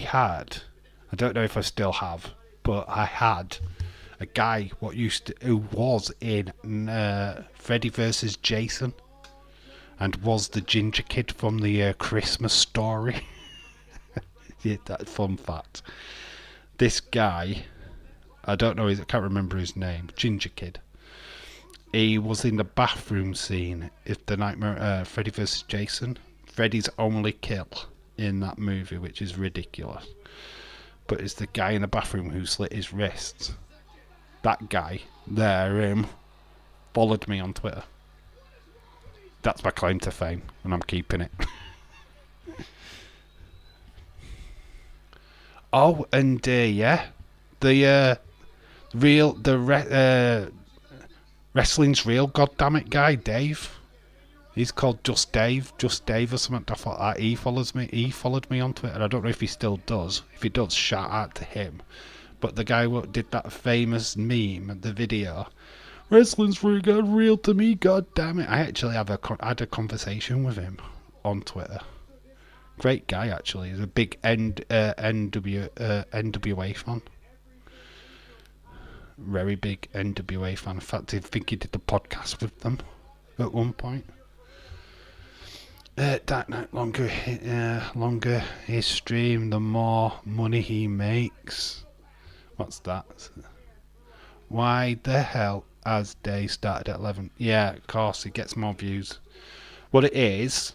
don't know if I still have, but I had a guy who was in Freddy vs. Jason and was the ginger kid from the Christmas Story. Yeah, that's a fun fact. This guy, I can't remember his name, ginger kid. He was in the bathroom scene of the Nightmare Freddy vs. Jason. Freddy's only kill in that movie, which is ridiculous. But it's the guy in the bathroom who slit his wrists. That guy, followed me on Twitter. That's my claim to fame, and I'm keeping it. Oh, and wrestling's real, goddammit guy, Dave. He's called Just Dave or something. I thought that he follows me. He followed me on Twitter. I don't know if he still does. If he does, shout out to him. But the guy who did that famous meme, the video, wrestling's real to me, god damn it. I actually had a conversation with him on Twitter. Great guy, actually. He's a big NWA fan. Very big NWA fan. In fact, I think he did the podcast with them at one point. That night, longer his stream, the more money he makes. What's that? Why the hell has day started at 11? Yeah, of course, it gets more views. What it is,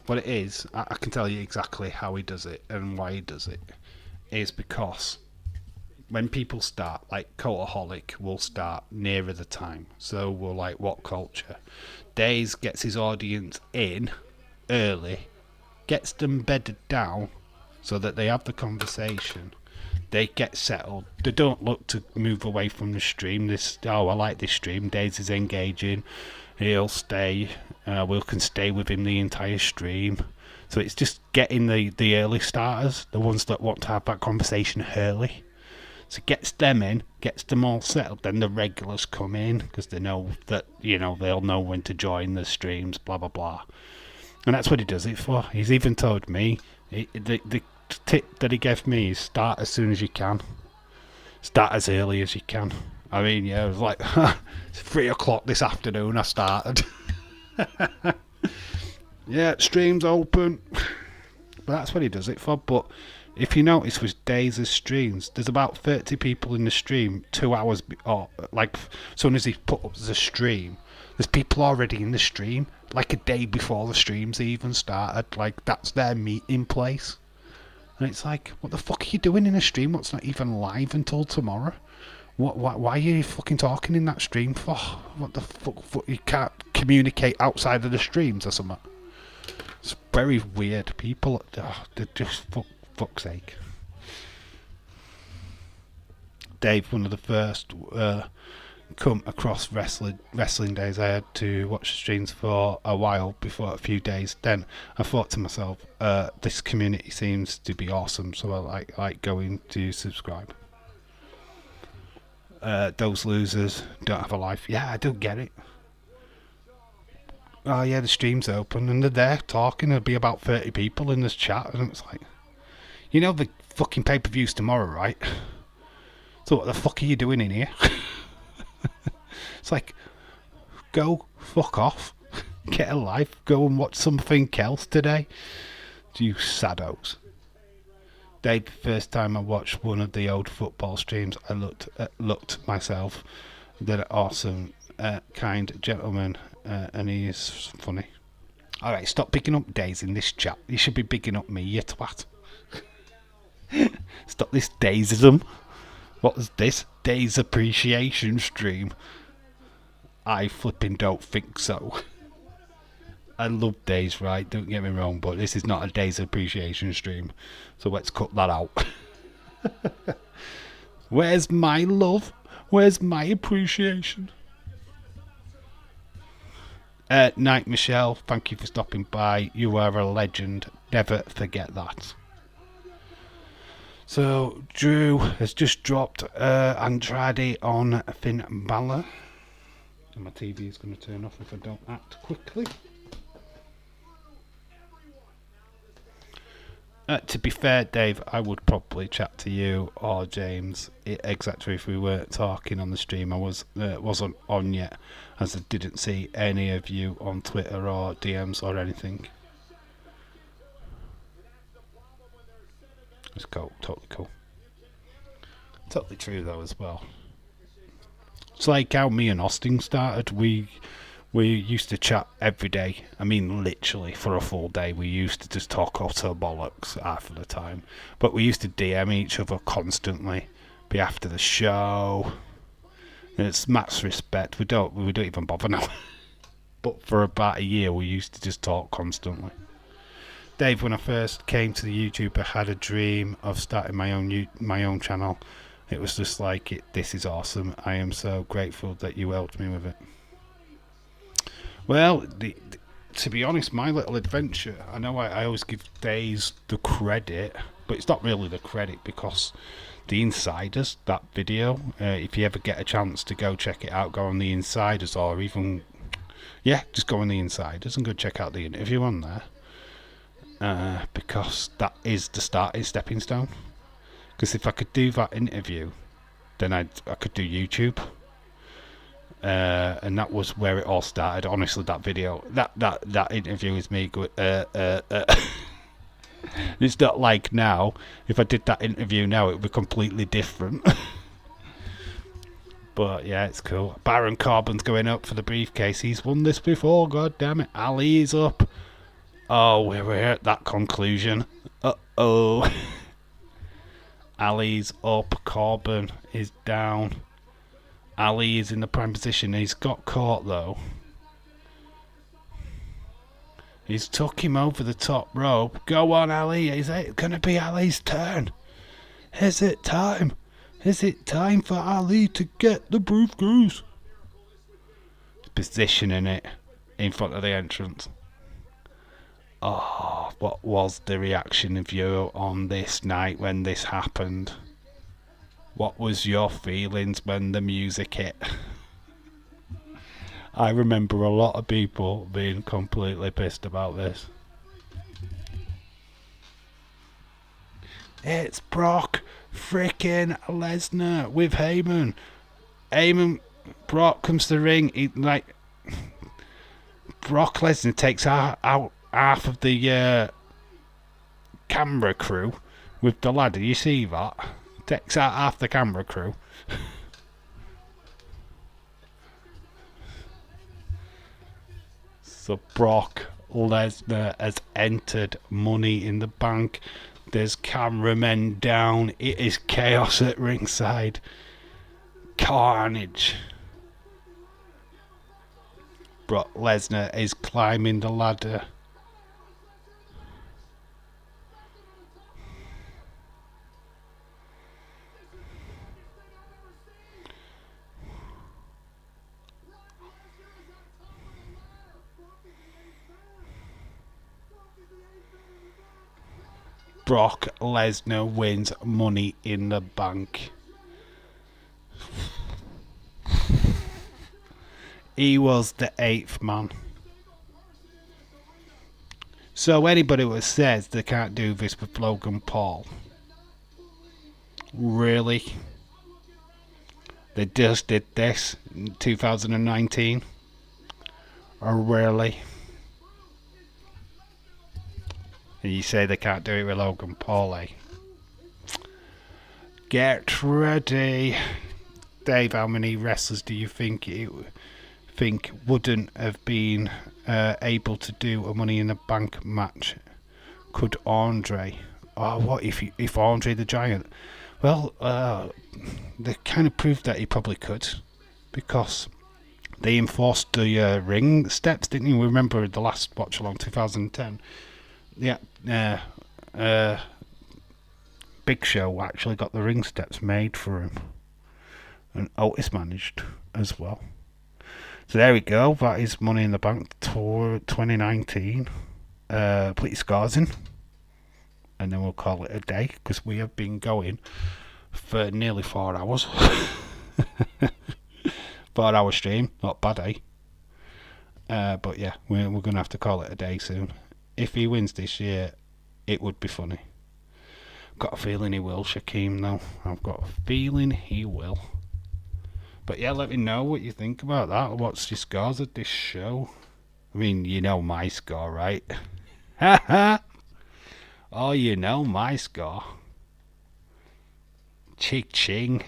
I can tell you exactly how he does it and why he does it. Is because when people start, like Cultaholic will start nearer the time. So we're like, what culture? Days gets his audience in early, gets them bedded down so that they have the conversation. They get settled. They don't look to move away from the stream. I like this stream. Days is engaging. He'll stay. We can stay with him the entire stream. So it's just getting the early starters, the ones that want to have that conversation early. So gets them in, gets them all settled. Then the regulars come in because they know that, they'll know when to join the streams, blah, blah, blah. And that's what he does it for. He's even told me, the tip that he gave me is start as soon as you can. Start as early as you can. I mean, yeah, it was like, it's 3 o'clock this afternoon I started. Yeah, stream's open. But that's what he does it for. But if you notice with Days' streams, there's about 30 people in the stream 2 hours, as soon as he put up the stream, there's people already in the stream, like a day before the stream's even started. Like, that's their meeting place. And it's like, what the fuck are you doing in a stream? What's not even live until tomorrow? Why are you fucking talking in that stream for? What the fuck? You can't communicate outside of the streams or something. It's very weird. People, they're just fuck's sake. Dave, one of the first come across wrestling days. I had to watch the streams for a few days. Then I thought to myself, this community seems to be awesome, so I like going to subscribe. Those losers don't have a life. Yeah, I don't get it. Oh yeah, the stream's open and they're there talking. There'll be about 30 people in this chat, and it's like, the fucking pay-per-view's tomorrow, right? So what the fuck are you doing in here? It's like, go fuck off. Get a life. Go and watch something else today. You saddos. Dave, the first time I watched one of the old football streams, I looked myself. They're awesome, kind gentleman, and he is funny. Alright, stop picking up Days in this chat. You should be picking up me, you twat. Stop this Daysism. What is this? Days appreciation stream? I flipping don't think so. I love Days, right? Don't get me wrong, but this is not a Days appreciation stream. So let's cut that out. Where's my love? Where's my appreciation? Night, Michelle. Thank you for stopping by. You are a legend. Never forget that. So, Drew has just dropped Andrade on Finn Balor. And my TV is going to turn off if I don't act quickly. To be fair, Dave, I would probably chat to you or James. Exactly, if we weren't talking on the stream. I wasn't on yet, as I didn't see any of you on Twitter or DMs or anything. It's cool, totally cool. Totally true though as well. It's like how me and Austin started. We used to chat every day. I mean, literally for a full day. We used to just talk utter bollocks half of the time. But we used to DM each other constantly. Be after the show. And it's max respect. We don't even bother now. But for about a year, we used to just talk constantly. Dave, when I first came to the YouTube, I had a dream of starting my own channel. It was just like, this is awesome. I am so grateful that you helped me with it. Well, to be honest, my little adventure, I know I always give Days the credit, but it's not really the credit because the Insiders, that video, if you ever get a chance to go check it out, go on the Insiders or even, just go on the Insiders and go check out the interview on there. Because that is the starting stepping stone. Because if I could do that interview, then I could do YouTube. And that was where it all started. Honestly, that video, that interview is me going, It's not like now. If I did that interview now, it would be completely different. But yeah, it's cool. Baron Corbin's going up for the briefcase. He's won this before. God damn it, Ali is up. Oh, we're at that conclusion. Uh-oh. Ali's up. Corbin is down. Ali is in the prime position. He's got caught though. He's took him over the top rope. Go on, Ali. Is it going to be Ali's turn? Is it time? Is it time for Ali to get the briefcase? Positioning it in front of the entrance. Oh, what was the reaction of you on this night when this happened? What was your feelings when the music hit? I remember a lot of people being completely pissed about this. It's Brock freaking Lesnar with Heyman. Brock comes to the ring. Brock Lesnar takes out half of the camera crew with the ladder. You see that? Takes out half the camera crew. So Brock Lesnar has entered Money in the Bank. There's cameramen down. It is chaos at ringside. Carnage. Brock Lesnar is climbing the ladder. Brock Lesnar wins Money in the Bank. He was the 8th man. So anybody who says they can't do this with Logan Paul, really? They just did this in 2019? Or really? And you say they can't do it with Logan Paul, eh? Get ready. Dave, how many wrestlers do you think wouldn't have been able to do a Money in the Bank match? Could Andre? Oh, what if Andre the Giant? Well, they kind of proved that he probably could, because they enforced the ring steps, didn't you? Remember the last watch along 2010? Yeah, Big Show actually got the ring steps made for him, and Otis managed as well. So there we go. That is Money in the Bank Tour 2019. Put your scars in, and then we'll call it a day, because we have been going for nearly 4 hours. 4 hour stream, not bad, eh? But yeah, we're going to have to call it a day soon. If he wins this year, it would be funny. Got a feeling he will, Shaquem, though. I've got a feeling he will. But yeah, let me know what you think about that. What's your scores at this show? I mean, you know my score, right? Ha ha! Oh, you know my score. Ching.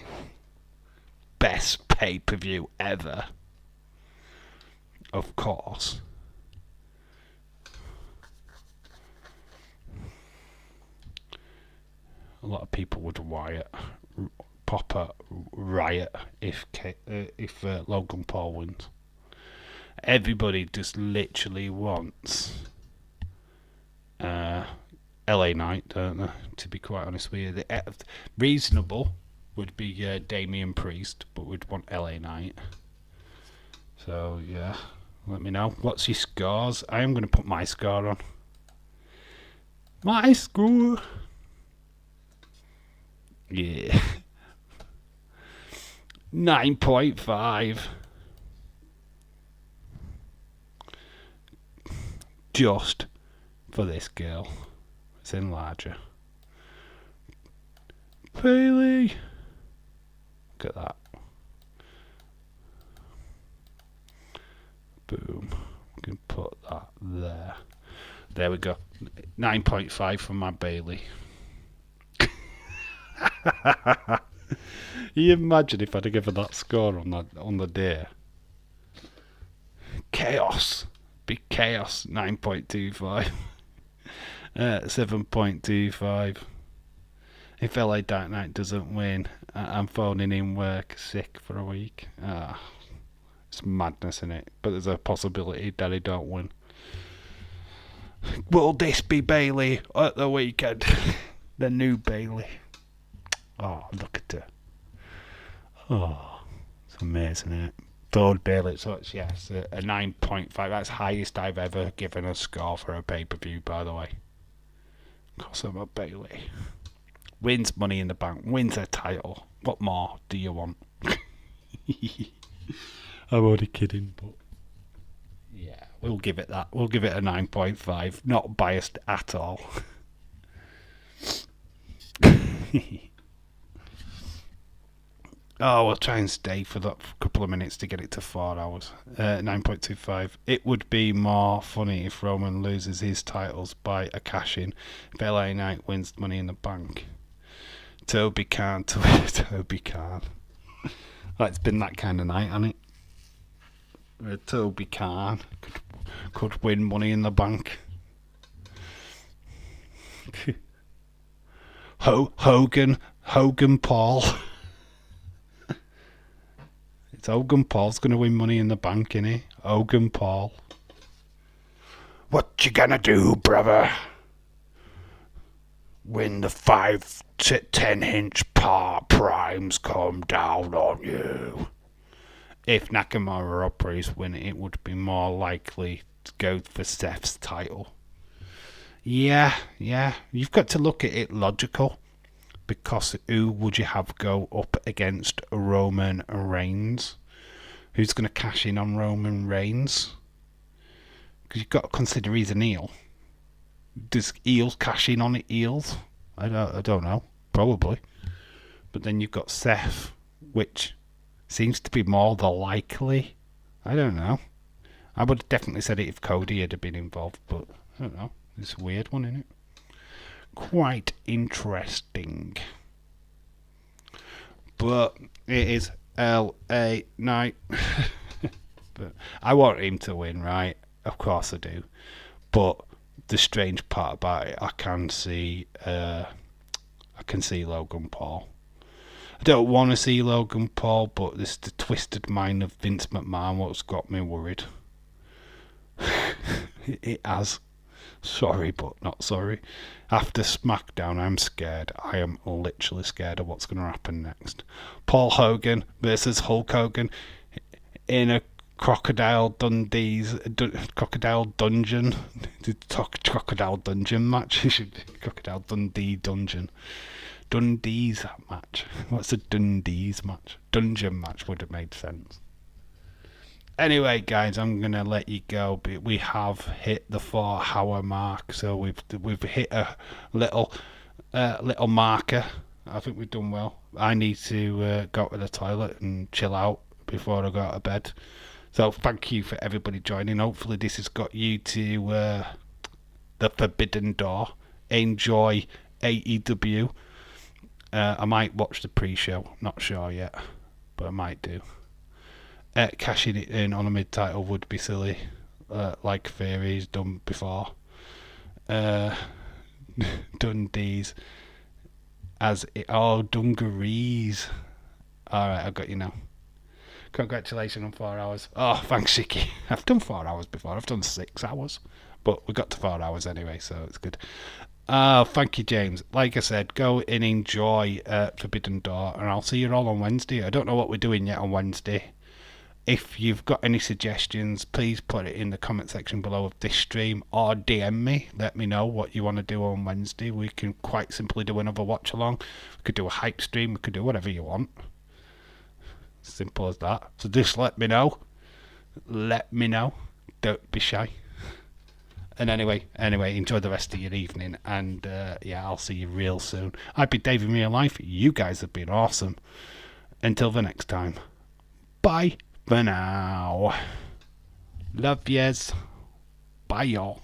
Best pay-per-view ever. Of course. A lot of people would pop a riot if Logan Paul wins. Everybody just literally wants LA Knight, don't they? To be quite honest with you, the reasonable would be Damian Priest, but we'd want LA Knight. So yeah, let me know. What's your scores? I am going to put my score on. My score. Yeah. 9.5. Just for this girl. It's in larger. Bailey. Look at that. Boom. We can put that there. There we go. 9.5 for my Bailey. You imagine if I'd have given that score on the day. Chaos. Big chaos. 9.25. 7.25. If LA Dark Knight doesn't win, I'm phoning in work sick for a week. It's madness, isn't it? But there's a possibility that he don't win. Will this be Bailey at the weekend? The new Bailey. Oh, look at her. Oh, it's amazing, isn't it? Told Bailey, so it's, yes, a 9.5. That's highest I've ever given a score for a pay-per-view, by the way. Because I'm a Bailey. Wins Money in the Bank, wins a title. What more do you want? I'm only kidding, but yeah, we'll give it that. We'll give it a 9.5. Not biased at all. Oh, we'll try and stay for that couple of minutes to get it to 4 hours. 9.25. It would be more funny if Roman loses his titles by a cash-in. If LA Knight wins Money in the Bank. Toby Khan. Toby Khan. Well, it's been that kind of night, hasn't it? Toby Khan could win Money in the Bank. Hogan Paul. It's Hogan Paul's going to win Money in the Bank, innit? Hogan Paul. What you gonna do, brother? When the 5 to 10 inch primes come down on you. If Nakamura or Priest win, it would be more likely to go for Seth's title. Yeah. You've got to look at it logical. Because who would you have go up against Roman Reigns? Who's going to cash in on Roman Reigns? Because you've got to consider he's an heel. Does eels cash in on eels? I don't know. Probably. But then you've got Seth, which seems to be more the likely. I don't know. I would have definitely said it if Cody had been involved, but I don't know. It's a weird one, isn't it? quite interesting. But it is LA Knight. But I want him to win, right? Of course I do. But the strange part about it, I can see Logan Paul. I don't want to see Logan Paul, but this is the twisted mind of Vince McMahon what's got me worried. It has. Sorry, but not sorry. After SmackDown, I'm scared. I am literally scared of what's going to happen next. Paul Hogan versus Hulk Hogan in a Crocodile Dungeon Crocodile Dungeon match. Crocodile Dundee Dungeon. Dundee's match. What's a Dundee's match? Dungeon match would have made sense. Anyway, guys, I'm gonna let you go. But we have hit the 4-hour mark, so we've hit a little marker. I think we've done well. I need to go to the toilet and chill out before I go to bed. So thank you for everybody joining. Hopefully this has got you to the Forbidden Door. Enjoy AEW. I might watch the pre-show. Not sure yet, but I might do. Cashing it in on a mid-title would be silly, like Theory's done before. Dundee's Dungarees. Alright, I've got you now. Congratulations on 4 hours. Oh, thanks, Shiki. I've done 4 hours before. I've done 6 hours. But we got to 4 hours anyway, so it's good. Thank you, James. Like I said, go and enjoy Forbidden Door, and I'll see you all on Wednesday. I don't know what we're doing yet on Wednesday. If you've got any suggestions, please put it in the comment section below of this stream or DM me. Let me know what you want to do on Wednesday. We can quite simply do another watch along. We could do a hype stream. We could do whatever you want. Simple as that. So just let me know. Let me know. Don't be shy. And anyway, enjoy the rest of your evening. And yeah, I'll see you real soon. I've been Dave in real life. You guys have been awesome. Until the next time. Bye for now. Love yous. Bye, y'all.